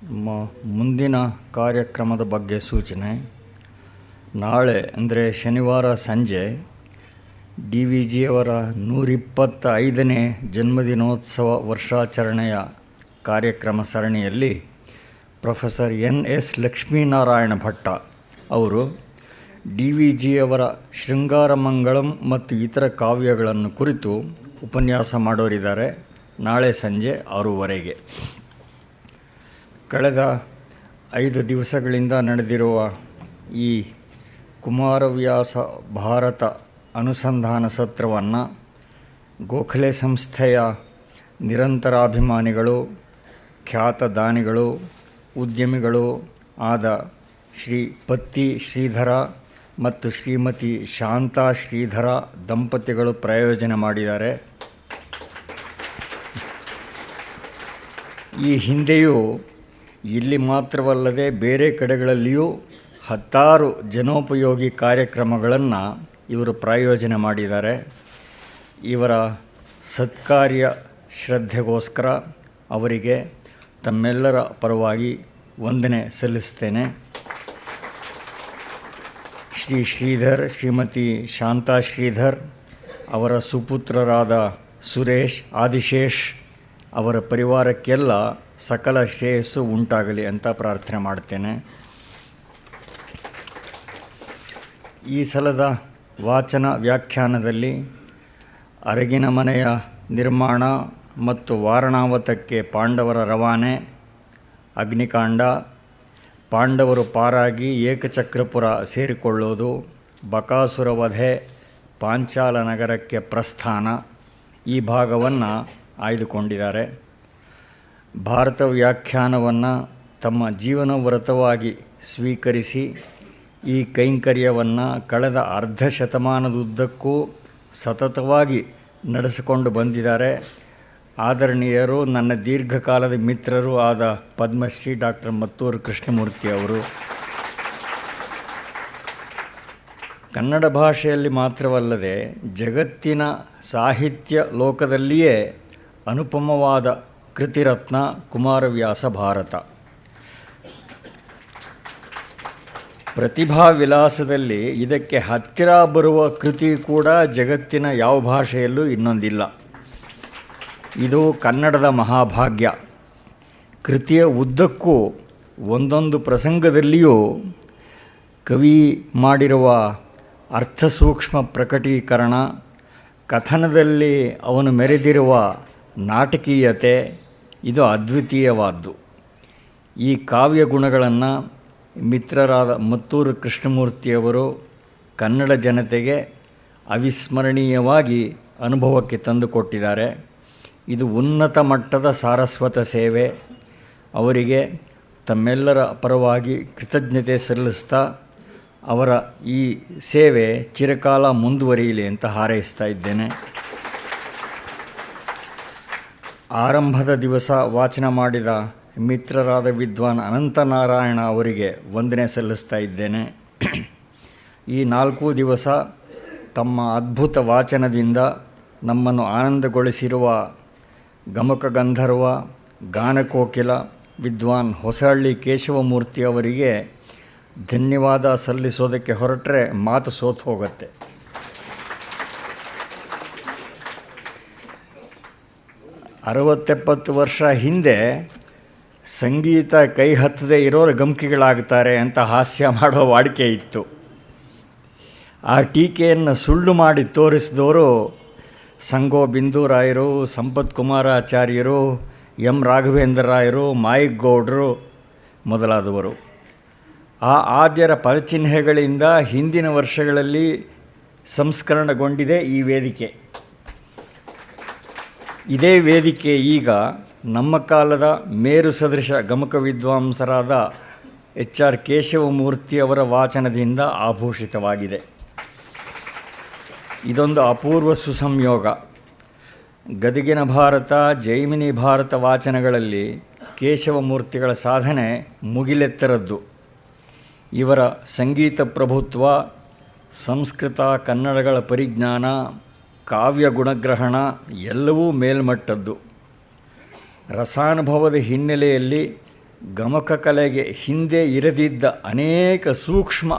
ಮುಂದಿನ ಕಾರ್ಯಕ್ರಮದ ಬಗ್ಗೆ ಸೂಚನೆ. ನಾಳೆ ಅಂದರೆ ಶನಿವಾರ ಸಂಜೆ DVಜಿಯವರ 125ನೇ ಜನ್ಮದಿನೋತ್ಸವ ವರ್ಷಾಚರಣೆಯ ಕಾರ್ಯಕ್ರಮ ಸರಣಿಯಲ್ಲಿ ಪ್ರೊಫೆಸರ್ NS ಲಕ್ಷ್ಮೀನಾರಾಯಣ ಭಟ್ಟ ಅವರು DVಜಿಯವರ ಶೃಂಗಾರ ಮಂಗಳಂ ಮತ್ತು ಇತರ ಕಾವ್ಯಗಳನ್ನು ಕುರಿತು ಉಪನ್ಯಾಸ ಮಾಡೋರಿದ್ದಾರೆ. ನಾಳೆ ಸಂಜೆ 6:15. ಕಳೆದ 5 ದಿವಸಗಳಿಂದ ನಡೆದಿರುವ ಈ ಕುಮಾರವ್ಯಾಸ ಭಾರತ ಅನುಸಂಧಾನ ಸತ್ರವನ್ನು ಗೋಖಲೆ ಸಂಸ್ಥೆಯ ನಿರಂತರಾಭಿಮಾನಿಗಳು, ಖ್ಯಾತ ದಾನಿಗಳು, ಉದ್ಯಮಿಗಳು ಆದ ಶ್ರೀ ಪತ್ತಿ ಶ್ರೀಧರ ಮತ್ತು ಶ್ರೀಮತಿ ಶಾಂತಾ ಶ್ರೀಧರ ದಂಪತಿಗಳು ಪ್ರಾಯೋಜನೆ ಮಾಡಿದ್ದಾರೆ. ಈ ಹಿಂದೆಯೂ ಇಲ್ಲಿ ಮಾತ್ರವಲ್ಲದೆ ಬೇರೆ ಕಡೆಗಳಲ್ಲಿಯೂ 10 ಜನೋಪಯೋಗಿ ಕಾರ್ಯಕ್ರಮಗಳನ್ನು ಇವರು ಪ್ರಾಯೋಜನೆ ಮಾಡಿದ್ದಾರೆ. ಇವರ ಸತ್ಕಾರ್ಯ ಶ್ರದ್ಧೆಗೋಸ್ಕರ ಅವರಿಗೆ ತಮ್ಮೆಲ್ಲರ ಪರವಾಗಿ ವಂದನೆ ಸಲ್ಲಿಸ್ತೇನೆ. ಶ್ರೀ ಶ್ರೀಧರ್, ಶ್ರೀಮತಿ ಶಾಂತಾ ಶ್ರೀಧರ್, ಅವರ ಸುಪುತ್ರರಾದ ಸುರೇಶ್, ಆದಿಶೇಷ್ ಅವರ ಪರಿವಾರಕ್ಕೆಲ್ಲ ಸಕಲ ಶ್ರೇಯಸ್ಸು ಉಂಟಾಗಲಿ ಅಂತ ಪ್ರಾರ್ಥನೆ ಮಾಡ್ತೇನೆ. ಈ ಸಲದ ವಾಚನ ವ್ಯಾಖ್ಯಾನದಲ್ಲಿ ಅರಗಿನ ಮನೆಯ ನಿರ್ಮಾಣ ಮತ್ತು ವಾರಣಾವತಕ್ಕೆ ಪಾಂಡವರ ರವಾನೆ, ಅಗ್ನಿಕಾಂಡ, ಪಾಂಡವರು ಪಾರಾಗಿ ಏಕಚಕ್ರಪುರ ಸೇರಿಕೊಳ್ಳೋದು, ಬಕಾಸುರ ವಧೆ, ಪಾಂಚಾಲ ನಗರಕ್ಕೆ ಪ್ರಸ್ಥಾನ ಈ ಭಾಗವನ್ನು ಆಯ್ದುಕೊಂಡಿದ್ದಾರೆ. ಭಾರತ ವ್ಯಾಖ್ಯಾನವನ್ನು ತಮ್ಮ ಜೀವನ ವ್ರತವಾಗಿ ಸ್ವೀಕರಿಸಿ ಈ ಕೈಂಕರ್ಯವನ್ನು ಕಳೆದ ಅರ್ಧ ಶತಮಾನದುದ್ದಕ್ಕೂ ಸತತವಾಗಿ ನಡೆಸಿಕೊಂಡು ಬಂದಿದ್ದಾರೆ. ಆದರಣೀಯರು, ನನ್ನ ದೀರ್ಘಕಾಲದ ಮಿತ್ರರು ಆದ ಪದ್ಮಶ್ರೀ ಡಾಕ್ಟರ್ ಮತ್ತೂರು ಕೃಷ್ಣಮೂರ್ತಿ ಅವರು. ಕನ್ನಡ ಭಾಷೆಯಲ್ಲಿ ಮಾತ್ರವಲ್ಲದೆ ಜಗತ್ತಿನ ಸಾಹಿತ್ಯ ಲೋಕದಲ್ಲಿಯೇ ಅನುಪಮವಾದ ಕೃತಿರತ್ನ ಕುಮಾರವ್ಯಾಸ ಭಾರತ. ಪ್ರತಿಭಾ ವಿಲಾಸದಲ್ಲಿ ಇದಕ್ಕೆ ಹತ್ತಿರ ಬರುವ ಕೃತಿ ಕೂಡ ಜಗತ್ತಿನ ಯಾವ ಭಾಷೆಯಲ್ಲೂ ಇನ್ನೊಂದಿಲ್ಲ. ಇದು ಕನ್ನಡದ ಮಹಾಭಾಗ್ಯ. ಕೃತಿಯ ಉದ್ದಕ್ಕೂ ಒಂದೊಂದು ಪ್ರಸಂಗದಲ್ಲಿಯೂ ಕವಿ ಮಾಡಿರುವ ಅರ್ಥಸೂಕ್ಷ್ಮ ಪ್ರಕಟೀಕರಣ, ಕಥನದಲ್ಲಿ ಅವನು ಮೆರೆದಿರುವ ನಾಟಕೀಯತೆ ಇದು ಅದ್ವಿತೀಯವಾದ್ದು. ಈ ಕಾವ್ಯ ಗುಣಗಳನ್ನು ಮಿತ್ರರಾದ ಮತ್ತೂರು ಕೃಷ್ಣಮೂರ್ತಿಯವರು ಕನ್ನಡ ಜನತೆಗೆ ಅವಿಸ್ಮರಣೀಯವಾಗಿ ಅನುಭವಕ್ಕೆ ತಂದುಕೊಟ್ಟಿದ್ದಾರೆ. ಇದು ಉನ್ನತ ಮಟ್ಟದ ಸಾರಸ್ವತ ಸೇವೆ. ಅವರಿಗೆ ತಮ್ಮೆಲ್ಲರ ಪರವಾಗಿ ಕೃತಜ್ಞತೆ ಸಲ್ಲಿಸ್ತಾ ಅವರ ಈ ಸೇವೆ ಚಿರಕಾಲ ಮುಂದುವರಿಯಲಿ ಅಂತ ಹಾರೈಸ್ತಾ ಇದ್ದೇನೆ. ಆರಂಭದ ದಿವಸ ವಾಚನ ಮಾಡಿದ ಮಿತ್ರರಾದ ವಿದ್ವಾನ್ ಅನಂತನಾರಾಯಣ ಅವರಿಗೆ ವಂದನೆ ಸಲ್ಲಿಸ್ತಾ ಇದ್ದೇನೆ. ಈ 4 ದಿವಸ ತಮ್ಮ ಅದ್ಭುತ ವಾಚನದಿಂದ ನಮ್ಮನ್ನು ಆನಂದಗೊಳಿಸಿರುವ ಗಮಕ ಗಂಧರ್ವ, ಗಾನಕೋಕಿಲ ವಿದ್ವಾನ್ ಹೊಸಹಳ್ಳಿ ಕೇಶವಮೂರ್ತಿ ಅವರಿಗೆ ಧನ್ಯವಾದ ಸಲ್ಲಿಸೋದಕ್ಕೆ ಹೊರಟರೆ ಮಾತು ಸೋತು ಹೋಗುತ್ತೆ. ಅರವತ್ತೆಪ್ಪತ್ತು ವರ್ಷ ಹಿಂದೆ ಸಂಗೀತ ಕೈ ಹತ್ತದೇ ಇರೋರು ಗಮಕಿಗಳಾಗ್ತಾರೆ ಅಂತ ಹಾಸ್ಯ ಮಾಡೋ ವಾಡಿಕೆ ಇತ್ತು. ಆ ಟೀಕೆಯನ್ನು ಸುಳ್ಳು ಮಾಡಿ ತೋರಿಸಿದವರು ಸಂಗೋ ಬಿಂದೂರಾಯರು, ಸಂಪತ್ ಕುಮಾರಾಚಾರ್ಯರು, ಎಂ ರಾಘವೇಂದ್ರ ರಾಯರು, ಮಾಯಿಗೌಡರು ಮೊದಲಾದವರು. ಆ ಆದ್ಯರ ಪದಚಿಹ್ನೆಗಳಿಂದ ಹಿಂದಿನ ವರ್ಷಗಳಲ್ಲಿ ಸಂಸ್ಕರಣಗೊಂಡಿದೆ ಈ ವೇದಿಕೆ. ಇದೇ ವೇದಿಕೆ ಈಗ ನಮ್ಮ ಕಾಲದ ಮೇರು ಸದೃಶ ಗಮಕ ವಿದ್ವಾಂಸರಾದ HR ಕೇಶವಮೂರ್ತಿ ಅವರ ವಾಚನದಿಂದ ಆಭೂಷಿತವಾಗಿದೆ. ಇದೊಂದು ಅಪೂರ್ವ ಸುಸಂಯೋಗ. ಗದಗಿನ ಭಾರತ, ಜೈಮಿನಿ ಭಾರತ ವಾಚನಗಳಲ್ಲಿ ಕೇಶವಮೂರ್ತಿಗಳ ಸಾಧನೆ ಮುಗಿಲೆತ್ತರದ್ದು. ಇವರ ಸಂಗೀತ ಪ್ರಭುತ್ವ, ಸಂಸ್ಕೃತ ಕನ್ನಡಗಳ ಪರಿಜ್ಞಾನ, ಕಾವ್ಯ ಗುಣಗ್ರಹಣ ಎಲ್ಲವೂ ಮೇಲ್ಮಟ್ಟದ್ದು. ರಸಾನುಭವದ ಹಿನ್ನೆಲೆಯಲ್ಲಿ ಗಮಕ ಕಲೆಗೆ ಹಿಂದೆ ಇರದಿದ್ದ ಅನೇಕ ಸೂಕ್ಷ್ಮ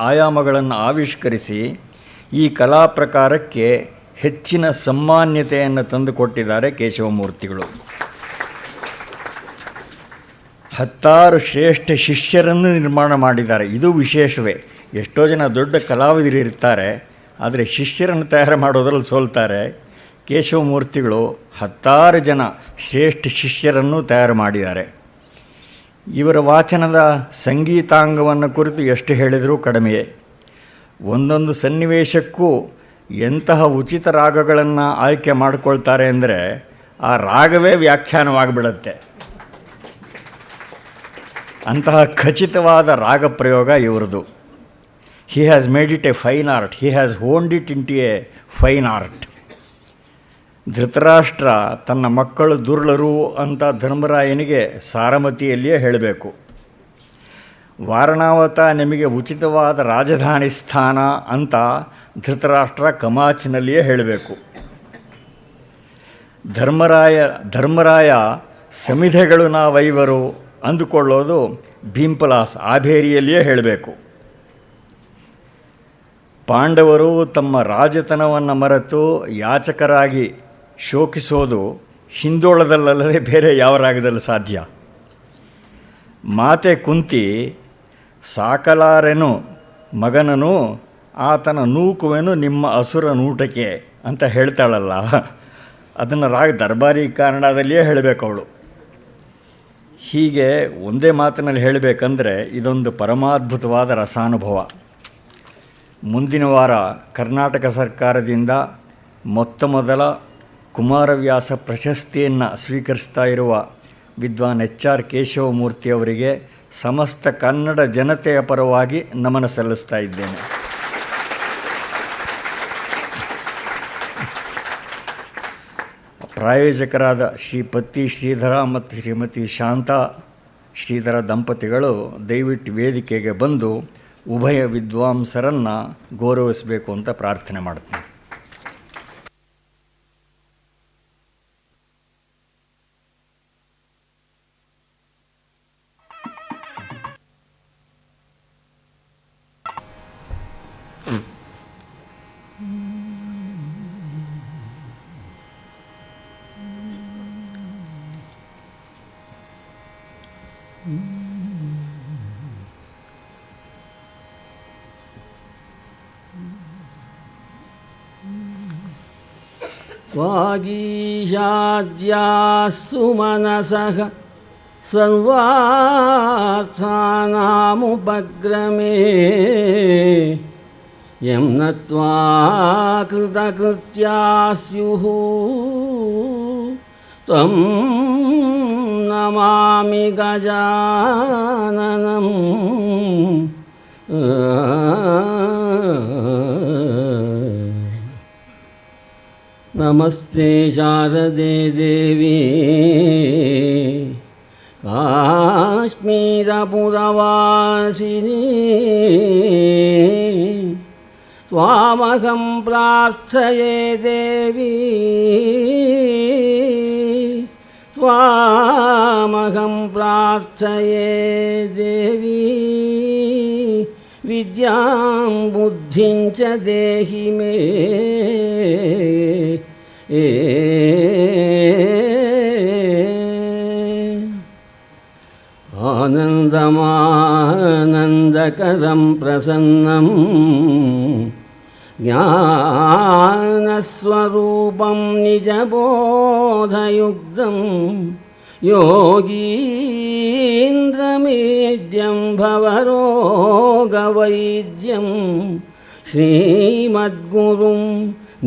ಆಯಾಮಗಳನ್ನು ಆವಿಷ್ಕರಿಸಿ ಈ ಕಲಾ ಪ್ರಕಾರಕ್ಕೆ ಹೆಚ್ಚಿನ ಸಮ್ಮಾನ್ಯತೆಯನ್ನು ತಂದುಕೊಟ್ಟಿದ್ದಾರೆ ಕೇಶವಮೂರ್ತಿಗಳು. 10 ಶ್ರೇಷ್ಠ ಶಿಷ್ಯರನ್ನು ನಿರ್ಮಾಣ ಮಾಡಿದ್ದಾರೆ. ಇದು ವಿಶೇಷವೇ. ಎಷ್ಟೋ ಜನ ದೊಡ್ಡ ಕಲಾವಿದರು ಇರ್ತಾರೆ, ಆದರೆ ಶಿಷ್ಯರನ್ನು ತಯಾರು ಮಾಡೋದ್ರಲ್ಲಿ ಸೋಲ್ತಾರೆ. ಕೇಶವಮೂರ್ತಿಗಳು 10 ಜನ ಶ್ರೇಷ್ಠ ಶಿಷ್ಯರನ್ನು ತಯಾರು ಮಾಡಿದ್ದಾರೆ. ಇವರ ವಾಚನದ ಸಂಗೀತಾಂಗವನ್ನು ಕುರಿತು ಎಷ್ಟು ಹೇಳಿದರೂ ಕಡಿಮೆಯೇ. ಒಂದೊಂದು ಸನ್ನಿವೇಶಕ್ಕೂ ಎಂತಹ ಉಚಿತ ರಾಗಗಳನ್ನು ಆಯ್ಕೆ ಮಾಡಿಕೊಳ್ತಾರೆ ಅಂದರೆ ಆ ರಾಗವೇ ವ್ಯಾಖ್ಯಾನವಾಗಿಬಿಡುತ್ತೆ. ಅಂತಹ ಖಚಿತವಾದ ರಾಗ ಪ್ರಯೋಗ ಇವರದು. He has made it a fine art. He has honed it into a fine art. Dhritarashtra ತನ್ನ ಮಕ್ಕಳು ದುರ್ಲರು ಅಂತ ಧರ್ಮರಾಯನಿಗೆ ಸಾರಮತಿಯಲ್ಲಿಯೇ ಹೇಳಬೇಕು. ವಾರಣಾವತ ನಿಮಗೆ ಉಚಿತವಾದ ರಾಜಧಾನಿ ಸ್ಥಾನ ಅಂತ ಧೃತರಾಷ್ಟ್ರ ಕಮಾಚಿನಲ್ಲಿಯೇ ಹೇಳಬೇಕು. ಧರ್ಮರಾಯ ಸಮಿಧೆಗಳು ನಾವೈವರು ಅಂದುಕೊಳ್ಳೋದು ಭೀಂಪಲಾಸ್ ಆಭೇರಿಯಲ್ಲಿಯೇ ಹೇಳಬೇಕು. ಪಾಂಡವರು ತಮ್ಮ ರಾಜತನವನ್ನು ಮರೆತು ಯಾಚಕರಾಗಿ ಶೋಕಿಸೋದು ಹಿಂದೋಳದಲ್ಲದೆ ಬೇರೆ ಯಾವ ರಾಗದಲ್ಲಿ ಸಾಧ್ಯ? ಮಾತೆ ಕುಂತಿ ಸಾಕಲಾರೆನು ಮಗನನು ಆತನ ನೂಕುವೆನು ನಿಮ್ಮ ಅಸುರ ನೂಟಕ್ಕೆ ಅಂತ ಹೇಳ್ತಾಳಲ್ಲ, ಅದನ್ನು ರಾಗ ದರ್ಬಾರಿ ಕನ್ನಡದಲ್ಲಿಯೇ ಹೇಳಬೇಕು ಅವಳು. ಹೀಗೆ ಒಂದೇ ಮಾತಿನಲ್ಲಿ ಹೇಳಬೇಕಂದ್ರೆ ಇದೊಂದು ಪರಮಾದ್ಭುತವಾದ ರಸಾನುಭವ. ಮುಂದಿನ ವಾರ ಕರ್ನಾಟಕ ಸರ್ಕಾರದಿಂದ ಮೊದಲ ಕುಮಾರವ್ಯಾಸ ಪ್ರಶಸ್ತಿಯನ್ನು ಸ್ವೀಕರಿಸ್ತಾ ಇರುವ ವಿದ್ವಾನ್ HR ಕೇಶವಮೂರ್ತಿಯವರಿಗೆ ಸಮಸ್ತ ಕನ್ನಡ ಜನತೆಯ ಪರವಾಗಿ ನಮನ ಸಲ್ಲಿಸ್ತಾ ಇದ್ದೇನೆ. ಪ್ರಾಯೋಜಕರಾದ ಶ್ರೀ ಪತ್ತಿ ಶ್ರೀಧರ ಮತ್ತು ಶ್ರೀಮತಿ ಶಾಂತಾ ಶ್ರೀಧರ ದಂಪತಿಗಳು ದಯವಿಟ್ಟು ವೇದಿಕೆಗೆ ಬಂದು ಉಭಯ ವಿದ್ವಾಂಸರನ್ನು ಗೌರವಿಸಬೇಕು ಅಂತ ಪ್ರಾರ್ಥನೆ ಮಾಡ್ತೀನಿ. ವಾಗೀಶಾದ್ಯಾಸ್ಸು ಮನಸಃ ಸರ್ವಾರ್ಥಾನಾಮುಪಗ್ರಮೇ ಯಂ ನತ್ವಾ ಕೃತಕೃತ್ಯಾಸ್ಯುಃ ತ್ವಂ ನಮಾಮಿ ಗಜಾನನಂ. ನಮಸ್ತೆ ಶಾರದೆ ದೇವಿ ಕಾಶ್ಮೀರಪುರವಾಸಿನಿ ತ್ವಾಮಹಂ ಪ್ರಾರ್ಥಯೇ ದೇವಿ ತ್ವಾಮಹಂ ಪ್ರಾರ್ಥಯೇ ದೇವಿ ವಿದ್ಯಾಂ ಬುದ್ಧಿಂ ಚ ದೇಹಿ ಮೇ. ಆನಂದಮಾನಂದಕರಂ ಪ್ರಸನ್ನಂ ಜ್ಞಾನಸ್ವರೂಪಂ ನಿಜಬೋಧಯುಕ್ತಂ ಯೋಗೀಂದ್ರಮೇದ್ಯಂ ಭವರೋಗವೈದ್ಯಂ ಶ್ರೀಮದ್ಗುರುಂ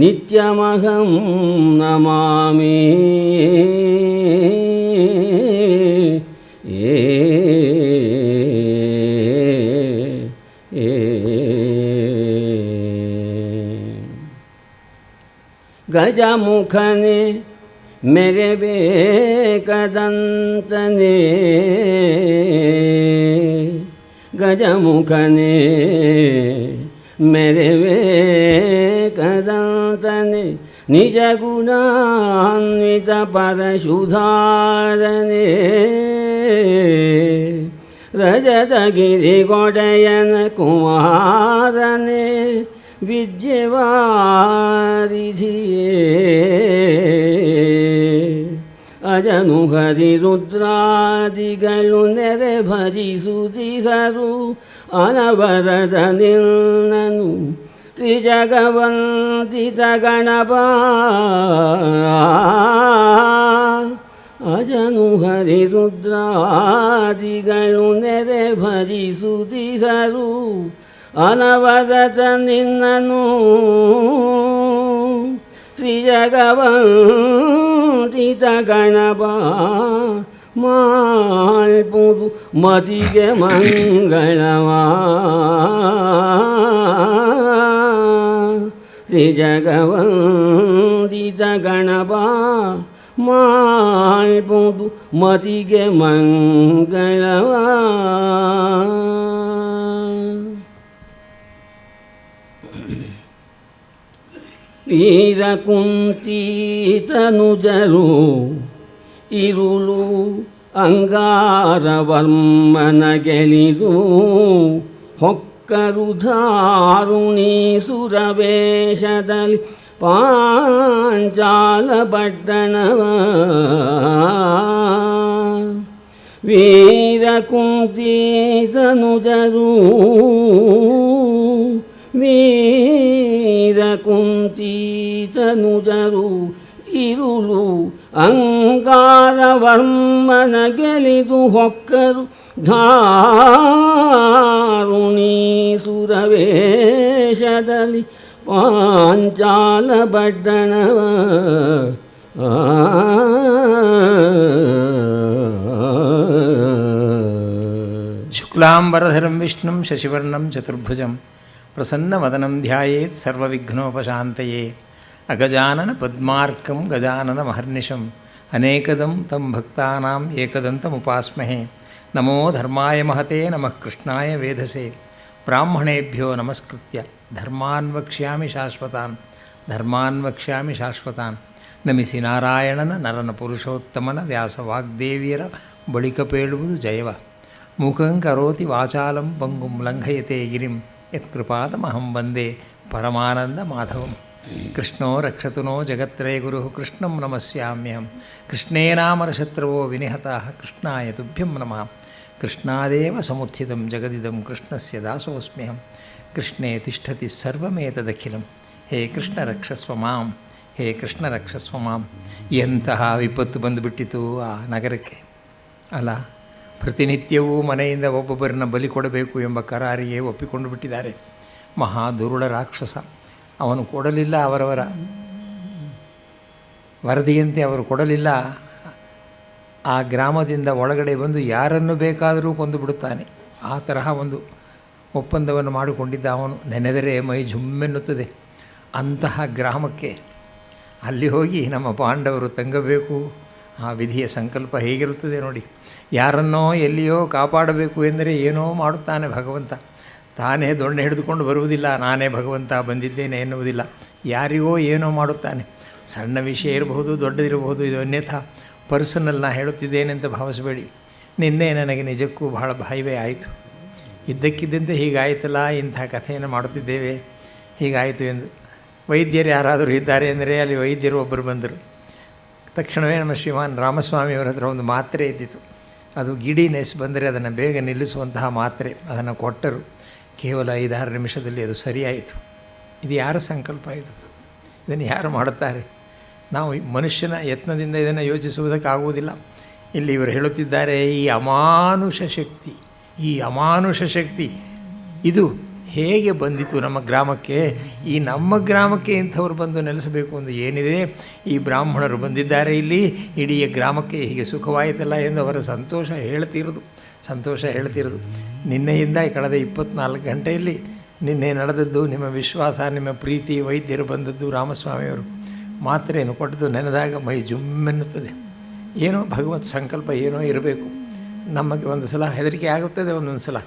ನಿತ್ಯಮಹಂ ನಮಾಮಿ. ಗಜಮುಖನೆ मेरे बेकदंतने गजमुखने मेरे बेकदंतने निज गुणान्वित परशुधारने ರಜತಗಿರಿಗೊಡೆಯನ ಕುಮಾರನೇ ವಿದ್ಯೆವಾರಿಧಿಯೇ ಅಜನು ಹರಿರುದ್ರಾದಿಗಳು ನೆರೆ ಭಜಿಸುತ್ತಿಹರು ಅನವರದ ನಿನ್ನನು ತ್ರಿಜಗವಂದಿತ ಗಣಪ ಅಜನು ಹರಿರುದ್ರಾದಿಗಳು ನೆರೆ ಭಜಿಸುತ್ತಿಹರು ಅನವರತ ನಿನ್ನನು ತ್ರಿಜಗವಂದಿತ ಗಣಪ ಮಾಳ್ಪುದು ಮತಿಗೆ ಮಂಗಳವಾ ತ್ರಿಜಗವಂದಿತ ಗಣಪ ಮಾಳ್ಪುದು ಮತಿಗೆ ಮಂಗಳವಾ. ವೀರಕುಂತೀತನುಜರು ಇರುಳು ಅಂಗಾರವರ್ಮನ ಗೆಲಿದು ಹೊಕ್ಕರು ಧಾರುಣಿ ಸುರವೇಷದಲ್ಲಿ ಪಾಂಚಾಲ ಪಟ್ಟಣವ ವೀರಕುಂತೀತನುಜರು ವೀರಕುಂತೀತನುಜರು ಇರುಳು ಅಂಗಾರವರ್ಮನ ಗೆಲಿದು ಹೊಕ್ಕರು ಧಾರುಣಿ ಸುರವೇಷದಲ್ಲಿ ಪಾಂಚಾಲ ಪಟ್ಟಣವ ಶುಕ್ಲಾಂಬರಧರಂ ವಿಷ್ಣುಂ ಶಶಿವರ್ಣಂ ಚತುರ್ಭುಜಂ ಪ್ರಸನ್ನವದನಂ ಧ್ಯಾಯೇತ್ ಸರ್ವವಿಘ್ನೋಪಶಾಂತಯೇ ಅಗಜಾನನ ಪದ್ಮಾರ್ಕಂ ಗಜಾನನ ಮಹರ್ನಿಶಂ ಅನೇಕದಂ ತಂ ಭಕ್ತಾನಾಂ ಏಕದಂತಮುಪಾಸ್ಮಹೇ. ನಮೋ ಧರ್ಮಾಯ ಮಹತೆ ನಮಃ ಕೃಷ್ಣಾಯ ವೇಧಸೆ. ಬ್ರಾಹ್ಮಣೇಭ್ಯೋ ನಮಸ್ಕೃತ್ಯ ಧರ್ಮಾನ್ ವಕ್ಷ್ಯಾಮಿ ಶಾಶ್ವತಾನ್. ನಮಿಸಿ ನಾರಾಯಣನ ನರನ ಪುರುಷೋತ್ತಮನ ವ್ಯಾಸವಾಗ್ದೇವಿಯರ ಬಳಿಕ ಪೇಳುವುದು ಜಯವ. ಮೂಕಂ ಕರೋತಿ ವಾಚಾಲಂ ಪಂಗುಂ ಲಂಘಯತೆ ಗಿರಿಂ ಯತ್ಕೃಪಾದಮಹಂ ವಂದೇ ಪರಮಾನಂದ ಮಾಧವಂ. ಕೃಷ್ಣೋ ರಕ್ಷತು ನೋ ಜಗತ್ರಯಗುರು ಕೃಷ್ಣಂ ನಮಸ್ಯಾಮ್ಯಹಂ. ಕೃಷ್ಣೇನಾಮರಶತ್ರವೋ ವಿನಿಹತಾಃ ಕೃಷ್ಣಾಯ ತುಭ್ಯಂ ನಮಃ. ಕೃಷ್ಣಾದೇವ ಸಮುತ್ಥಿತಂ ಜಗದಿದಂ ಕೃಷ್ಣಸ್ಯ ದಾಸೋಸ್ಮ್ಯಹಂ. ಕೃಷ್ಣೇ ತಿಷ್ಠತಿ ಸರ್ವಮೇತದಖಿಲಂ. ಹೇ ಕೃಷ್ಣ ರಕ್ಷಸ್ವ ಮಾಂ, ಹೇ ಕೃಷ್ಣ ರಕ್ಷಸ್ವ ಮಾಂ. ಎಂತಹ ವಿಪತ್ತು ಬಂದುಬಿಟ್ಟಿತು ಆ ನಗರಕ್ಕೆ ಅಲ್ಲ. ಪ್ರತಿನಿತ್ಯವೂ ಮನೆಯಿಂದ ಒಬ್ಬೊಬ್ಬರನ್ನ ಬಲಿ ಕೊಡಬೇಕು ಎಂಬ ಕರಾರಿಗೆ ಒಪ್ಪಿಕೊಂಡು ಬಿಟ್ಟಿದ್ದಾರೆ. ಮಹಾ ದುರುಳ ರಾಕ್ಷಸ. ಅವನು ಕೊಡಲಿಲ್ಲ, ಅವರವರ ವರದಿಯಂತೆ ಅವರು ಕೊಡಲಿಲ್ಲ. ಆ ಗ್ರಾಮದಿಂದ ಒಳಗಡೆ ಬಂದು ಯಾರನ್ನು ಬೇಕಾದರೂ ಕೊಂದು ಬಿಡುತ್ತಾನೆ. ಆ ತರಹ ಒಂದು ಒಪ್ಪಂದವನ್ನು ಮಾಡಿಕೊಂಡಿದ್ದ ಅವನು. ನೆನೆದರೆ ಮೈ ಜುಮ್ಮೆನ್ನುತ್ತದೆ. ಅಂತಹ ಗ್ರಾಮಕ್ಕೆ ಅಲ್ಲಿ ಹೋಗಿ ನಮ್ಮ ಪಾಂಡವರು ತಂಗಬೇಕು. ಆ ವಿಧಿಯ ಸಂಕಲ್ಪ ಹೇಗಿರುತ್ತದೆ ನೋಡಿ. ಯಾರನ್ನೋ ಎಲ್ಲಿಯೋ ಕಾಪಾಡಬೇಕು ಎಂದರೆ ಏನೋ ಮಾಡುತ್ತಾನೆ ಭಗವಂತ. ತಾನೇ ದೊಣ್ಣೆ ಹಿಡಿದುಕೊಂಡು ಬರುವುದಿಲ್ಲ. ನಾನೇ ಭಗವಂತ ಬಂದಿದ್ದೇನೆ ಎನ್ನುವುದಿಲ್ಲ. ಯಾರಿಗೋ ಏನೋ ಮಾಡುತ್ತಾನೆ. ಸಣ್ಣ ವಿಷಯ ಇರಬಹುದು, ದೊಡ್ಡದಿರಬಹುದು. ಇದು ಅನ್ಯಥಾ ಪರ್ಸನಲ್ ನಾ ಹೇಳುತ್ತಿದ್ದೇನೆ ಅಂತ ಭಾವಿಸಬೇಡಿ. ನಿನ್ನೆ ನನಗೆ ನಿಜಕ್ಕೂ ಬಹಳ ಭಯವೇ ಆಯಿತು. ಇದ್ದಕ್ಕಿದ್ದಂತೆ ಹೀಗಾಯಿತಲ್ಲ, ಇಂಥ ಕಥೆಯನ್ನು ಮಾಡುತ್ತಿದ್ದೇವೆ, ಹೀಗಾಯಿತು ಎಂದು. ವೈದ್ಯರು ಯಾರಾದರೂ ಇದ್ದಾರೆ ಅಂದರೆ ಅಲ್ಲಿ ವೈದ್ಯರು ಒಬ್ಬರು ಬಂದರು. ತಕ್ಷಣವೇ ನಮ್ಮ ಶ್ರೀಮಾನ್ ರಾಮಸ್ವಾಮಿಯವರ ಹತ್ರ ಒಂದು ಮಾತ್ರೆ ಇದ್ದಿತು. ಅದು ಗಿಡಿನೆಸ್ ಬಂದರೆ ಅದನ್ನು ಬೇಗ ನಿಲ್ಲಿಸುವಂತಹ ಮಾತ್ರೆ. ಅದನ್ನು ಕೊಟ್ಟರು. ಕೇವಲ 5-6 ನಿಮಿಷದಲ್ಲಿ ಅದು ಸರಿಯಾಯಿತು. ಇದು ಯಾರ ಸಂಕಲ್ಪ? ಇದನ್ನು ಯಾರು ಮಾಡುತ್ತಾರೆ? ನಾವು ಮನುಷ್ಯನ ಯತ್ನದಿಂದ ಇದನ್ನು ಯೋಚಿಸುವುದಕ್ಕಾಗುವುದಿಲ್ಲ. ಇಲ್ಲಿ ಇವರು ಹೇಳುತ್ತಿದ್ದಾರೆ, ಈ ಅಮಾನುಷ ಶಕ್ತಿ ಇದು ಹೇಗೆ ಬಂದಿತು ನಮ್ಮ ಗ್ರಾಮಕ್ಕೆ? ಈ ನಮ್ಮ ಗ್ರಾಮಕ್ಕೆ ಇಂಥವ್ರು ಬಂದು ನೆಲೆಸಬೇಕು ಎಂದು ಏನಿದೆ? ಈ ಬ್ರಾಹ್ಮಣರು ಬಂದಿದ್ದಾರೆ ಇಲ್ಲಿ, ಇಡೀ ಗ್ರಾಮಕ್ಕೆ ಹೀಗೆ ಸುಖವಾಯಿತಲ್ಲ ಎಂದು ಅವರ ಸಂತೋಷ ಹೇಳ್ತಿರೋದು. ನಿನ್ನೆಯಿಂದ ಕಳೆದ 24 ಗಂಟೆಯಲ್ಲಿ ನಿನ್ನೆ ನಡೆದದ್ದು, ನಿಮ್ಮ ವಿಶ್ವಾಸ, ನಿಮ್ಮ ಪ್ರೀತಿ, ವೈದ್ಯರು ಬಂದದ್ದು, ರಾಮಸ್ವಾಮಿಯವರು ಮಾತ್ರೆಯನ್ನು ಕೊಟ್ಟದ್ದು ನೆನೆದಾಗ ಮೈ ಜುಮ್ಮೆನ್ನುತ್ತದೆ. ಏನೋ ಭಗವತ್ ಸಂಕಲ್ಪ ಏನೋ ಇರಬೇಕು. ನಮಗೆ ಒಂದು ಸಲ ಹೆದರಿಕೆ ಆಗುತ್ತದೆ, ಒಂದೊಂದು ಸಲ.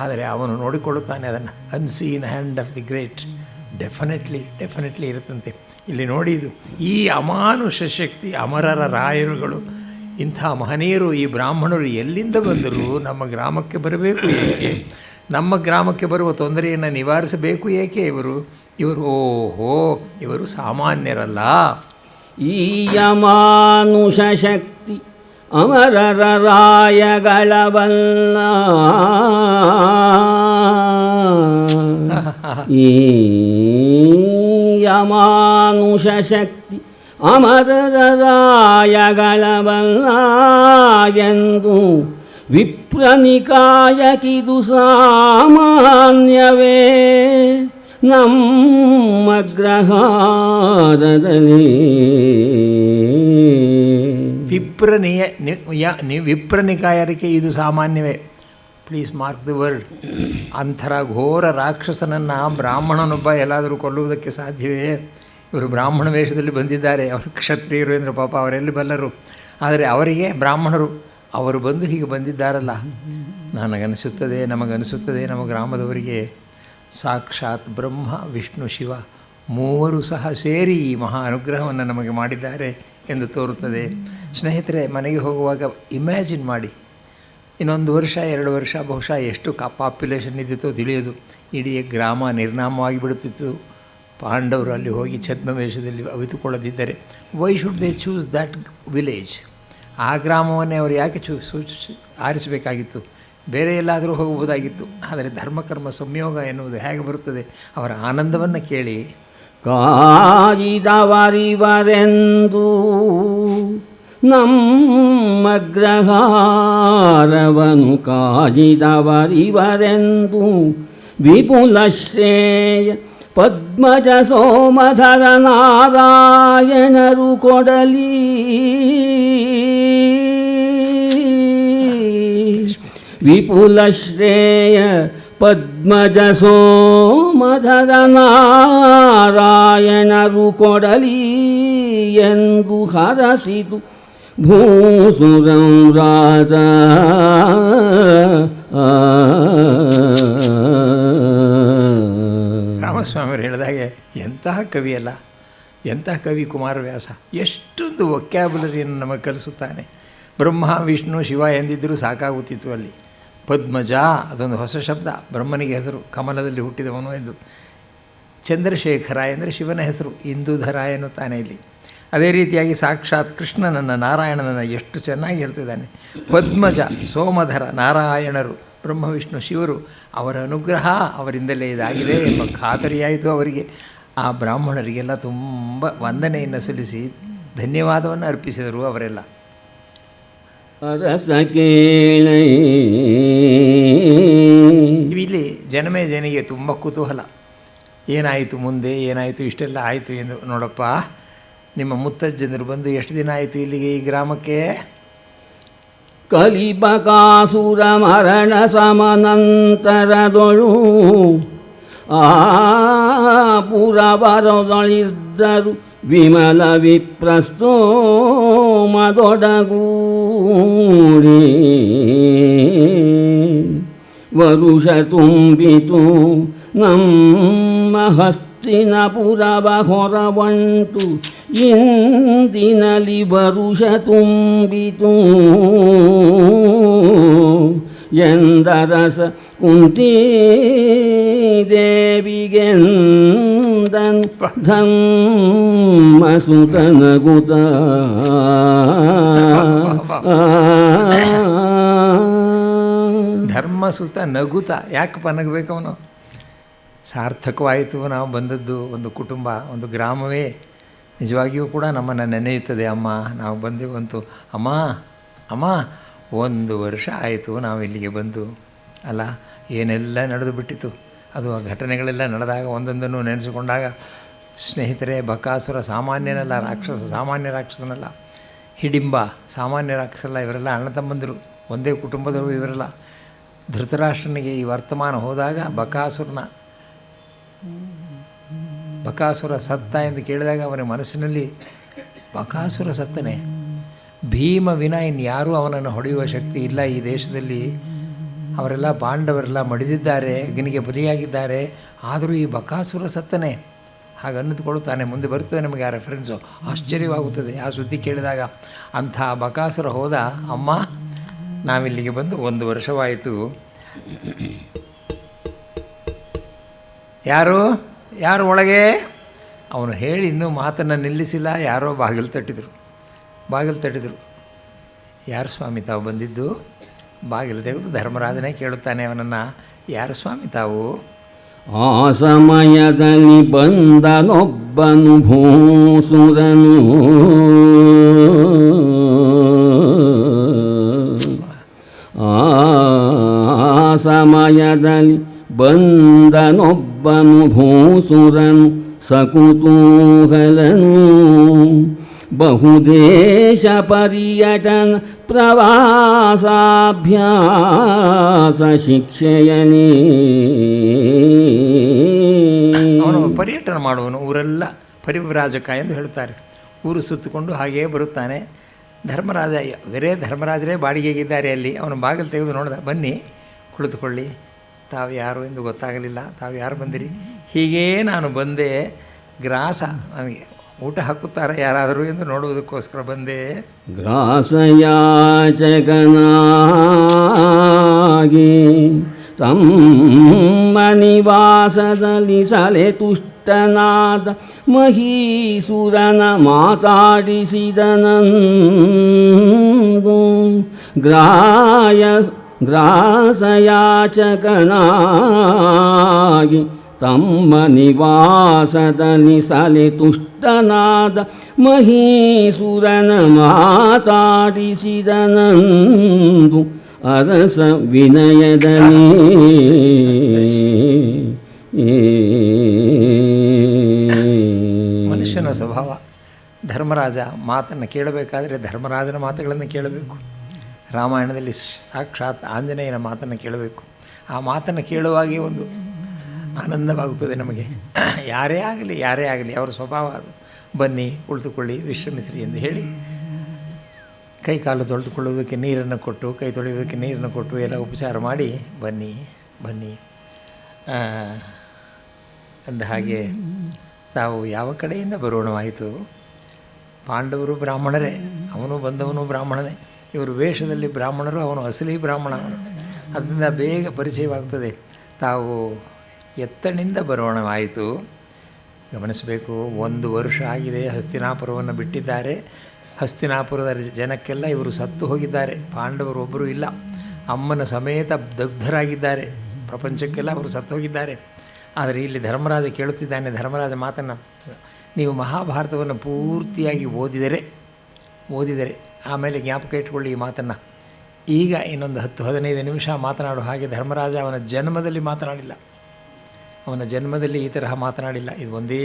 ಆದರೆ ಅವನು ನೋಡಿಕೊಳ್ಳುತ್ತಾನೆ ಅದನ್ನು. Unseen hand of the great definitely ಇರುತ್ತಂತೆ. ಇಲ್ಲಿ ನೋಡಿ, ಇದು ಈ ಅಮಾನುಷ ಶಕ್ತಿ, ಅಮರರ ರಾಯರುಗಳು ಇಂಥ ಮಹನೀಯರು ಈ ಬ್ರಾಹ್ಮಣರು ಎಲ್ಲಿಂದ ಬಂದರು? ನಮ್ಮ ಗ್ರಾಮಕ್ಕೆ ಬರಬೇಕು ಏಕೆ? ನಮ್ಮ ಗ್ರಾಮಕ್ಕೆ ಬರುವ ತೊಂದರೆಯನ್ನು ನಿವಾರಿಸಬೇಕು ಏಕೆ? ಓಹೋ, ಇವರು ಸಾಮಾನ್ಯರಲ್ಲ. ಈ ಯಮಾನುಷ ಶಕ್ತಿ ಅಮರರ ರಾಯಗಳವಲ್ಲ. ಈ ಯಮಾನುಷ ಶಕ್ತಿ ಅಮರರ ರಾಯಗಳವಲ್ಲ ಎಂದು ವಿಪ್ರನಿಕಾಯಕಿದು ಸಾಮಾನ್ಯವೇ ನಮ್ಮ ಗ್ರಹಾರದಲ್ಲಿ. ವಿಪ್ರನಿಕಾಯರಿಗೆ ಇದು ಸಾಮಾನ್ಯವೇ. Please mark the word. ಅಂಥರ ಘೋರ ರಾಕ್ಷಸನನ್ನು ಬ್ರಾಹ್ಮಣನೊಬ್ಬ ಎಲ್ಲಾದರೂ ಕೊಲ್ಲುವುದಕ್ಕೆ ಸಾಧ್ಯವೇ? ಇವರು ಬ್ರಾಹ್ಮಣ ವೇಷದಲ್ಲಿ ಬಂದಿದ್ದಾರೆ. ಅವರು ಕ್ಷತ್ರಿಯರು ಎಂದರು, ಪಾಪ ಅವರೆಲ್ಲಿ ಬಲ್ಲರು. ಆದರೆ ಅವರಿಗೆ ಬ್ರಾಹ್ಮಣರು ಅವರು ಬಂದು ಹೀಗೆ ಬಂದಿದ್ದಾರಲ್ಲ, ನನಗನಿಸುತ್ತದೆ, ನಮಗನಿಸುತ್ತದೆ, ನಮ್ಮ ಗ್ರಾಮದವರಿಗೆ ಸಾಕ್ಷಾತ್ ಬ್ರಹ್ಮ ವಿಷ್ಣು ಶಿವ ಮೂವರು ಸಹ ಸೇರಿ ಈ ಮಹಾ ಅನುಗ್ರಹವನ್ನು ನಮಗೆ ಮಾಡಿದ್ದಾರೆ ಎಂದು ತೋರುತ್ತದೆ. ಸ್ನೇಹಿತರೆ, ಮನೆಗೆ ಹೋಗುವಾಗ ಇಮ್ಯಾಜಿನ್ ಮಾಡಿ, ಇನ್ನೊಂದು ವರ್ಷ 2 ವರ್ಷ ಬಹುಶಃ ಎಷ್ಟು ಪಾಪ್ಯುಲೇಷನ್ ಇದ್ದಿತ್ತೋ ತಿಳಿಯೋದು. ಇಡೀ ಗ್ರಾಮ ನಿರ್ನಾಮವಾಗಿ ಬಿಡುತ್ತಿತ್ತು. ಪಾಂಡವರು ಅಲ್ಲಿ ಹೋಗಿ ಛದ್ಮವೇಷದಲ್ಲಿ ಅವಿತುಕೊಳ್ಳದಿದ್ದರೆ why should they choose that village? ಆ ಗ್ರಾಮವನ್ನೇ ಅವರು ಯಾಕೆ ಆರಿಸಬೇಕಾಗಿತ್ತು? ಬೇರೆ ಎಲ್ಲಾದರೂ ಹೋಗಬಹುದಾಗಿತ್ತು. ಆದರೆ ಧರ್ಮಕರ್ಮ ಸಂಯೋಗ ಎನ್ನುವುದು ಹೇಗೆ ಬರುತ್ತದೆ? ಅವರ ಆನಂದವನ್ನು ಕೇಳಿ. ಕಾಯಿದವರಿವರೆಂದು ನಮ್ಮ ಗ್ರಹಾರವನು ಕಾಯಿದವರಿವರೆಂದು ವಿಪುಲ ಶ್ರೇಯ ಪದ್ಮಜ ಸೋಮಧರ ನಾರಾಯಣರು ಕೊಡಲಿ. ವಿಪುಲ ಶ್ರೇಯ ಪದ್ಮಜ ಸೋಮಧರ ನಾರಾಯಣರು ಕೊಡಲಿ ಎಂದು ಹರಸಿತು ಭೂಸುರಂ ರಾಜ. ರಾಮಸ್ವಾಮಿಯವರು ಹೇಳಿದಾಗೆ ಎಂತಹ ಕವಿಯಲ್ಲ, ಎಂತಹ ಕವಿ ಕುಮಾರವ್ಯಾಸ. ಎಷ್ಟೊಂದು ವೊಕ್ಯಾಬುಲರಿಯನ್ನು ನಮಗೆ ಕಲಿಸುತ್ತಾನೆ. ಬ್ರಹ್ಮ ವಿಷ್ಣು ಶಿವ ಎಂದಿದ್ದರೂ ಸಾಕಾಗುತ್ತಿತ್ತು. ಅಲ್ಲಿ ಪದ್ಮಜ ಅದೊಂದು ಹೊಸ ಶಬ್ದ. ಬ್ರಹ್ಮನಿಗೆ ಹೆಸರು ಕಮಲದಲ್ಲಿ ಹುಟ್ಟಿದವನು ಎಂದು. ಚಂದ್ರಶೇಖರ ಎಂದರೆ ಶಿವನ ಹೆಸರು. ಇಂದುಧರ ಎನ್ನುತ್ತಾನೆ ಇಲ್ಲಿ. ಅದೇ ರೀತಿಯಾಗಿ ಸಾಕ್ಷಾತ್ ಕೃಷ್ಣನನ್ನು, ನಾರಾಯಣನನ್ನು ಎಷ್ಟು ಚೆನ್ನಾಗಿ ಹೇಳ್ತಿದ್ದಾನೆ. ಪದ್ಮಜ ಸೋಮಧರ ನಾರಾಯಣರು ಬ್ರಹ್ಮ ವಿಷ್ಣು ಶಿವರು, ಅವರ ಅನುಗ್ರಹ ಅವರಿಂದಲೇ ಇದಾಗಿದೆ ಎಂಬ ಖಾತರಿಯಾಯಿತು ಅವರಿಗೆ. ಆ ಬ್ರಾಹ್ಮಣರಿಗೆಲ್ಲ ತುಂಬ ವಂದನೆಯನ್ನು ಸಲ್ಲಿಸಿ ಧನ್ಯವಾದವನ್ನು ಅರ್ಪಿಸಿದರು ಅವರೆಲ್ಲ. ಅರಸ ಕೇಳೈ. ಇಲ್ಲಿ ಜನನಿಗೆ ತುಂಬ ಕುತೂಹಲ. ಏನಾಯಿತು ಮುಂದೆ, ಏನಾಯಿತು, ಇಷ್ಟೆಲ್ಲ ಆಯಿತು ಎಂದು. ನೋಡಪ್ಪ, ನಿಮ್ಮ ಮುತ್ತಜ್ಜನರು ಬಂದು ಎಷ್ಟು ದಿನ ಆಯಿತು ಇಲ್ಲಿಗೆ, ಈ ಗ್ರಾಮಕ್ಕೆ? ಕಲಿಬಕಾಸುರ ಮರಣ ಸಮನಂತರದೊಳು ಆ ಪುರವರದೊಳಿದ್ದರು ವಿಮಲ ವಿಪ್ರಸ್ತೋಮದೊಡಗೂಡಿ ವರುಷ ತುಂಬಿತು ನಮ್ಮ ಹಸ್ತಿನಪುರವ ಹೊರವಂಟು ಇಂದಿನಲಿ ವರುಷ ತುಂಬಿತು ಎಂದರಸ ಕುಂತೀ ದೇವಿಗೆಂದನು ಧಮ್ಮಸುತನಗುತ. ಧರ್ಮಸುತ ನಗುತ. ಯಾಕಪ್ಪ ನಗಬೇಕು ಅವನು? ಸಾರ್ಥಕವಾಯಿತು ನಾವು ಬಂದದ್ದು. ಒಂದು ಕುಟುಂಬ, ಒಂದು ಗ್ರಾಮವೇ ನಿಜವಾಗಿಯೂ ಕೂಡ ನಮ್ಮನ್ನು ನೆನೆಯುತ್ತದೆ. ಅಮ್ಮ, ನಾವು ಬಂದೆವಂತು. ಅಮ್ಮ ಅಮ್ಮ 1 ವರ್ಷ ಆಯಿತು ನಾವು ಇಲ್ಲಿಗೆ ಬಂದು. ಅಲ್ಲ, ಏನೆಲ್ಲ ನಡೆದು ಬಿಟ್ಟಿತು. ಅದು ಆ ಘಟನೆಗಳೆಲ್ಲ ನಡೆದಾಗ ಒಂದೊಂದನ್ನು ನೆನೆಸಿಕೊಂಡಾಗ, ಸ್ನೇಹಿತರೆ, ಬಕಾಸುರ ಸಾಮಾನ್ಯನಲ್ಲ, ಸಾಮಾನ್ಯ ರಾಕ್ಷಸನಲ್ಲ. ಹಿಡಿಂಬ ಸಾಮಾನ್ಯ ರಾಕ್ಷಸಲ್ಲ. ಇವರೆಲ್ಲ ಅಣ್ಣ ತಮ್ಮಂದಿರು, ಒಂದೇ ಕುಟುಂಬದವರು ಇವರೆಲ್ಲ. ಧೃತರಾಷ್ಟ್ರನಿಗೆ ಈ ವರ್ತಮಾನ ಹೋದಾಗ ಬಕಾಸುರ ಸತ್ತ ಎಂದು ಕೇಳಿದಾಗ ಅವನ ಮನಸ್ಸಿನಲ್ಲಿ, ಬಕಾಸುರ ಸತ್ತನೆ, ಭೀಮ ವಿನ ಇನ್ಯಾರೂ ಅವನನ್ನು ಹೊಡೆಯುವ ಶಕ್ತಿ ಇಲ್ಲ ಈ ದೇಶದಲ್ಲಿ. ಅವರೆಲ್ಲ ಪಾಂಡವರೆಲ್ಲ ಮಡಿದಿದ್ದಾರೆ, ಅಗ್ನಿಗೆ ಬಲಿಯಾಗಿದ್ದಾರೆ. ಆದರೂ ಈ ಬಕಾಸುರ ಸತ್ತನೆ. ಹಾಗೆ ಅನ್ನಿದ್ಕೊಳ್ಳುತ್ತಾನೆ. ಮುಂದೆ ಬರ್ತದೆ ನಮಗೆ ಆ ರೆಫರೆನ್ಸು, ಆಶ್ಚರ್ಯವಾಗುತ್ತದೆ ಆ ಸುದ್ದಿ ಕೇಳಿದಾಗ. ಅಂಥ ಬಕಾಸುರ ಹೋದ, ಅಮ್ಮ ನಾವಿಲ್ಲಿಗೆ ಬಂದು 1 ವರ್ಷವಾಯಿತು. ಯಾರು ಒಳಗೆ? ಅವನು ಹೇಳಿ ಇನ್ನೂ ಮಾತನ್ನು ನಿಲ್ಲಿಸಿಲ್ಲ, ಯಾರೋ ಬಾಗಿಲು ತಟ್ಟಿದರು. ಯಾರು ಸ್ವಾಮಿ ತಾವು ಬಂದಿದ್ದು? ಬಾಗಿಲು ತೆಗೆದು ಧರ್ಮರಾಜನೇ ಕೇಳುತ್ತಾನೆ ಅವನನ್ನು, ಯಾರು ಸ್ವಾಮಿ ತಾವು? ಆ ಸಮಯದಲ್ಲಿ ಬಂದನೊಬ್ಬನು ಭೂಸುರನು, ಆ ಸಮಯದಲ್ಲಿ ಬಂದನೊಬ್ಬನು ಭೂಸುರನು ಸಕುತೂಹಲನು, ಬಹುದೇಶ ಪರ್ಯಟನ ಪ್ರವಾಸಾಭ್ಯಾಸ ಶಿಕ್ಷೆಯನೇ. ಅವನು ಪರ್ಯಟನ ಮಾಡುವನು, ಊರೆಲ್ಲ ಪರಿವ್ರಾಜಕ ಎಂದು ಹೇಳ್ತಾರೆ. ಊರು ಸುತ್ತಿಕೊಂಡು ಹಾಗೆಯೇ ಬರುತ್ತಾನೆ. ಧರ್ಮರಾಜ, ಬೇರೆ ಧರ್ಮರಾಜರೇ ಬಾಡಿಗೆಗಿದ್ದಾರೆ ಅಲ್ಲಿ. ಅವನು ಬಾಗಿಲು ತೆಗೆದು ನೋಡಿದ, ಬನ್ನಿ ಕುಳಿತುಕೊಳ್ಳಿ, ತಾವು ಯಾರು ಎಂದು ಗೊತ್ತಾಗಲಿಲ್ಲ, ತಾವು ಯಾರು ಬಂದಿರಿ? ಹೀಗೇ ನಾನು ಬಂದೆ, ಗ್ರಾಸ ನನಗೆ ಊಟ ಹಾಕುತ್ತಾರೆ ಯಾರಾದರೂ ಎಂದು ನೋಡುವುದಕ್ಕೋಸ್ಕರ ಬಂದೆ. ಗ್ರಾಸಯಾಚಕನಾಗಿ ತಮ್ಮ ನಿವಾಸದಲ್ಲಿ ಸಲೆ ತುಷ್ಟನಾದ ಮಹೀಸುರನ ಮಾತಾಡಿಸಿದನಂದು. ಗ್ರಾಸಯಾಚಕನಾಗಿ ತಮ್ಮ ನಿವಾಸದಲ್ಲಿ ಸಲೆ ತುಷ್ಟನಾದ ಮಹೀಸುರನ ಮಾತಾಡಿಸಿದನಂದು ಅರಸ ವಿನಯದಲ್ಲಿ. ಮನುಷ್ಯನ ಸ್ವಭಾವ. ಧರ್ಮರಾಜ ಮಾತನ್ನು ಕೇಳಬೇಕಾದರೆ ಧರ್ಮರಾಜನ ಮಾತುಗಳನ್ನು ಕೇಳಬೇಕು. ರಾಮಾಯಣದಲ್ಲಿ ಸಾಕ್ಷಾತ್ ಆಂಜನೇಯನ ಮಾತನ್ನು ಕೇಳಬೇಕು. ಆ ಮಾತನ್ನು ಕೇಳುವಾಗೆ ಒಂದು ಆನಂದವಾಗುತ್ತದೆ ನಮಗೆ. ಯಾರೇ ಆಗಲಿ ಅವರ ಸ್ವಭಾವ ಅದು. ಬನ್ನಿ ಕುಳಿತುಕೊಳ್ಳಿ, ವಿಶ್ರಮಿಸ್ರಿ ಎಂದು ಹೇಳಿ ಕೈ ಕಾಲು ತೊಳೆದುಕೊಳ್ಳುವುದಕ್ಕೆ ನೀರನ್ನು ಕೊಟ್ಟು, ಕೈ ತೊಳೆಯುವುದಕ್ಕೆ ನೀರನ್ನು ಕೊಟ್ಟು ಎಲ್ಲ ಉಪಚಾರ ಮಾಡಿ ಬನ್ನಿ ಅಂದ ಹಾಗೆ ತಾವು ಯಾವ ಕಡೆಯಿಂದ ಬರೋಣವಾಯಿತು? ಪಾಂಡವರು ಬ್ರಾಹ್ಮಣರೇ, ಅವನು ಬಂದವನು ಬ್ರಾಹ್ಮಣನೇ. ಇವರು ವೇಷದಲ್ಲಿ ಬ್ರಾಹ್ಮಣರು, ಅವನು ಅಸಲಿ ಬ್ರಾಹ್ಮಣ. ಅದರಿಂದ ಬೇಗ ಪರಿಚಯವಾಗ್ತದೆ. ತಾವು ಎತ್ತಣಿಂದ ಬರೋಣವಾಯಿತು. ಗಮನಿಸಬೇಕು, 1 ವರ್ಷ ಆಗಿದೆ ಹಸ್ತಿನಾಪುರವನ್ನು ಬಿಟ್ಟಿದ್ದಾರೆ. ಹಸ್ತಿನಾಪುರದ ಜನಕ್ಕೆಲ್ಲ ಇವರು ಸತ್ತು ಹೋಗಿದ್ದಾರೆ. ಪಾಂಡವರು ಒಬ್ಬರೂ ಇಲ್ಲ. ಅಮ್ಮನ ಸಮೇತ ದಗ್ಧರಾಗಿದ್ದಾರೆ. ಪ್ರಪಂಚಕ್ಕೆಲ್ಲ ಅವರು ಸತ್ತು ಹೋಗಿದ್ದಾರೆ. ಆದರೆ ಇಲ್ಲಿ ಧರ್ಮರಾಜ ಕೇಳುತ್ತಿದ್ದಾನೆ. ಧರ್ಮರಾಜ ಮಾತನ್ನು ನೀವು ಮಹಾಭಾರತವನ್ನು ಪೂರ್ತಿಯಾಗಿ ಓದಿದರೆ ಆಮೇಲೆ ಜ್ಞಾಪಕ ಇಟ್ಕೊಳ್ಳಿ ಈ ಮಾತನ್ನು. ಈಗ ಇನ್ನೊಂದು 10-15 ನಿಮಿಷ ಮಾತನಾಡು ಹಾಗೆ ಧರ್ಮರಾಜ ಅವನ ಜನ್ಮದಲ್ಲಿ ಮಾತನಾಡಿಲ್ಲ. ಅವನ ಜನ್ಮದಲ್ಲಿ ಈ ತರಹ ಮಾತನಾಡಿಲ್ಲ. ಇದು ಒಂದೇ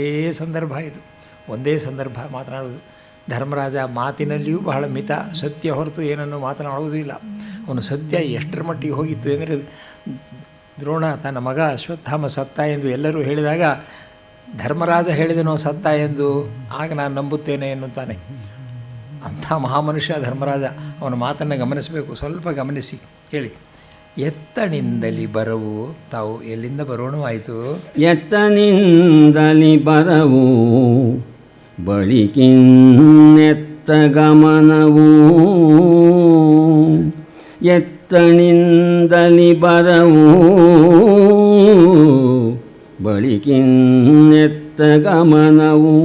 ಸಂದರ್ಭ ಮಾತನಾಡುವುದು. ಧರ್ಮರಾಜ ಮಾತಿನಲ್ಲಿಯೂ ಬಹಳ ಮಿತ, ಸತ್ಯ ಹೊರತು ಏನನ್ನು ಮಾತನಾಡುವುದೂ ಇಲ್ಲ. ಅವನು ಸತ್ಯ ಎಷ್ಟರ ಮಟ್ಟಿಗೆ ಹೋಗಿತ್ತು ಎಂದರೆ, ದ್ರೋಣ ತನ್ನ ಮಗ ಅಶ್ವತ್ಥಾಮ ಸತ್ತ ಎಂದು ಎಲ್ಲರೂ ಹೇಳಿದಾಗ ಧರ್ಮರಾಜ ಹೇಳಿದನೋ ಸತ್ತ ಎಂದು, ಆಗ ನಾನು ನಂಬುತ್ತೇನೆ ಎನ್ನುತ್ತಾನೆ. ಅಂಥ ಮಹಾಮನುಷ್ಯ ಧರ್ಮರಾಜ. ಅವನ ಮಾತನ್ನು ಗಮನಿಸಬೇಕು, ಸ್ವಲ್ಪ ಗಮನಿಸಿ ಹೇಳಿ. ಎತ್ತನಿಂದಲಿ ಬರವು, ತಾವು ಎಲ್ಲಿಂದ ಬರೋಣವಾಯಿತು? ಎತ್ತನಿಂದಲಿ ಬರವು, ಬಳಿಕಿನ್ನೆತ್ತ ಗಮನವು. ಎತ್ತನಿಂದಲಿ ಬರವು, ಬಳಿಕಿನ್ನೆತ್ತ ಗಮನವು.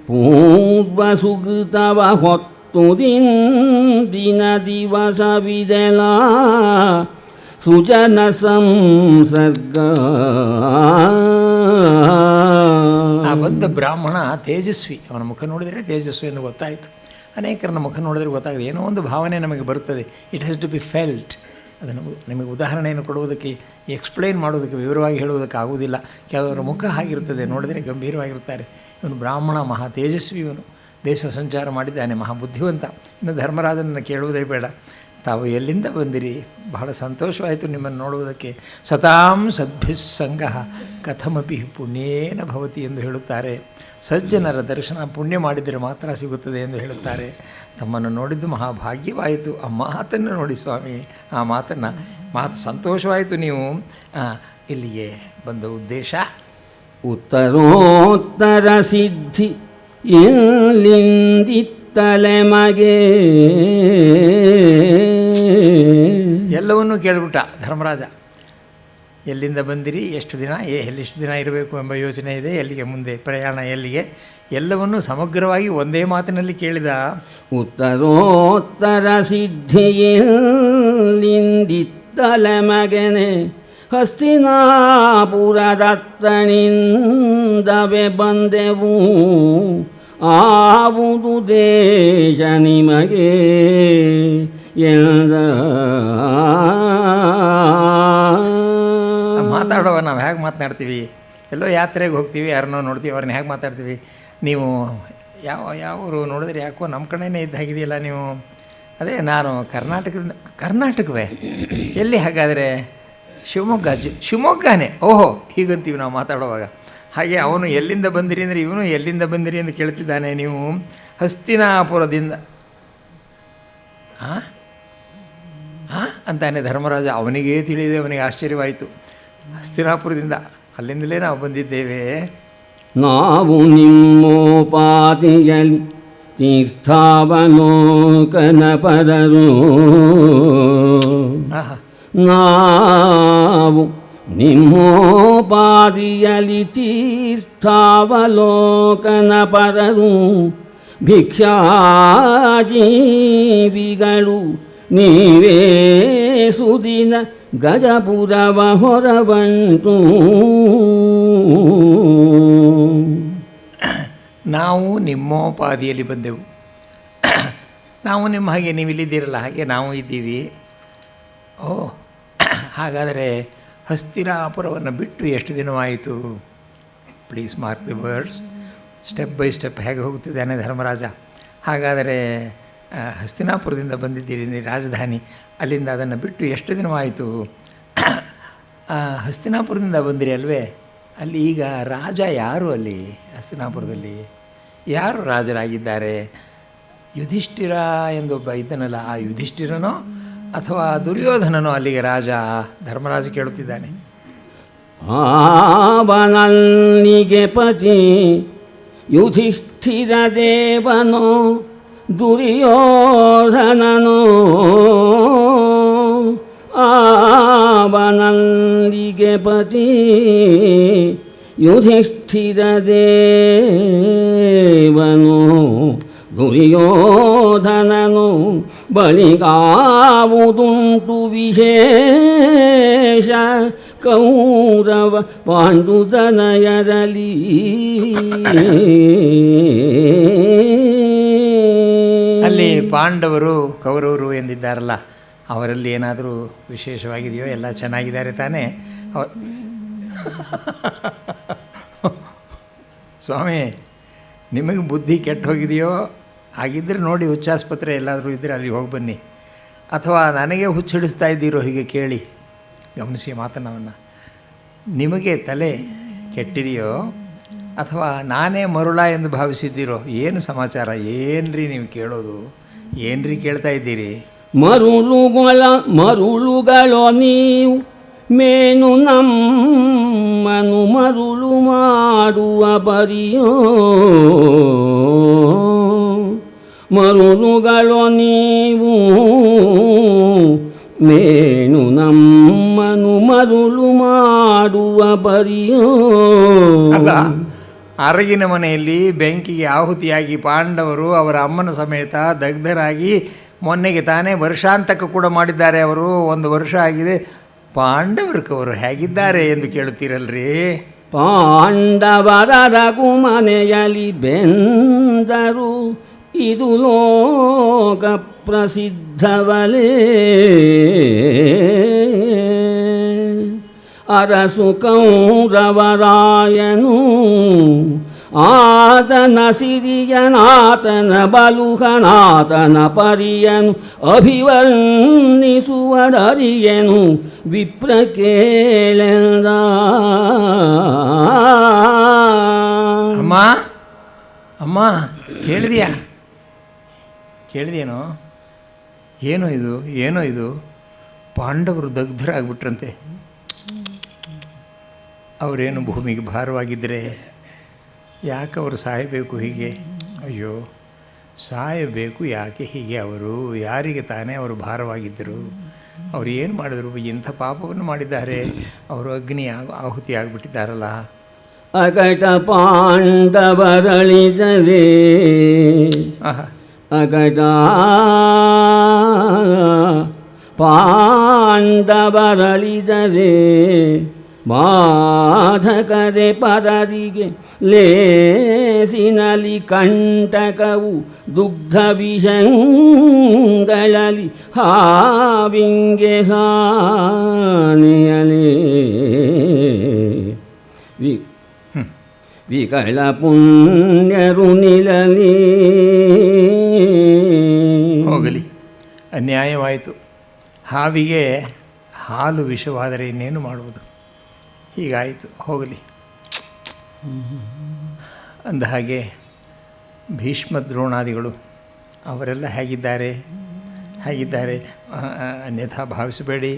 ಪೂರ್ವ ಸುಕೃತವ ಹೊತ್ತು ದಿನ ದಿವಸವಿದೆಲ ಸುಜನ ಸಂಸರ್ಗ. ಆ ಬಂದ ಬ್ರಾಹ್ಮಣ ತೇಜಸ್ವಿ. ಅವನ ಮುಖ ನೋಡಿದರೆ ತೇಜಸ್ವಿ ಎಂದು ಗೊತ್ತಾಯಿತು. ಅನೇಕರನ್ನ ಮುಖ ನೋಡಿದರೆ ಗೊತ್ತಾಗಿದೆ. ಏನೋ ಒಂದು ಭಾವನೆ ನಮಗೆ ಬರುತ್ತದೆ. It has to be felt. ಅದನ್ನು ನಮಗೆ ಉದಾಹರಣೆಯನ್ನು ಕೊಡುವುದಕ್ಕೆ, ಎಕ್ಸ್ಪ್ಲೈನ್ ಮಾಡುವುದಕ್ಕೆ, ವಿವರವಾಗಿ ಹೇಳುವುದಕ್ಕೆ ಆಗುವುದಿಲ್ಲ. ಕೆಲವರ ಮುಖ ಹಾಗಿರ್ತದೆ, ನೋಡಿದರೆ ಗಂಭೀರವಾಗಿರುತ್ತಾರೆ. ಇವನು ಬ್ರಾಹ್ಮಣ, ಮಹಾ ತೇಜಸ್ವಿ. ಇವನು ದೇಶ ಸಂಚಾರ ಮಾಡಿದ್ದಾನೆ, ಮಹಾಬುದ್ಧಿವಂತ. ಇನ್ನು ಧರ್ಮರಾಜನನ್ನು ಕೇಳುವುದೇ ಬೇಡ. ತಾವು ಎಲ್ಲಿಂದ ಬಂದಿರಿ? ಬಹಳ ಸಂತೋಷವಾಯಿತು ನಿಮ್ಮನ್ನು ನೋಡುವುದಕ್ಕೆ. ಸತಾಂ ಸದ್ಭಿಸ್ಸಂಗ ಕಥಮಪಿ ಪುಣ್ಯೇನ ಭವತಿ ಎಂದು ಹೇಳುತ್ತಾರೆ. ಸಜ್ಜನರ ದರ್ಶನ ಪುಣ್ಯ ಮಾಡಿದರೆ ಮಾತ್ರ ಸಿಗುತ್ತದೆ ಎಂದು ಹೇಳುತ್ತಾರೆ. ತಮ್ಮನ್ನು ನೋಡಿದ್ದು ಮಹಾಭಾಗ್ಯವಾಯಿತು. ಆ ಮಾತನ್ನು ನೋಡಿ ಸ್ವಾಮಿ, ಆ ಮಾತು ಸಂತೋಷವಾಯಿತು. ನೀವು ಇಲ್ಲಿಗೆ ಬಂದ ಉದ್ದೇಶ? ಉತ್ತರೋತ್ತರ ಸಿದ್ಧಿ ಇಲ್ಲಿಂದಿತ್ತಲೆ ಮಗೆ. ಎಲ್ಲವನ್ನೂ ಕೇಳಿಬಿಟ್ಟ ಧರ್ಮರಾಜ. ಎಲ್ಲಿಂದ ಬಂದಿರಿ, ಎಷ್ಟು ದಿನ, ಎಲ್ಲಿಷ್ಟು ದಿನ ಇರಬೇಕು ಎಂಬ ಯೋಚನೆ ಇದೆ, ಎಲ್ಲಿಗೆ ಮುಂದೆ ಪ್ರಯಾಣ, ಎಲ್ಲಿಗೆ, ಎಲ್ಲವನ್ನೂ ಸಮಗ್ರವಾಗಿ ಒಂದೇ ಮಾತಿನಲ್ಲಿ ಕೇಳಿದ. ಉತ್ತರೋತ್ತರ ಸಿದ್ಧಿಯಿಂದಿತ್ತಲೆ ಮಗನೆ ಹಸ್ತಿನಾಪುರದತ್ತನಿಂದವೇ ಬಂದೆವು, ಆವುದು ದೇಶ ನಿಮಗೆ ಎಂದ. ಮಾತಾಡುವ ನಾವು ಹೇಗೆ ಮಾತನಾಡ್ತೀವಿ, ಎಲ್ಲೋ ಯಾತ್ರೆಗೆ ಹೋಗ್ತೀವಿ, ಯಾರನ್ನೋ ನೋಡ್ತೀವಿ, ಅವ್ರನ್ನ ಹೇಗೆ ಮಾತಾಡ್ತೀವಿ. ನೀವು ಯಾವರು ನೋಡಿದ್ರೆ ಯಾಕೋ ನಮ್ಮ ಕಡೆನೇ ಇದ್ದಾಗಿದೆಯಲ್ಲ ನೀವು. ಅದೇ ನಾನು ಕರ್ನಾಟಕವೇ ಎಲ್ಲಿ ಹಾಗಾದರೆ? ಶಿವಮೊಗ್ಗನೇ. ಓಹೋ, ಹೀಗಂತೀವಿ ನಾವು ಮಾತಾಡುವಾಗ. ಹಾಗೆ ಅವನು ಎಲ್ಲಿಂದ ಬಂದಿರಿ ಅಂದರೆ ಇವನು ಎಲ್ಲಿಂದ ಬಂದಿರಿ ಎಂದು ಕೇಳ್ತಿದ್ದಾನೆ. ನೀವು ಹಸ್ತಿನಾಪುರದಿಂದ ಅಂತಾನೆ ಧರ್ಮರಾಜ. ಅವನಿಗೇ ತಿಳಿದೆ, ಅವನಿಗೆ ಆಶ್ಚರ್ಯವಾಯಿತು. ಹಸ್ತಿನಾಪುರದಿಂದ, ಅಲ್ಲಿಂದಲೇ ನಾವು ಬಂದಿದ್ದೇವೆ. ನಾವು ನಿಮ್ಮೋಪಾದಿಯಲ್ಲಿ ತೀರ್ಥಾವಲೋಕನ ಪರರು, ನಾವು ನಿಮ್ಮೋಪಾದಿಯಲ್ಲಿ ತೀರ್ಥಾವಲೋಕನ ಪರರು, ಭಿಕ್ಷಾಜೀವಿಗಳು ನೀವೇ ಸುದಿನ ಗಜಪುರವ ಹೊರವಂಟು. ನಾವು ನಿಮ್ಮೋಪಾದಿಯಲ್ಲಿ ಬಂದೆವು. ನಾವು ನಿಮ್ಮ ಹಾಗೆ ನೀವು ಇಲ್ಲಿದ್ದೀರಲ್ಲ, ಹಾಗೆ ನಾವು ಇದ್ದೀವಿ. ಓ, ಹಾಗಾದರೆ ಹಸ್ತಿನಾಪುರವನ್ನು ಬಿಟ್ಟು ಎಷ್ಟು ದಿನವಾಯಿತು? Please mark the words. Step by step ಹೇಗೆ ಹೋಗುತ್ತಿದ್ದಾನೆ ಧರ್ಮರಾಜ. ಹಾಗಾದರೆ ಹಸ್ತಿನಾಪುರದಿಂದ ಬಂದಿದ್ದೀರಿ, ರಾಜಧಾನಿ, ಅಲ್ಲಿಂದ ಅದನ್ನು ಬಿಟ್ಟು ಎಷ್ಟು ದಿನವಾಯಿತು? ಹಸ್ತಿನಾಪುರದಿಂದ ಬಂದಿರಿ ಅಲ್ವೇ? ಅಲ್ಲಿ ಈಗ ರಾಜ ಯಾರು? ಅಲ್ಲಿ ಹಸ್ತಿನಾಪುರದಲ್ಲಿ ಯಾರು ರಾಜರಾಗಿದ್ದಾರೆ? ಯುಧಿಷ್ಠಿರ ಎಂದೊಬ್ಬ ಇದ್ದನಲ್ಲ, ಆ ಯುಧಿಷ್ಠಿರನೋ ಅಥವಾ ದುರ್ಯೋಧನನೋ ಅಲ್ಲಿಗೆ ರಾಜ? ಧರ್ಮರಾಜ ಕೇಳುತ್ತಿದ್ದಾನೆ. ಆವನಲ್ಲಿಗೆ ಪತಿ ಯುಧಿಷ್ಠಿರ ದೇವನೋ ದುರ್ಯೋಧನನೋ, ಆವನಲ್ಲಿಗೆ ಪತಿ ಯುಧಿಷ್ಠಿರ ದೇವನೋ ದುರ್ಯೋಧನನು, ಬಳಿಗಾವುದುಂಟು ವಿಶೇಷ ಕೌರವ ಪಾಂಡುತನಯರಲಿ. ಅಲ್ಲಿ ಪಾಂಡವರು ಕೌರವರು ಎಂದಿದ್ದಾರಲ್ಲ, ಅವರಲ್ಲಿ ಏನಾದರೂ ವಿಶೇಷವಾಗಿದೆಯೋ? ಎಲ್ಲ ಚೆನ್ನಾಗಿದ್ದಾರೆ ತಾನೇ? ಸ್ವಾಮಿ, ನಿಮಗೆ ಬುದ್ಧಿ ಕೆಟ್ಟು ಹೋಗಿದೆಯೋ? ಹಾಗಿದ್ದರೆ ನೋಡಿ, ಹುಚ್ಚಾಸ್ಪತ್ರೆ ಎಲ್ಲಾದರೂ ಇದ್ದರೆ ಅಲ್ಲಿ ಹೋಗಿ ಬನ್ನಿ. ಅಥವಾ ನನಗೆ ಹುಚ್ಚಿಡಿಸ್ತಾ ಇದ್ದೀರೋ ಹೀಗೆ ಕೇಳಿ ಗಮನಿಸಿ ಮಾತನವನ್ನು. ನಿಮಗೆ ತಲೆ ಕೆಟ್ಟಿದೆಯೋ ಅಥವಾ ನಾನೇ ಮರುಳ ಎಂದು ಭಾವಿಸಿದ್ದೀರೋ? ಏನು ಸಮಾಚಾರ? ಏನ್ರಿ ನೀವು ಕೇಳೋದು? ಏನ್ರಿ ಕೇಳ್ತಾ ಇದ್ದೀರಿ? ಮರುಳುಗಳೋ ನೀವು ಮೇನು ನಮ್ಮನು ಮರುಳು ಮಾಡುವ ಬರಿಯೋ, ಮರುಳುಗಳೋ ನೀವು ಮೇನು ನಮ್ಮನು ಮರುಳು ಮಾಡುವ ಬರಿಯೋ. ಅಲ್ಲ, ಅರಗಿನ ಮನೆಯಲ್ಲಿ ಬೆಂಕಿಗೆ ಆಹುತಿಯಾಗಿ ಪಾಂಡವರು ಅವರ ಅಮ್ಮನ ಸಮೇತ ದಗ್ಧರಾಗಿ ಮೊನ್ನೆಗೆ ತಾನೇ ವರ್ಷಾಂತಕ ಕೂಡ ಮಾಡಿದ್ದಾರೆ. ಅವರು 1 ವರ್ಷ ಆಗಿದೆ. ಪಾಂಡವರಕವರು ಹೇಗಿದ್ದಾರೆ ಎಂದು ಕೇಳುತ್ತೀರಲ್ರಿ? ಪಾಂಡವರ ರಘುಮನೆಯಲ್ಲಿ ಬೆಂದರು, ಇದು ಲೋಕ ಪ್ರಸಿದ್ಧವಲೇ. ಅರಸು ಕೌರವರಾಯನು ಆತನ ಸಿರಿಯನಾತನ ಬಲುಹನಾತನ ಪರಿಯನು ಅಭಿವರ್ಣಿಸುವಡರಿಯನು ವಿಪ್ರ ಕೇಳೆಂದ. ಅಮ್ಮ ಅಮ್ಮ ಕೇಳಿದೆಯೇನೋ? ಏನೋ ಇದು ಪಾಂಡವರು ದಗ್ಧರಾಗ್ಬಿಟ್ರಂತೆ. ಅವರೇನು ಭೂಮಿಗೆ ಭಾರವಾಗಿದ್ದರೆ ಯಾಕೆ ಅವರು ಸಾಯಬೇಕು ಹೀಗೆ? ಅಯ್ಯೋ, ಸಾಯಬೇಕು ಯಾಕೆ ಹೀಗೆ? ಅವರು ಯಾರಿಗೆ ತಾನೇ ಅವರು ಭಾರವಾಗಿದ್ದರು? ಅವರು ಏನು ಮಾಡಿದರು? ಇಂಥ ಪಾಪವನ್ನು ಮಾಡಿದ್ದಾರೆ. ಅವರು ಅಗ್ನಿ ಆಹುತಿ ಆಗಿಬಿಟ್ಟಿದ್ದಾರಲ್ಲ. ಅಕಟ ಪಾಂಡವರಳಿದರೆ ಆಹಾ, ಅಕಟ ಪಾಂಡವರಳಿದರೆ ಬಾಧಕರೆ ಪರರಿಗೆ ಲೇಸಿನಲಿ ಕಂಟಕವು ದುಗ್ಧ ವಿಷಂಗಳಲ್ಲಿ ಹಾವಿಂಗೆ ಹಾನಿಯಲೇ ವಿಕಳ ಪುಣ್ಯರು ನಿಲಲಿ. ಹೋಗಲಿ, ಅನ್ಯಾಯವಾಯಿತು. ಹಾವಿಗೆ ಹಾಲು ವಿಷವಾದರೆ ಇನ್ನೇನು ಮಾಡುವುದು? ಹೀಗಾಯಿತು, ಹೋಗಲಿ. ಅಂದ ಹಾಗೆ ಭೀಷ್ಮ ದ್ರೋಣಾದಿಗಳು ಅವರೆಲ್ಲ ಹೇಗಿದ್ದಾರೆ? ಅನ್ಯಥಾ ಭಾವಿಸಬೇಡಿ.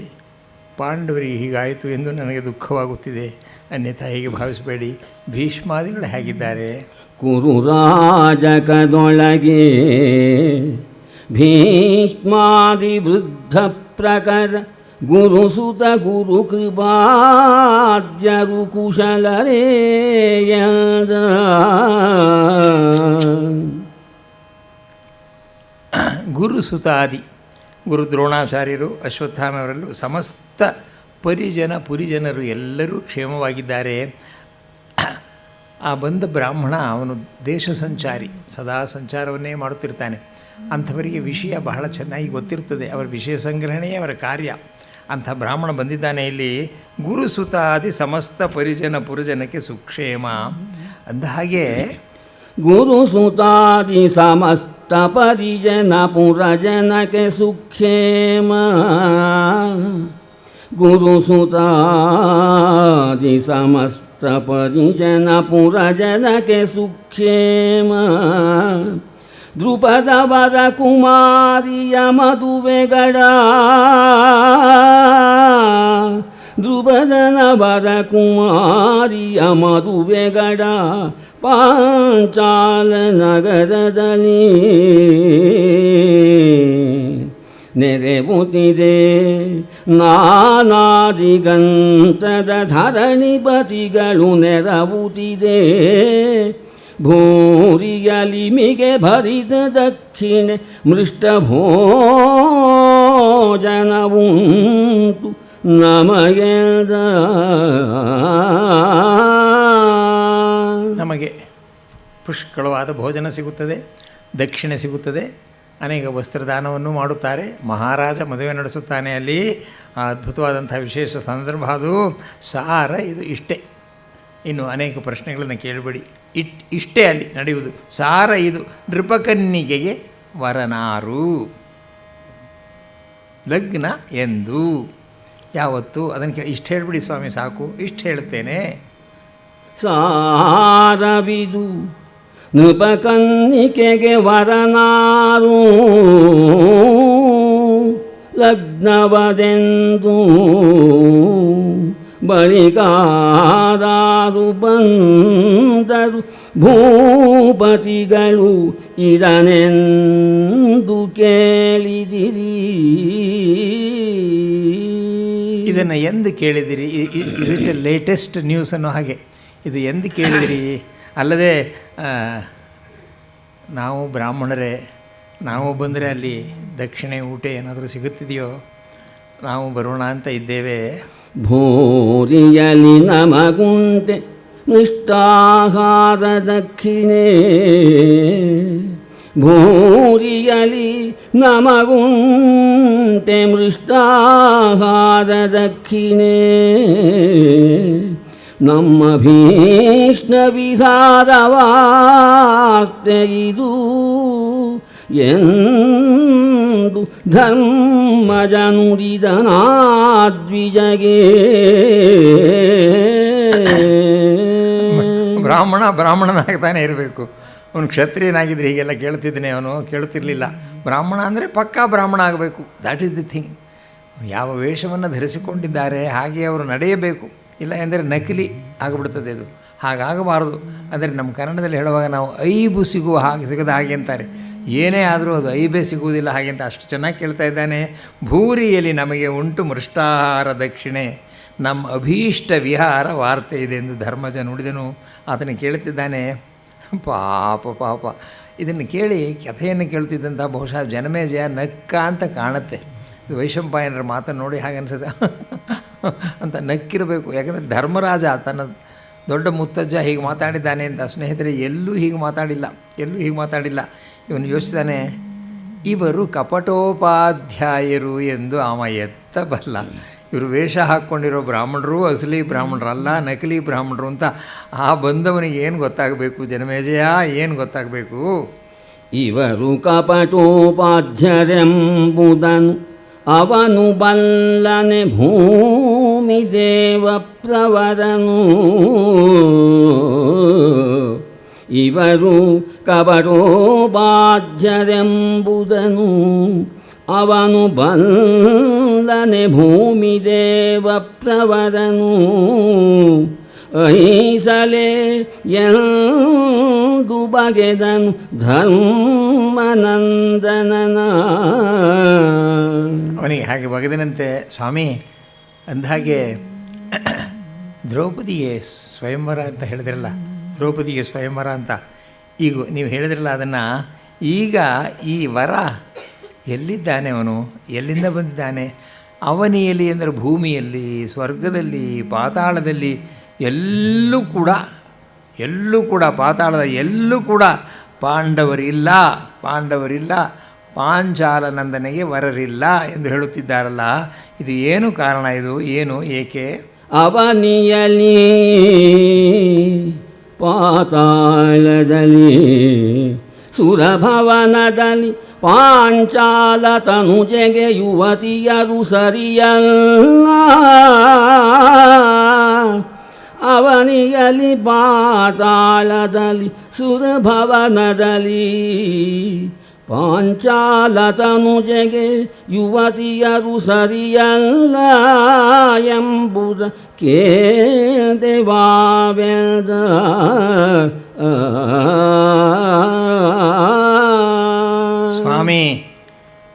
ಪಾಂಡವರಿಗೆ ಹೀಗಾಯಿತು ಎಂದು ನನಗೆ ದುಃಖವಾಗುತ್ತಿದೆ, ಅನ್ಯಥಾ ಹೀಗೆ ಭಾವಿಸಬೇಡಿ. ಭೀಷ್ಮಾದಿಗಳು ಹೇಗಿದ್ದಾರೆ? ಕುರುರಾಜಕದೊಳಗೆ ಭೀಷ್ಮಾದಿ ವೃದ್ಧ ಪ್ರಕರ ಗುರುಸುತ ಗುರು ಕೃಪಾದ್ಯರು ಕುಶಲರೇಯದ. ಗುರುಸುತಾದಿ ಗುರು ದ್ರೋಣಾಚಾರ್ಯರು, ಅಶ್ವತ್ಥಾಮವರಲ್ಲೂ ಸಮಸ್ತ ಪುರಿಜನರು ಎಲ್ಲರೂ ಕ್ಷೇಮವಾಗಿದ್ದಾರೆ. ಆ ಬಂದ ಬ್ರಾಹ್ಮಣ ಅವನು ದೇಶ ಸಂಚಾರಿ, ಸದಾ ಸಂಚಾರವನ್ನೇ ಮಾಡುತ್ತಿರ್ತಾನೆ. ಅಂಥವರಿಗೆ ವಿಷಯ ಬಹಳ ಚೆನ್ನಾಗಿ ಗೊತ್ತಿರ್ತದೆ, ಅವರ ವಿಷಯ ಸಂಗ್ರಹಣೆಯೇ ಅವರ ಕಾರ್ಯ. ಅಂಥ ಬ್ರಾಹ್ಮಣ ಬಂದಿದ್ದಾನೆ ಇಲ್ಲಿ. ಗುರುಸುತಾದಿ ಸಮಸ್ತ ಪುರಜನಕ್ಕೆ ಸುಕ್ಷೇಮ. ಅಂದ ಹಾಗೆ ಗುರುಸುತಾದಿ ಸಮಸ್ತ ಪರಿಜನ ಪುರಜನಕ್ಕೆ ಸುಕ್ಷೇಮ. ಗುರುಸುತಾದಿ ಸಮಸ್ತ ಪರಿಜನ ಪುರಜನಕ್ಕೆ ಸುಕ್ಷೇಮ. ದ್ರುಪದವರ ಕುಮಾರಿಯ ಮದುವೆಗಡ, ದ್ರುಪದನವರ ಕುಮಾರಿಯ ಮದುವೆಗಡ ಪಾಂಚಾಲ ನಗರದಲ್ಲಿ ನೆರೆಬುತ್ತಿದೆ. ನಾನಾದಿಗಂತದ ಧರಣಿಪತಿಗಳು ನೆರವುತ್ತಿದೆ. ಭೂರಿಯಲಿ ಮಿಗೆ ಭರಿತ ದಕ್ಷಿಣೆ ಮೃಷ್ಟ ಭೋಜನವುಂಟು ನಮಗೆ ಪುಷ್ಕಳವಾದ ಭೋಜನ ಸಿಗುತ್ತದೆ, ದಕ್ಷಿಣೆ ಸಿಗುತ್ತದೆ, ಅನೇಕ ವಸ್ತ್ರದಾನವನ್ನು ಮಾಡುತ್ತಾರೆ. ಮಹಾರಾಜ ಮದುವೆ ನಡೆಸುತ್ತಾನೆ ಅಲ್ಲಿ. ಅದ್ಭುತವಾದಂಥ ವಿಶೇಷ ಸಂದರ್ಭ ಅದು. ಸಾರ ಇದು ಇಷ್ಟೇ, ಇನ್ನು ಅನೇಕ ಪ್ರಶ್ನೆಗಳನ್ನು ಕೇಳಬೇಡಿ. ಇಷ್ಟೇ ಅಲ್ಲಿ ನಡೆಯುವುದು. ಸಾರ ಇದು. ನೃಪಕನ್ನಿಗೆಗೆ ವರನಾರು, ಲಗ್ನ ಎಂದು ಯಾವತ್ತು ಅದನ್ನು ಇಷ್ಟು ಹೇಳಿಬಿಡಿ ಸ್ವಾಮಿ, ಸಾಕು, ಇಷ್ಟು ಹೇಳುತ್ತೇನೆ. ಸಾರವಿದು ನೃಪಕನ್ನಿಕೆಗೆ ವರನಾರು, ಲಗ್ನವದೆಂದು ಬಳಿಕಾರಾರು ಬಂದರು ಭೂಪತಿಗಳು ಇದನೆಂದು ಕೇಳಿದಿರಿ. ಇದನ್ನು ಎಂದು ಕೇಳಿದಿರಿ? Is it A latest news ಅನ್ನೋ ಹಾಗೆ. ಇದು ಎಂದು ಕೇಳಿದಿರಿ? ಅಲ್ಲದೆ ನಾವು ಬ್ರಾಹ್ಮಣರೇ, ನಾವು ಬಂದರೆ ಅಲ್ಲಿ ದಕ್ಷಿಣೆ ಊಟ ಏನಾದರೂ ಸಿಗುತ್ತಿದೆಯೋ? ನಾವು ಬರೋಣ ಅಂತ ಇದ್ದೇವೆ. ಭೂರಿಯಲಿ ನಮಗುಂಟೆ ನಿಷ್ಠಾಹಾರ ದಕ್ಷಿಣೆ, ಭೂರಿಯಲಿ ನಮಗುಂಟೆ ಮೃಷ್ಟಾಹಾರ ದಕ್ಷಿಣೆ. ನಮ್ಮ ಭೀಷ್ಣ ವಿಹಾರವಾರ್ತೆ ಇದು ಎಂದು ಧರ್ಮಜ ನುಡಿದನಾದ್ವಿಜಗೆ. ಬ್ರಾಹ್ಮಣನಾಗ್ತಾನೆ ಇರಬೇಕು. ಅವನು ಕ್ಷತ್ರಿಯನಾಗಿದ್ದರೆ ಹೀಗೆಲ್ಲ ಕೇಳ್ತಿದ್ದಾನೆ, ಅವನು ಕೇಳ್ತಿರ್ಲಿಲ್ಲ. ಬ್ರಾಹ್ಮಣ ಅಂದರೆ ಪಕ್ಕಾ ಬ್ರಾಹ್ಮಣ ಆಗಬೇಕು. That is the thing. ಯಾವ ವೇಷವನ್ನು ಧರಿಸಿಕೊಂಡಿದ್ದಾರೆ ಹಾಗೆ ಅವರು ನಡೆಯಬೇಕು. ಇಲ್ಲ ಎಂದರೆ ನಕಲಿ ಆಗಿಬಿಡ್ತದೆ ಅದು. ಹಾಗಾಗಬಾರದು. ಅಂದರೆ ನಮ್ಮ ಕನ್ನಡದಲ್ಲಿ ಹೇಳುವಾಗ ನಾವು ಐಬು ಸಿಗುವ ಹಾಗೆ ಸಿಗದ ಹಾಗೆ ಅಂತಾರೆ. ಏನೇ ಆದರೂ ಅದು ಐಬೇ ಸಿಗುವುದಿಲ್ಲ ಹಾಗೆ ಅಂತ ಅಷ್ಟು ಚೆನ್ನಾಗಿ ಕೇಳ್ತಾ ಇದ್ದಾನೆ. ಭೂರಿಯಲ್ಲಿ ನಮಗೆ ಉಂಟು ಮೃಷ್ಟಾಹಾರ ದಕ್ಷಿಣೆ, ನಮ್ಮ ಅಭೀಷ್ಟ ವಿಹಾರ ವಾರ್ತೆ ಇದೆ ಎಂದು ಧರ್ಮಜ ನುಡಿದನು. ಆತನಿಗೆ ಕೇಳುತ್ತಿದ್ದಾನೆ. ಪಾಪ ಇದನ್ನು ಕೇಳಿ ಕಥೆಯನ್ನು ಕೇಳ್ತಿದ್ದಂಥ ಬಹುಶಃ ಜನಮೇಜಯ ನಕ್ಕ ಅಂತ ಕಾಣುತ್ತೆ. ಇದು ವೈಶಂಪಾಯನರ ಮಾತನ್ನು ನೋಡಿ ಹಾಗೆ ಅನಿಸುತ್ತೆ ಅಂತ ನಕ್ಕಿರಬೇಕು. ಯಾಕಂದರೆ ಧರ್ಮರಾಜ ತನ್ನ ದೊಡ್ಡ ಮುತ್ತಜ್ಜ ಹೀಗೆ ಮಾತಾಡಿದ್ದಾನೆ ಅಂತ ಸ್ನೇಹಿತರೆ ಎಲ್ಲೂ ಹೀಗೆ ಮಾತಾಡಿಲ್ಲ. ಇವನು ಯೋಚಿಸಿದಾನೆ, ಇವರು ಕಪಟೋಪಾಧ್ಯಾಯರು ಎಂದು ಅವ ಎತ್ತಬಲ್ಲ. ಇವರು ವೇಷ ಹಾಕ್ಕೊಂಡಿರೋ ಬ್ರಾಹ್ಮಣರು ಅಸಲಿ ಬ್ರಾಹ್ಮಣರಲ್ಲ, ನಕಲಿ ಬ್ರಾಹ್ಮಣರು ಅಂತ ಆ ಬಂದವನಿಗೆ ಏನು ಗೊತ್ತಾಗಬೇಕು? ಜನಮೇಜಯ ಏನು ಗೊತ್ತಾಗಬೇಕು? ಇವರು ಕಪಟೋಪಾಧ್ಯರೆಂಬುದನು ಅವನು ಬಲ್ಲನೆ ಭೂಮಿ ದೇವ ಪ್ರವರನು. ಇವರು ಕಪಟೋಪಾಧ್ಯರೆಂಬುದನು ಅವನು ಬಲ್ಲನೆ ಭೂಮಿ ದೇವ ಪ್ರವರನು. ಐಸಲೆ ಎಂದು ಬಗೆದನು ಧರ್ಮನಂದನನ. ಅವನಿಗೆ ಹಾಗೆ ಬಗೆದನಂತೆ ಸ್ವಾಮಿ. ಅಂದಹಾಗೆ ದ್ರೌಪದಿಗೆ ಸ್ವಯಂವರ ಅಂತ ಹೇಳಿದ್ರಲ್ಲ, ದ್ರೌಪದಿಗೆ ಸ್ವಯಂವರ ಅಂತ ಈಗ ನೀವು ಹೇಳಿದ್ರಲ್ಲ, ಅದನ್ನು ಈಗ ಈ ವರ ಎಲ್ಲಿದ್ದಾನೆ? ಅವನು ಎಲ್ಲಿಂದ ಬಂದಿದ್ದಾನೆ? ಅವನಿಯಲ್ಲಿ ಅಂದರೆ ಭೂಮಿಯಲ್ಲಿ, ಸ್ವರ್ಗದಲ್ಲಿ, ಪಾತಾಳದಲ್ಲಿ, ಎಲ್ಲೂ ಕೂಡ ಪಾತಾಳದ ಎಲ್ಲೂ ಕೂಡ ಪಾಂಡವರಿಲ್ಲ, ಪಾಂಚಾಲನಂದನೆಗೆ ವರರಿಲ್ಲ ಎಂದು ಹೇಳುತ್ತಿದ್ದಾರಲ್ಲ. ಇದು ಏನು ಕಾರಣ? ಇದು ಏನು, ಏಕೆ? ಅವನಿಯಲಿ ಪಾತಾಳದಲ್ಲಿ ಸುರಭವನದಲ್ಲಿ ಪಾಂಚಾಲ ತನುಜೆಗೆ ಯುವತಿಯರು ಸರಿಯಲ್ಲ. ಅವನಿಯಲಿ ಪಾತಾಳದಲ್ಲಿ ಸುರಭವನದಲ್ಲಿ ಪಾಂಚಾಲ ತನುಜೆಗೆ ಯುವತಿಯರು ಸರಿಯಲ್ಲ ಎಂಬುದ ಕೇಳ್ದೆವಾವೆದ. ಸ್ವಾಮಿ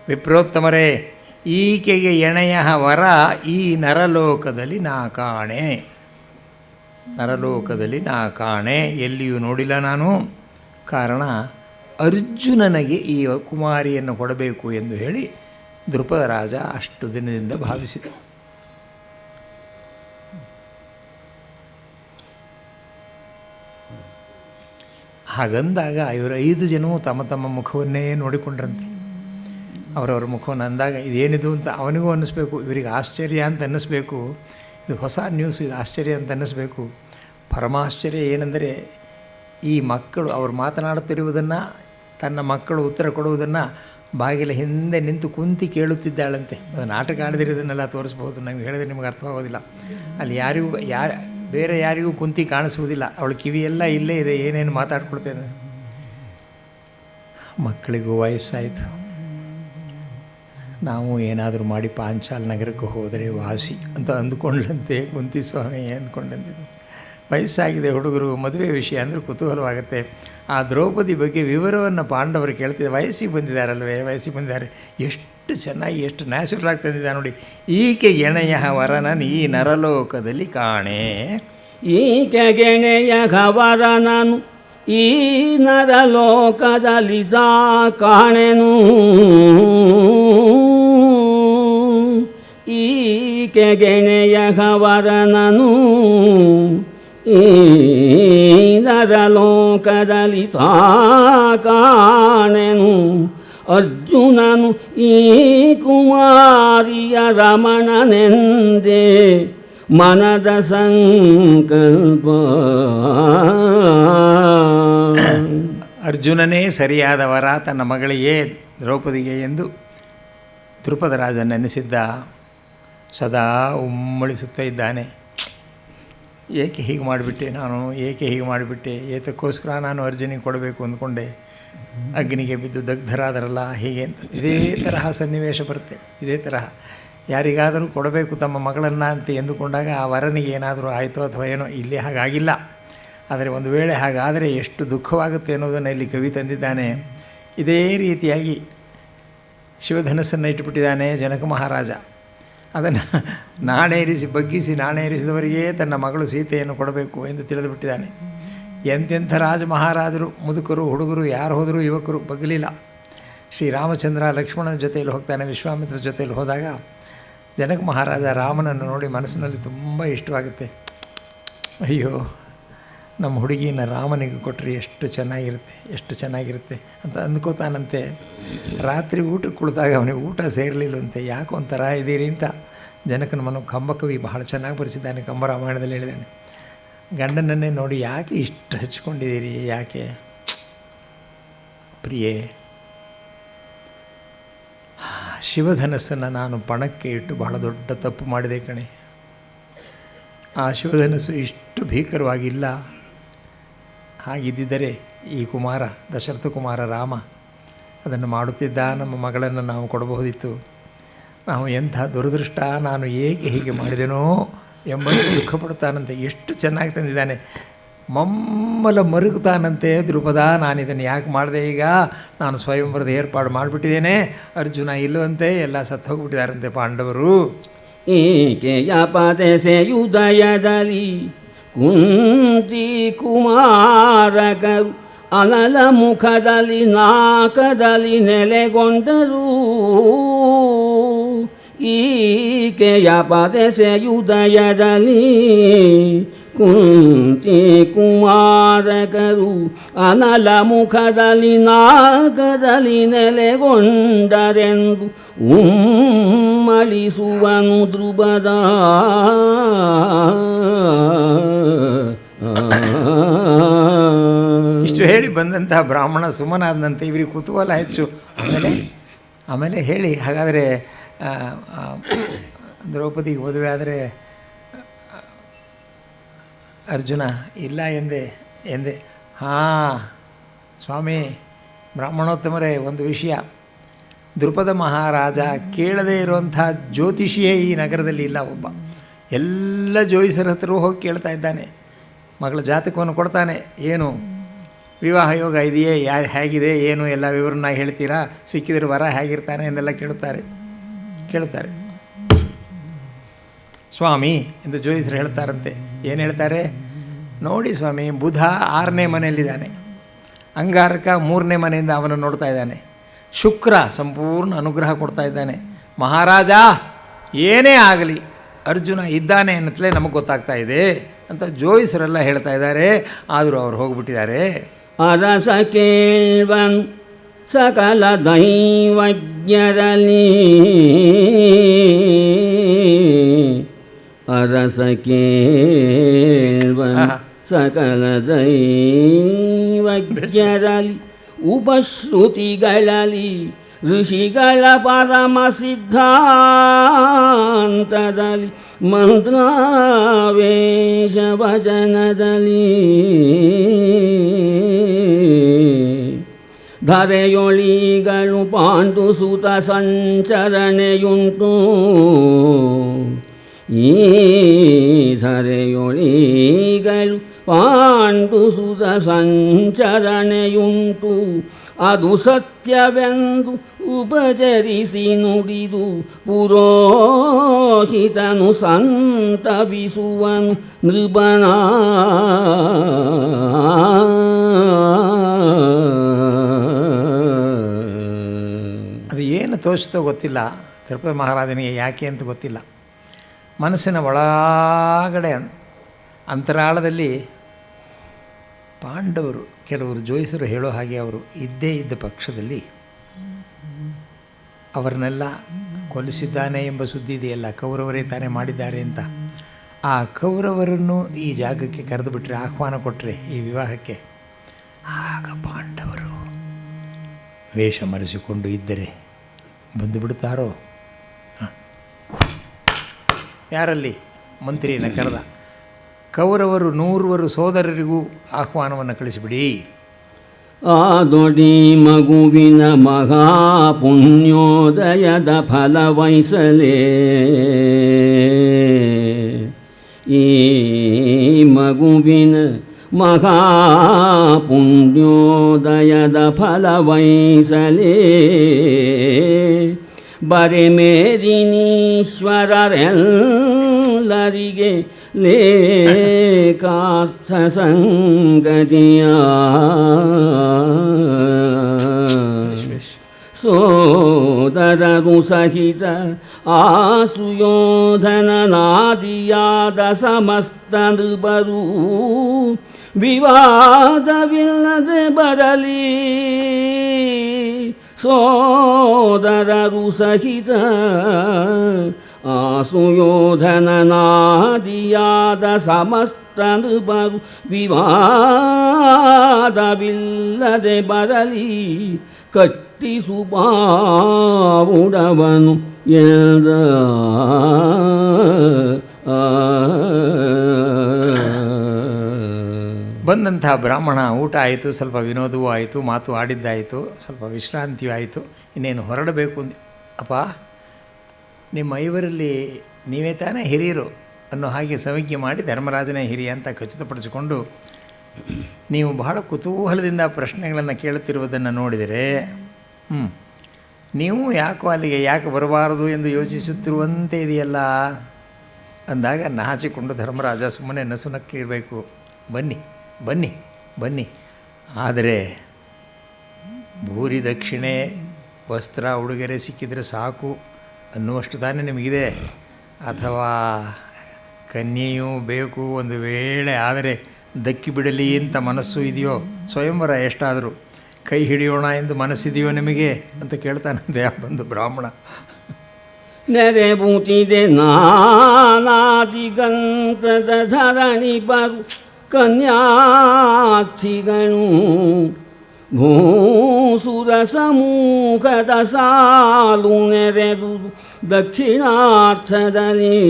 ವಿಪ್ರೋತ್ತಮರೇ, ಈಕೆಗೆ ಎಣೆಯ ವರ ಈ ನರಲೋಕದಲ್ಲಿ ನಾ ಕಾಣೆ, ಎಲ್ಲಿಯೂ ನೋಡಿಲ್ಲ ನಾನು. ಕಾರಣ ಅರ್ಜುನನಿಗೆ ಈ ಕುಮಾರಿಯನ್ನು ಕೊಡಬೇಕು ಎಂದು ಹೇಳಿ ದೃಪದ ರಾಜ ಅಷ್ಟು ದಿನದಿಂದ ಭಾವಿಸಿದ. ಹಾಗಂದಾಗ ಇವರು 5 ಜನವೂ ತಮ್ಮ ತಮ್ಮ ಮುಖವನ್ನೇ ನೋಡಿಕೊಂಡ್ರಂತೆ. ಅವರವರ ಮುಖವನ್ನು ಅಂದಾಗ ಇದೇನಿದು ಅಂತ ಅವನಿಗೂ ಅನ್ನಿಸ್ಬೇಕು, ಇವರಿಗೆ ಆಶ್ಚರ್ಯ ಅಂತ ಅನ್ನಿಸ್ಬೇಕು. ಇದು ಹೊಸ ನ್ಯೂಸ್, ಇದು ಆಶ್ಚರ್ಯ ಅಂತ ಅನ್ನಿಸ್ಬೇಕು. ಪರಮಾಶ್ಚರ್ಯ ಏನೆಂದರೆ, ಈ ಮಕ್ಕಳು ಅವರು ಮಾತನಾಡುತ್ತಿರುವುದನ್ನು, ತನ್ನ ಮಕ್ಕಳು ಉತ್ತರ ಕೊಡುವುದನ್ನು ಬಾಗಿಲ ಹಿಂದೆ ನಿಂತು ಕುಂತಿ ಕೇಳುತ್ತಿದ್ದಾಳಂತೆ. ಅದು ನಾಟಕ ಆಡಿದಿರೋದನ್ನೆಲ್ಲ ತೋರಿಸ್ಬೋದು, ನಮಗೆ ಹೇಳಿದ್ರೆ ನಿಮಗೆ ಅರ್ಥವಾಗೋದಿಲ್ಲ. ಅಲ್ಲಿ ಬೇರೆ ಯಾರಿಗೂ ಕುಂತಿ ಕಾಣಿಸುವುದಿಲ್ಲ. ಅವಳ ಕಿವಿಯೆಲ್ಲ ಇಲ್ಲೇ ಇದೆ, ಏನೇನು ಮಾತಾಡ್ಕೊಳ್ತೇನೆ. ಮಕ್ಕಳಿಗೂ ವಯಸ್ಸಾಯಿತು, ನಾವು ಏನಾದರೂ ಮಾಡಿ ಪಾಂಚಾಲ ನಗರಕ್ಕೆ ಹೋದರೆ ವಾಸಿ ಅಂತ ಅಂದ್ಕೊಂಡ್ಲಂತೆ ಕುಂತಿ ಸ್ವಾಮಿ. ಅಂದ್ಕೊಂಡಂತೆ ವಯಸ್ಸಾಗಿದೆ ಹುಡುಗರು, ಮದುವೆ ವಿಷಯ ಅಂದರೆ ಕುತೂಹಲವಾಗುತ್ತೆ. ಆ ದ್ರೌಪದಿ ಬಗ್ಗೆ ವಿವರವನ್ನು ಪಾಂಡವರು ಕೇಳ್ತಿದ್ದೆ. ವಯಸ್ಸಿಗೆ ಬಂದಿದ್ದಾರೆ, ಎಷ್ಟು ಚೆನ್ನಾಗಿ, ಎಷ್ಟು ನ್ಯಾಚುರಲ್ ಆಗಿ ತಂದಿದ್ದಾರೆ ನೋಡಿ. ಈಕೆ ಗೆಣೆಯ ವರನನ್ ಈ ನರಲೋಕದಲ್ಲಿ ಕಾಣೆ. ಈಕೆ ಗೆಣೆಯ ವರನನು ಈ ನರಲೋಕದಲ್ಲಿ ಕಾಣೆನು. ಈಕೆ ಗೆಣೆಯ ವರನನು ಈ ನರಲೋಕದಲ್ಲಿ ಕಾಣೆನು. ಅರ್ಜುನನು ಈ ಕುಮಾರಿಯ ರಮಣನೆಂದೇ ಮನದ ಸಂಕಲ್ಪ. ಅರ್ಜುನನೇ ಸರಿಯಾದವರ ತನ್ನ ಮಗಳಿಗೆ ದ್ರೌಪದಿಗೆ ಎಂದು ದೃಪದ ರಾಜ ನೆನೆಸಿದ್ದ. ಸದಾ ಉಮ್ಮಳಿಸುತ್ತಾ ಇದ್ದಾನೆ. ಏಕೆ ಹೀಗೆ ಮಾಡಿಬಿಟ್ಟೆ, ಏತಕ್ಕೋಸ್ಕರ ನಾನು ಅರ್ಜುನಿಗೆ ಕೊಡಬೇಕು ಅಂದ್ಕೊಂಡೆ, ಅಗ್ನಿಗೆ ಬಿದ್ದು ದಗ್ಧರಾದರಲ್ಲ ಹೀಗೆ ಅಂತ. ಇದೇ ತರಹ ಸನ್ನಿವೇಶ ಬರುತ್ತೆ, ಇದೇ ತರಹ. ಯಾರಿಗಾದರೂ ಕೊಡಬೇಕು ತಮ್ಮ ಮಗಳನ್ನು ಅಂತ ಎಂದುಕೊಂಡಾಗ ಆ ವರನಿಗೆ ಏನಾದರೂ ಆಯಿತೋ ಅಥವಾ ಏನೋ, ಇಲ್ಲಿ ಹಾಗಾಗಿಲ್ಲ. ಆದರೆ ಒಂದು ವೇಳೆ ಹಾಗಾದರೆ ಎಷ್ಟು ದುಃಖವಾಗುತ್ತೆ ಅನ್ನೋದನ್ನು ಇಲ್ಲಿ ಕವಿ ತಂದಿದ್ದಾನೆ. ಇದೇ ರೀತಿಯಾಗಿ ಶಿವಧನಸ್ಸನ್ನು ಇಟ್ಟುಬಿಟ್ಟಿದ್ದಾನೆ ಜನಕ ಮಹಾರಾಜ. ಅದನ್ನು ನಾಣೇರಿಸಿ ಬಗ್ಗಿಸಿ ನಾಣೇರಿಸಿದವರಿಗೇ ತನ್ನ ಮಗಳು ಸೀತೆಯನ್ನು ಕೊಡಬೇಕು ಎಂದು ತಿಳಿದುಬಿಟ್ಟಿದ್ದಾನೆ. ಎಂತೆಂಥ ರಾಜ ಮಹಾರಾಜರು, ಮುದುಕರು, ಹುಡುಗರು, ಯಾರು ಹೋದರೂ ಯುವಕರು ಬಗ್ಗಲಿಲ್ಲ. ಶ್ರೀರಾಮಚಂದ್ರ ಲಕ್ಷ್ಮಣನ ಜೊತೆಯಲ್ಲಿ ಹೋಗ್ತಾನೆ. ವಿಶ್ವಾಮಿತ್ರ ಜೊತೆಯಲ್ಲಿ ಹೋದಾಗ ಜನಕ ಮಹಾರಾಜ ರಾಮನನ್ನು ನೋಡಿ ಮನಸ್ಸಿನಲ್ಲಿ ತುಂಬ ಇಷ್ಟವಾಗುತ್ತೆ. ಅಯ್ಯೋ, ನಮ್ಮ ಹುಡುಗಿನ ರಾಮನಿಗೆ ಕೊಟ್ಟರೆ ಎಷ್ಟು ಚೆನ್ನಾಗಿರುತ್ತೆ ಅಂತ ಅಂದ್ಕೋತಾನಂತೆ. ರಾತ್ರಿ ಊಟಕ್ಕೆ ಕುಳಿತಾಗ ಅವನಿಗೆ ಊಟ ಸೇರಲಿಲ್ಲವಂತೆ. ಯಾಕೆ ಒಂಥರ ಇದ್ದೀರಿ ಅಂತ ಜನಕನ ಮನ ಕಂಬಕವಿ ಬಹಳ ಚೆನ್ನಾಗಿ ಬರೆಸಿದ್ದಾನೆ. ಕಂಬರಾಮಾಯಣದಲ್ಲಿ ಹೇಳಿದ್ದಾನೆ, ಗಂಡನನ್ನೇ ನೋಡಿ ಯಾಕೆ ಇಷ್ಟು ಹಚ್ಕೊಂಡಿದ್ದೀರಿ, ಯಾಕೆ ಪ್ರಿಯೇ, ಶಿವಧನಸ್ಸನ್ನು ನಾನು ಪಣಕ್ಕೆ ಇಟ್ಟು ಬಹಳ ದೊಡ್ಡ ತಪ್ಪು ಮಾಡಿದೆ ಕಣೆ. ಆ ಶಿವಧನಸ್ಸು ಇಷ್ಟು ಭೀಕರವಾಗಿಲ್ಲ. ಹಾಗಿದ್ದಿದ್ದರೆ ಈ ಕುಮಾರ, ದಶರಥ ಕುಮಾರ ರಾಮ ಅದನ್ನು ಮಾಡುತ್ತಿದ್ದ. ನಮ್ಮ ಮಗಳನ್ನು ನಾವು ಕೊಡಬಹುದಿತ್ತು. ನಾವು ಎಂಥ ದುರದೃಷ್ಟ, ನಾನು ಏಕೆ ಹೀಗೆ ಮಾಡಿದೆನೋ ಎಂಬುದು ದುಃಖಪಡುತ್ತಾನಂತೆ. ಎಷ್ಟು ಚೆನ್ನಾಗಿ ತಂದಿದ್ದಾನೆ. ಮಮ್ಮಲ ಮರುಗುತ್ತಾನಂತೆ ದ್ರುಪದ, ನಾನಿದನ್ನು ಯಾಕೆ ಮಾಡಿದೆ, ಈಗ ನಾನು ಸ್ವಯಂವರದ ಏರ್ಪಾಡು ಮಾಡಿಬಿಟ್ಟಿದ್ದೇನೆ, ಅರ್ಜುನ ಇಲ್ಲವಂತೆ, ಎಲ್ಲ ಸತ್ತು ಹೋಗ್ಬಿಟ್ಟಿದ್ದಾರಂತೆ ಪಾಂಡವರು. ಈಕೆಯ ಪದೆಸೆಯುದಯದಲ್ಲಿ ಕುಂತಿ ಕುಮಾರಕರು ಅನಲ ಮುಖದಲ್ಲಿ ನಾಕದಲ್ಲಿ ನೆಲೆಗೊಂಡರು. ಈಕೆಯ ಪದೆಸೆಯುದಯದಲ್ಲಿ ಕುಂತಿ ಕುಮಾರಕರು ಅನಲ ಮುಖದಲ್ಲಿ ನಾಗದಲ್ಲಿ ನೆಲೆಗೊಂಡರೆಂದು ಉಮ್ಮಳಿಸುವನು ದ್ರುಪದ. ಇಷ್ಟು ಹೇಳಿ ಬಂದಂತಹ ಬ್ರಾಹ್ಮಣ ಸುಮ್ಮನಾದಂತೆ ಇವರಿಗೆ ಕುತೂಹಲ ಹೆಚ್ಚು. ಆಮೇಲೆ ಹೇಳಿ, ಹಾಗಾದರೆ ದ್ರೌಪದಿಗೆ ಮದುವೆ ಆದರೆ ಅರ್ಜುನ ಇಲ್ಲ ಎಂದೆ. ಹಾಂ ಸ್ವಾಮಿ ಬ್ರಾಹ್ಮಣೋತ್ತಮರೇ, ಒಂದು ವಿಷಯ, ದ್ರುಪದ ಮಹಾರಾಜ ಕೇಳದೇ ಇರುವಂಥ ಜ್ಯೋತಿಷಿಯೇ ಈ ನಗರದಲ್ಲಿ ಇಲ್ಲ. ಒಬ್ಬ ಎಲ್ಲ ಜ್ಯೋತಿಷರ ಹತ್ರ ಹೋಗಿ ಕೇಳ್ತಾ ಇದ್ದಾನೆ. ಮಗಳ ಜಾತಕವನ್ನು ಕೊಡ್ತಾನೆ. ಏನು ವಿವಾಹ ಯೋಗ ಇದೆಯೇ, ಯಾರು ಹೇಗಿದೆ, ಏನು ಎಲ್ಲ ವಿವರನ್ನ ಹೇಳ್ತೀರಾ, ಸಿಕ್ಕಿದ್ರೆ ವರ ಹೇಗಿರ್ತಾನೆ ಎಂದೆಲ್ಲ ಕೇಳುತ್ತಾರೆ. ಸ್ವಾಮಿ ಎಂದು ಜ್ಯೋತಿಷರು ಹೇಳ್ತಾರಂತೆ. ಏನು ಹೇಳ್ತಾರೆ ನೋಡಿ ಸ್ವಾಮಿ, ಬುಧ 6ನೇ ಮನೆಯಲ್ಲಿದ್ದಾನೆ, ಅಂಗಾರಕ 3ನೇ ಮನೆಯಿಂದ ಅವನನ್ನು ನೋಡ್ತಾ ಇದ್ದಾನೆ, ಶುಕ್ರ ಸಂಪೂರ್ಣ ಅನುಗ್ರಹ ಕೊಡ್ತಾ ಇದ್ದಾನೆ. ಮಹಾರಾಜ ಏನೇ ಆಗಲಿ ಅರ್ಜುನ ಇದ್ದಾನೆ ಅನ್ನತ್ಲೇ ನಮಗೆ ಗೊತ್ತಾಗ್ತಾ ಇದೆ ಅಂತ ಜ್ಯೋತಿಷರೆಲ್ಲ ಹೇಳ್ತಾ ಇದ್ದಾರೆ. ಆದರೂ ಅವ್ರು ಹೋಗ್ಬಿಟ್ಟಿದ್ದಾರೆ. ಅರಸ ಕೇಳ್ವನ್ ಸಕಲ ದೈವಜ್ಞರಲ್ಲಿ, ಅರಸ ಕೇಳ್ವನ್ ಸಕಲ ದೈವಜ್ಞರಲ್ಲಿ, ಉಪಶ್ರುತಿಗಳಲ್ಲಿ ಋಷಿಗಳ ಪರಮ ಸಿದ್ಧಾಂತದಲ್ಲಿ, ಮಂತ್ರಾವೇಶ ವಚನದಲ್ಲಿ, ಧರೆಯೊಳಿಗಳು ಪಾಂಡುಸುತ ಸಂಚರಣೆಯುಂಟು. ಈ ಧರೆಯೊಳಿಗಳು ಪಾಂಡುಸುತ ಸಂಚರಣೆಯುಂಟು. ಅದು ಸತ್ಯವೆಂದು ಉಪಚರಿಸಿ ನುಡಿದು ಪುರೋಹಿತನು ಸಂತಪಿಸುವನು ನೃಪನ. ಅದು ಏನು ತೋರಿಸ್ತೋ ಗೊತ್ತಿಲ್ಲ ದ್ರೌಪದಿ ಮಹಾರಾಜನಿಗೆ, ಯಾಕೆ ಅಂತ ಗೊತ್ತಿಲ್ಲ. ಮನಸ್ಸಿನ ಒಳಗಡೆ ಅಂತರಾಳದಲ್ಲಿ ಪಾಂಡವರು, ಕೆಲವರು ಜ್ಯೋತಿಷರು ಹೇಳೋ ಹಾಗೆ ಅವರು ಇದ್ದೇ ಇದ್ದ ಪಕ್ಷದಲ್ಲಿ ಅವರನ್ನೆಲ್ಲ ಕೊಲ್ಲಿಸಿದ್ದಾನೆ ಎಂಬ ಸುದ್ದಿ ಇದೆಯಲ್ಲ, ಕೌರವರೇ ತಾನೇ ಮಾಡಿದ್ದಾರೆ ಅಂತ. ಆ ಕೌರವರನ್ನು ಈ ಜಾಗಕ್ಕೆ ಕರೆದು ಬಿಟ್ಟರೆ, ಆಹ್ವಾನ ಕೊಟ್ಟರೆ ಈ ವಿವಾಹಕ್ಕೆ, ಆಗ ಪಾಂಡವರು ವೇಷ ಮರೆಸಿಕೊಂಡು ಇದ್ದರೆ ಬಂದು ಬಿಡುತ್ತಾರೋ. ಯಾರಲ್ಲಿ ಮಂತ್ರಿಯನ್ನು ಕರೆದ, ಕೌರವರು 100 ಸೋದರರಿಗೂ ಆಹ್ವಾನವನ್ನು ಕಳಿಸಿಬಿಡಿ. ಆದೊಡಿ ಮಗುವಿನ ಮಹಾಪುಣ್ಯೋದಯದ ಫಲವಹಿಸಲೇ ಈ ಮಗುವಿನ ಮಹಾಪುಣ್ಯೋದಯದ ಫಲವಹಿಸಲೇ ಬರೆಮೇದಿನೀಶ್ವರರೆಲ್ಲರಿಗೆ ಲೇಖಾರ್ಥ ಸಂಗತಿಯ ಸೋದರರು ಸಹಿತ ಆಸುಯೋಧನನಾದಿಯಾದ ಸಮಸ್ತ ನೃಪರು ವಿವಾದವಿಲ್ಲದೆ ಬರಲಿ ಸೋದರರು ಸಹಿತ ಆಸುಯೋಧನನಾದಿಯಾದ ಸಮಸ್ತ ನೃಪರು ವಿವಾದವಿಲ್ಲದೆ ಬರಲಿ ಕಟ್ಟಿಸು ಬಾವುಡವನು ಎಂದ ಬಂದಂಥ ಬ್ರಾಹ್ಮಣ ಊಟ ಆಯಿತು, ಸ್ವಲ್ಪ ವಿನೋದವೂ ಆಯಿತು, ಮಾತು ಆಡಿದ್ದಾಯಿತು, ಸ್ವಲ್ಪ ವಿಶ್ರಾಂತಿಯೂ ಆಯಿತು. ಇನ್ನೇನು ಹೊರಡಬೇಕು. ಅಪ್ಪ, ನಿಮ್ಮ ಐವರಲ್ಲಿ ನೀವೇ ತಾನೇ ಹಿರಿಯರು ಅನ್ನೋ ಹಾಗೆ ಸವಿಜ್ಞೆ ಮಾಡಿ ಧರ್ಮರಾಜನೇ ಹಿರಿಯ ಅಂತ ಖಚಿತಪಡಿಸಿಕೊಂಡು ನೀವು ಬಹಳ ಕುತೂಹಲದಿಂದ ಪ್ರಶ್ನೆಗಳನ್ನು ಕೇಳುತ್ತಿರುವುದನ್ನು ನೋಡಿದರೆ ನೀವು ಯಾಕೋ ಅಲ್ಲಿಗೆ ಯಾಕೆ ಬರಬಾರದು ಎಂದು ಯೋಚಿಸುತ್ತಿರುವಂತೆ ಇದೆಯಲ್ಲ ಅಂದಾಗ ನಾಚಿಕೊಂಡು ಧರ್ಮರಾಜ ಸುಮ್ಮನೆ ನಸುನಕ್ಕಿರಬೇಕು. ಬನ್ನಿ ಬನ್ನಿ ಬನ್ನಿ, ಆದರೆ ಭೂರಿ ದಕ್ಷಿಣೆ ವಸ್ತ್ರ ಉಡುಗೊರೆ ಸಿಕ್ಕಿದರೆ ಸಾಕು ಅನ್ನುವಷ್ಟು ತಾನೇ ನಿಮಗಿದೆ, ಅಥವಾ ಕನ್ಯೆಯೂ ಬೇಕು ಒಂದು ವೇಳೆ ಆದರೆ ದಕ್ಕಿ ಬಿಡಲಿ ಅಂತ ಮನಸ್ಸು ಇದೆಯೋ, ಸ್ವಯಂವರ ಎಷ್ಟಾದರೂ ಕೈ ಹಿಡಿಯೋಣ ಎಂದು ಮನಸ್ಸಿದೆಯೋ ನಿಮಗೆ ಅಂತ ಕೇಳ್ತಾನಂತೆ ಆ ಬಂದು ಬ್ರಾಹ್ಮಣ. ನೆರೆಬೂತಿದೆ ನಾನಾದಿಗಂತದ ಧರಣಿ ಬರು ಕನ್ಯಾರ್ಥಿಗಳು ಭೂಸುರ ಸಮೂಹದ ಸಾಲು ನೆರೆದು ದಕ್ಷಿಣಾರ್ಥದಲ್ಲಿ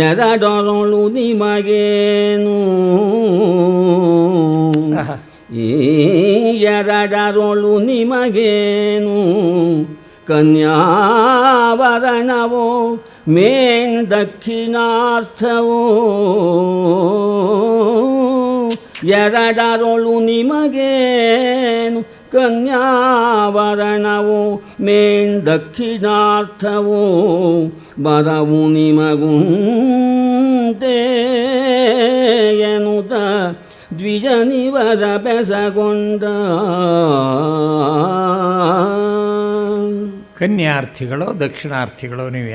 ಎರಡರೊಳು ನಿಮಗೇನು ಈ ಎರಡರೊಳು ನಿಮಗೇನು ಕನ್ಯಾವರಣವೋ ಮೇನ್ ದಕ್ಷಿಣಾರ್ಥವೋ ಎರಡರೊಳು ನಿಮಗೇನು ಕನ್ಯಾವರಣವೋ ಮೇನ್ ದಕ್ಷಿಣಾರ್ಥವೋ ಬರವು ನಿಮಗುಂಟೆ ಎನ್ನುತ್ತ ದ್ವಿಜನಿವರ ಬೆಸಗೊಂಡ. ಕನ್ಯಾರ್ಥಿಗಳೋ ದಕ್ಷಿಣಾರ್ಥಿಗಳೋ ನೀವು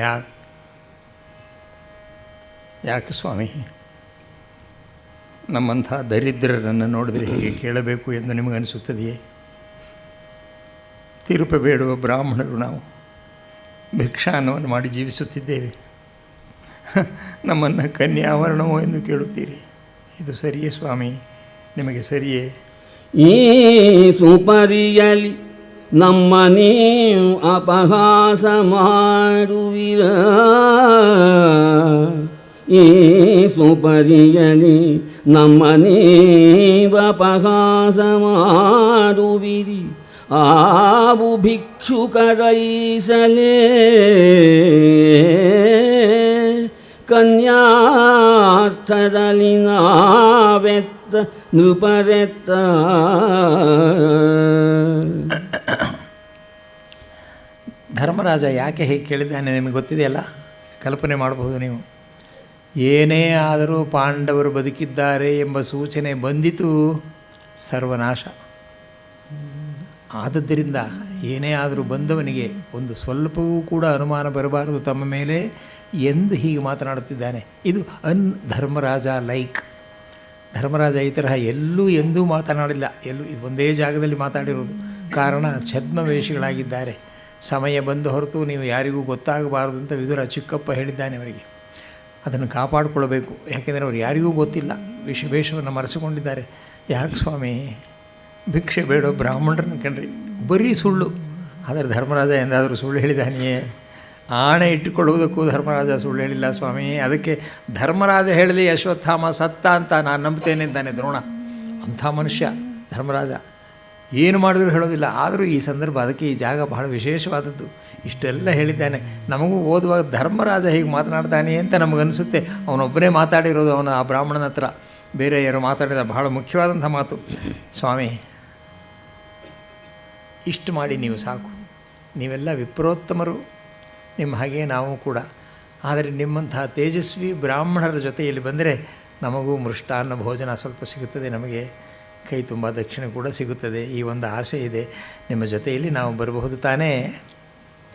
ಯಾಕೆ ಸ್ವಾಮಿ ನಮ್ಮಂಥ ದರಿದ್ರರನ್ನು ನೋಡಿದರೆ ಹೀಗೆ ಕೇಳಬೇಕು ಎಂದು ನಿಮಗನಿಸುತ್ತದೆಯೇ? ತಿರುಪ ಬೇಡುವ ಬ್ರಾಹ್ಮಣರು ನಾವು ಭಿಕ್ಷಾನ್ನವನ್ನು ಮಾಡಿ ಜೀವಿಸುತ್ತಿದ್ದೇವೆ. ನಮ್ಮನ್ನು ಕನ್ಯಾವರಣವೋ ಎಂದು ಕೇಳುತ್ತೀರಿ. ಇದು ಸರಿಯೇ ಸ್ವಾಮಿ? ನಿಮಗೆ ಸರಿಯೇ? ಈ ಸುಪರಿಯಲಿ ನಮ್ಮ ನೀವು ಅಪಹಾಸ ಮಾಡುವಿರ, ಈ ಸುಪರಿಯಲಿ ನಮ್ಮ ನೀವು ಅಪಹಾಸ ಮಾಡುವಿರಿ. ಆವು ಭಿಕ್ಷುಕರೈಸಲೇ ಕನ್ಯಾರ್ಥದಲ್ಲಿ ನಾವೆತ್ತ ನೃಪರೆತ್ತ. ಧರ್ಮರಾಜ ಯಾಕೆ ಹೀಗೆ ಕೇಳಿದ್ದಾನೆ ನಿಮಗೆ ಗೊತ್ತಿದೆಯಲ್ಲ, ಕಲ್ಪನೆ ಮಾಡಬಹುದು ನೀವು. ಏನೇ ಆದರೂ ಪಾಂಡವರು ಬದುಕಿದ್ದಾರೆ ಎಂಬ ಸೂಚನೆ ಬಂದಿತು, ಸರ್ವನಾಶ. ಆದದ್ದರಿಂದ ಏನೇ ಆದರೂ ಬಂದವನಿಗೆ ಒಂದು ಸ್ವಲ್ಪವೂ ಕೂಡ ಅನುಮಾನ ಬರಬಾರದು ತಮ್ಮ ಮೇಲೆ ಎಂದು ಹೀಗೆ ಮಾತನಾಡುತ್ತಿದ್ದಾನೆ. ಇದು ಧರ್ಮರಾಜ ಲೈಕ್. ಧರ್ಮರಾಜ ಈ ತರಹ ಎಲ್ಲೂ ಎಂದೂ ಮಾತನಾಡಿಲ್ಲ, ಇದು ಒಂದೇ ಜಾಗದಲ್ಲಿ ಮಾತಾಡಿರೋದು. ಕಾರಣ ಛದ್ಮವೇಷಿಗಳಾಗಿದ್ದಾರೆ. ಸಮಯ ಬಂದ ಹೊರತು ನೀವು ಯಾರಿಗೂ ಗೊತ್ತಾಗಬಾರದು ಅಂತ ವಿದುರ ಚಿಕ್ಕಪ್ಪ ಹೇಳಿದ್ದಾನೆ ಅವರಿಗೆ. ಅದನ್ನು ಕಾಪಾಡಿಕೊಳ್ಳಬೇಕು, ಯಾಕೆಂದರೆ ಅವರು ಯಾರಿಗೂ ಗೊತ್ತಿಲ್ಲ, ವೇಷವನ್ನು ಮರೆಸಿಕೊಂಡಿದ್ದಾರೆ. ಯಾಕೆ ಸ್ವಾಮಿ ಭಿಕ್ಷೆ ಬೇಡೋ ಬ್ರಾಹ್ಮಣರನ್ನು ಕಂಡ್ರಿ, ಬರೀ ಸುಳ್ಳು. ಆದರೆ ಧರ್ಮರಾಜ ಎಂದಾದರೂ ಸುಳ್ಳು ಹೇಳಿದಾನೆಯೇ? ಆಣೆ ಇಟ್ಟುಕೊಳ್ಳುವುದಕ್ಕೂ ಧರ್ಮರಾಜ ಸುಳ್ಳು ಹೇಳಿಲ್ಲ ಸ್ವಾಮಿ. ಅದಕ್ಕೆ ಧರ್ಮರಾಜ ಹೇಳಲಿ ಅಶ್ವತ್ಥಾಮ ಸತ್ತ ಅಂತ ನಾನು ನಂಬ್ತೇನೆ ಅಂತಾನೆ ದ್ರೋಣ. ಅಂಥ ಮನುಷ್ಯ ಧರ್ಮರಾಜ, ಏನು ಮಾಡಿದ್ರು ಹೇಳೋದಿಲ್ಲ. ಆದರೂ ಈ ಸಂದರ್ಭ, ಅದಕ್ಕೆ ಈ ಜಾಗ ಬಹಳ ವಿಶೇಷವಾದದ್ದು. ಇಷ್ಟೆಲ್ಲ ಹೇಳಿದ್ದಾನೆ. ನಮಗೂ ಓದುವಾಗ ಧರ್ಮರಾಜ ಹೀಗೆ ಮಾತನಾಡ್ತಾನೆ ಅಂತ ನಮಗನ್ನಿಸುತ್ತೆ. ಅವನೊಬ್ಬನೇ ಮಾತಾಡಿರೋದು ಅವನ ಆ ಬ್ರಾಹ್ಮಣನ ಹತ್ರ, ಬೇರೆ ಯಾರು ಮಾತಾಡಿದ. ಬಹಳ ಮುಖ್ಯವಾದಂಥ ಮಾತು. ಸ್ವಾಮಿ, ಇಷ್ಟು ಮಾಡಿ ನೀವು ಸಾಕು. ನೀವೆಲ್ಲ ವಿಪ್ರೋತ್ತಮರು, ನಿಮ್ಮ ಹಾಗೆ ನಾವು ಕೂಡ. ಆದರೆ ನಿಮ್ಮಂತಹ ತೇಜಸ್ವಿ ಬ್ರಾಹ್ಮಣರ ಜೊತೆಯಲ್ಲಿ ಬಂದರೆ ನಮಗೂ ಮೃಷ್ಟಾನ್ನ ಭೋಜನ ಸ್ವಲ್ಪ ಸಿಗುತ್ತದೆ, ನಮಗೆ ಕೈ ತುಂಬ ದಕ್ಷಿಣೆ ಕೂಡ ಸಿಗುತ್ತದೆ. ಈ ಒಂದು ಆಸೆ ಇದೆ. ನಿಮ್ಮ ಜೊತೆಯಲ್ಲಿ ನಾವು ಬರಬಹುದು ತಾನೇ?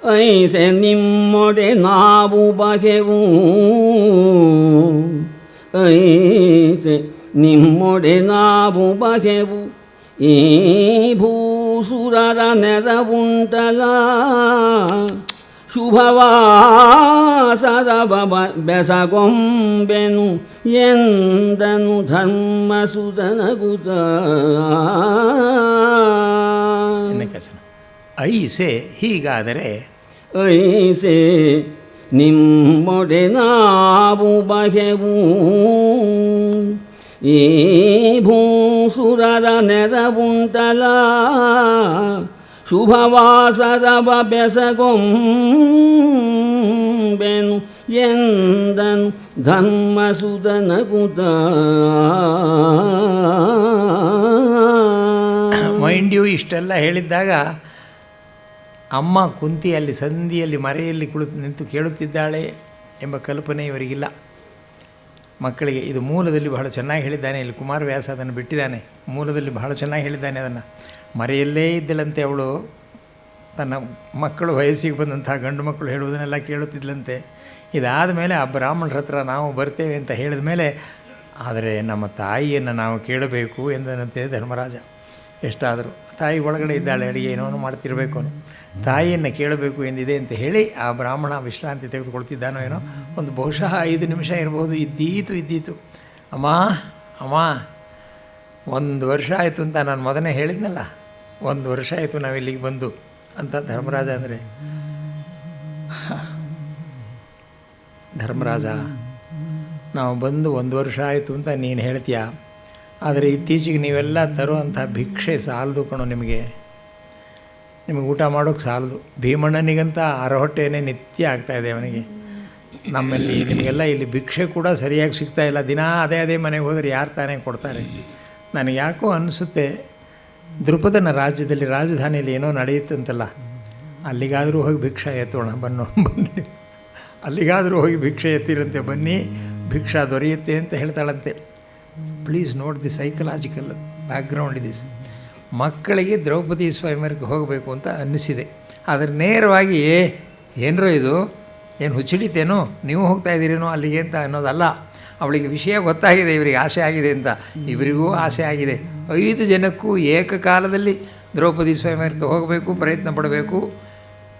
ಐಸೆ ನಿಮ್ಮೊಡೆ ನಾವು ಬಗೆವು, ಐಸೆ ನಿಮ್ಮೊಡೆ ನಾವು ಬಗೆವು. ಈ ಭೂಸುರರ ನೆರವುಂಟಲ, ಶುಭವಾಸದ ಬೆಸಗೊಂಬೆನು ಎಂದನು ಧರ್ಮಸುತನಗುತ. ಐಸೆ ಹೀಗಾದರೆ, ಐಸೆ ನಿಮ್ಮೊಡೆ ನಾವು ಬಗೆವು. ಈ ಭೂಸುರರ ನೆರವುಂಟಲ, ಶುಭವಾಸದ ಬೆಸಗೊಂಬೆನು ಎಂದನು ಧರ್ಮಸುತನಗುತ. ಮೈಂಡ್ ಯು ಇಷ್ಟೆಲ್ಲ ಹೇಳಿದ್ದಾಗ ಅಮ್ಮ ಕುಂತಿಯಲ್ಲಿ ಸಂಧಿಯಲ್ಲಿ ಮರೆಯಲ್ಲಿ ನಿಂತು ಕೇಳುತ್ತಿದ್ದಾಳೆ ಎಂಬ ಕಲ್ಪನೆ ಇವರಿಗಿಲ್ಲ. ಮಕ್ಕಳಿಗೆ ಇದು ಮೂಲದಲ್ಲಿ ಬಹಳ ಚೆನ್ನಾಗಿ ಹೇಳಿದ್ದಾನೆ. ಇಲ್ಲಿ ಕುಮಾರವ್ಯಾಸ ಅದನ್ನು ಬಿಟ್ಟಿದ್ದಾನೆ. ಮೂಲದಲ್ಲಿ ಬಹಳ ಚೆನ್ನಾಗಿ ಹೇಳಿದ್ದಾನೆ. ಅದನ್ನು ಮರೆಯಲ್ಲೇ ಇದ್ದಳಂತೆ ಅವಳು. ತನ್ನ ಮಕ್ಕಳು ವಯಸ್ಸಿಗೆ ಬಂದಂಥ ಗಂಡು ಮಕ್ಕಳು ಹೇಳುವುದನ್ನೆಲ್ಲ ಕೇಳುತ್ತಿದ್ದಂತೆ. ಇದಾದ ಮೇಲೆ ಆ ಬ್ರಾಹ್ಮಣರ ಹತ್ರ ನಾವು ಬರ್ತೇವೆ ಅಂತ ಹೇಳಿದ ಮೇಲೆ, ಆದರೆ ನಮ್ಮ ತಾಯಿಯನ್ನು ನಾವು ಕೇಳಬೇಕು ಎಂದನಂತೆ ಧರ್ಮರಾಜ. ಎಷ್ಟಾದರೂ ತಾಯಿ ಒಳಗಡೆ ಇದ್ದಾಳೆ, ಅಡಿಗೆ ಏನೋ ಮಾಡ್ತಿರಬೇಕು ಅವನು. ತಾಯಿಯನ್ನು ಕೇಳಬೇಕು ಎಂದಿದೆ ಅಂತ ಹೇಳಿ ಆ ಬ್ರಾಹ್ಮಣ ವಿಶ್ರಾಂತಿ ತೆಗೆದುಕೊಳ್ತಿದ್ದಾನೋ ಏನೋ. ಒಂದು ಬಹುಶಃ 5 ನಿಮಿಷ ಇರ್ಬೋದು. ಇದ್ದೀತು. ಅಮ್ಮ ಅಮ್ಮ 1 ವರ್ಷ ಆಯಿತು ಅಂತ ನಾನು ಮೊದಲೇ ಹೇಳಿದ್ನಲ್ಲ, 1 ವರ್ಷ ಆಯಿತು ನಾವಿಲ್ಲಿಗೆ ಬಂದು ಅಂತ ಧರ್ಮರಾಜ ಅಂದರೆ. ಧರ್ಮರಾಜ, ನಾವು ಬಂದು 1 ವರ್ಷ ಆಯಿತು ಅಂತ ನೀನು ಹೇಳ್ತೀಯ, ಆದರೆ ಇತ್ತೀಚೆಗೆ ನೀವೆಲ್ಲ ತರುವಂಥ ಭಿಕ್ಷೆ ಸಾಲದು ಕಣೋ. ನಿಮಗೆ ಊಟ ಮಾಡೋಕ್ಕೆ ಸಾಲದು. ಭೀಮಣ್ಣನಿಗಂತ ಹೊಟ್ಟೆನೇ ನಿತ್ಯ ಆಗ್ತಾಯಿದೆ ಅವನಿಗೆ. ನಮ್ಮಲ್ಲಿ ನಿಮಗೆಲ್ಲ ಇಲ್ಲಿ ಭಿಕ್ಷೆ ಕೂಡ ಸರಿಯಾಗಿ ಸಿಗ್ತಾಯಿಲ್ಲ. ದಿನ ಅದೇ ಮನೆಗೆ ಹೋದರೆ ಯಾರು ತಾನೇ ಕೊಡ್ತಾರೆ? ನನಗೆ ಯಾಕೋ ಅನಿಸುತ್ತೆ, ದೃಪದನ ರಾಜ್ಯದಲ್ಲಿ ರಾಜಧಾನಿಯಲ್ಲಿ ಏನೋ ನಡೆಯುತ್ತಂತಲ್ಲ, ಅಲ್ಲಿಗಾದರೂ ಹೋಗಿ ಭಿಕ್ಷಾ ಎತ್ತೋಣ ಬನ್ನಿ, ಅಲ್ಲಿಗಾದರೂ ಹೋಗಿ ಭಿಕ್ಷೆ ಎತ್ತಿರಂತೆ, ಬನ್ನಿ ಭಿಕ್ಷಾ ದೊರೆಯುತ್ತೆ ಅಂತ ಹೇಳ್ತಾಳಂತೆ. Please note the psychological background ಇದಿಸ್. ಮಕ್ಕಳಿಗೆ ದ್ರೌಪದಿ ಸ್ವಯಂವರಕ್ಕೆ ಹೋಗಬೇಕು ಅಂತ ಅನ್ನಿಸಿದೆ. ಆದರೆ ನೇರವಾಗಿ ಏನರೋ ಇದು, ಏನು ಹುಚ್ಚಿಡಿತೇನೋ, ನೀವು ಹೋಗ್ತಾ ಇದ್ದೀರೇನೋ ಅಲ್ಲಿಗೆ ಅಂತ ಅನ್ನೋದಲ್ಲ. ಅವಳಿಗೆ ವಿಷಯ ಗೊತ್ತಾಗಿದೆ, ಇವರಿಗೆ ಆಸೆ ಆಗಿದೆ ಅಂತ. ಇವರಿಗೂ ಆಸೆ ಆಗಿದೆ. 5 ಜನಕ್ಕೂ ಏಕಕಾಲದಲ್ಲಿ ದ್ರೌಪದಿ ಸ್ವಯಂವರಕ್ಕೆ ಹೋಗಬೇಕು, ಪ್ರಯತ್ನ ಪಡಬೇಕು,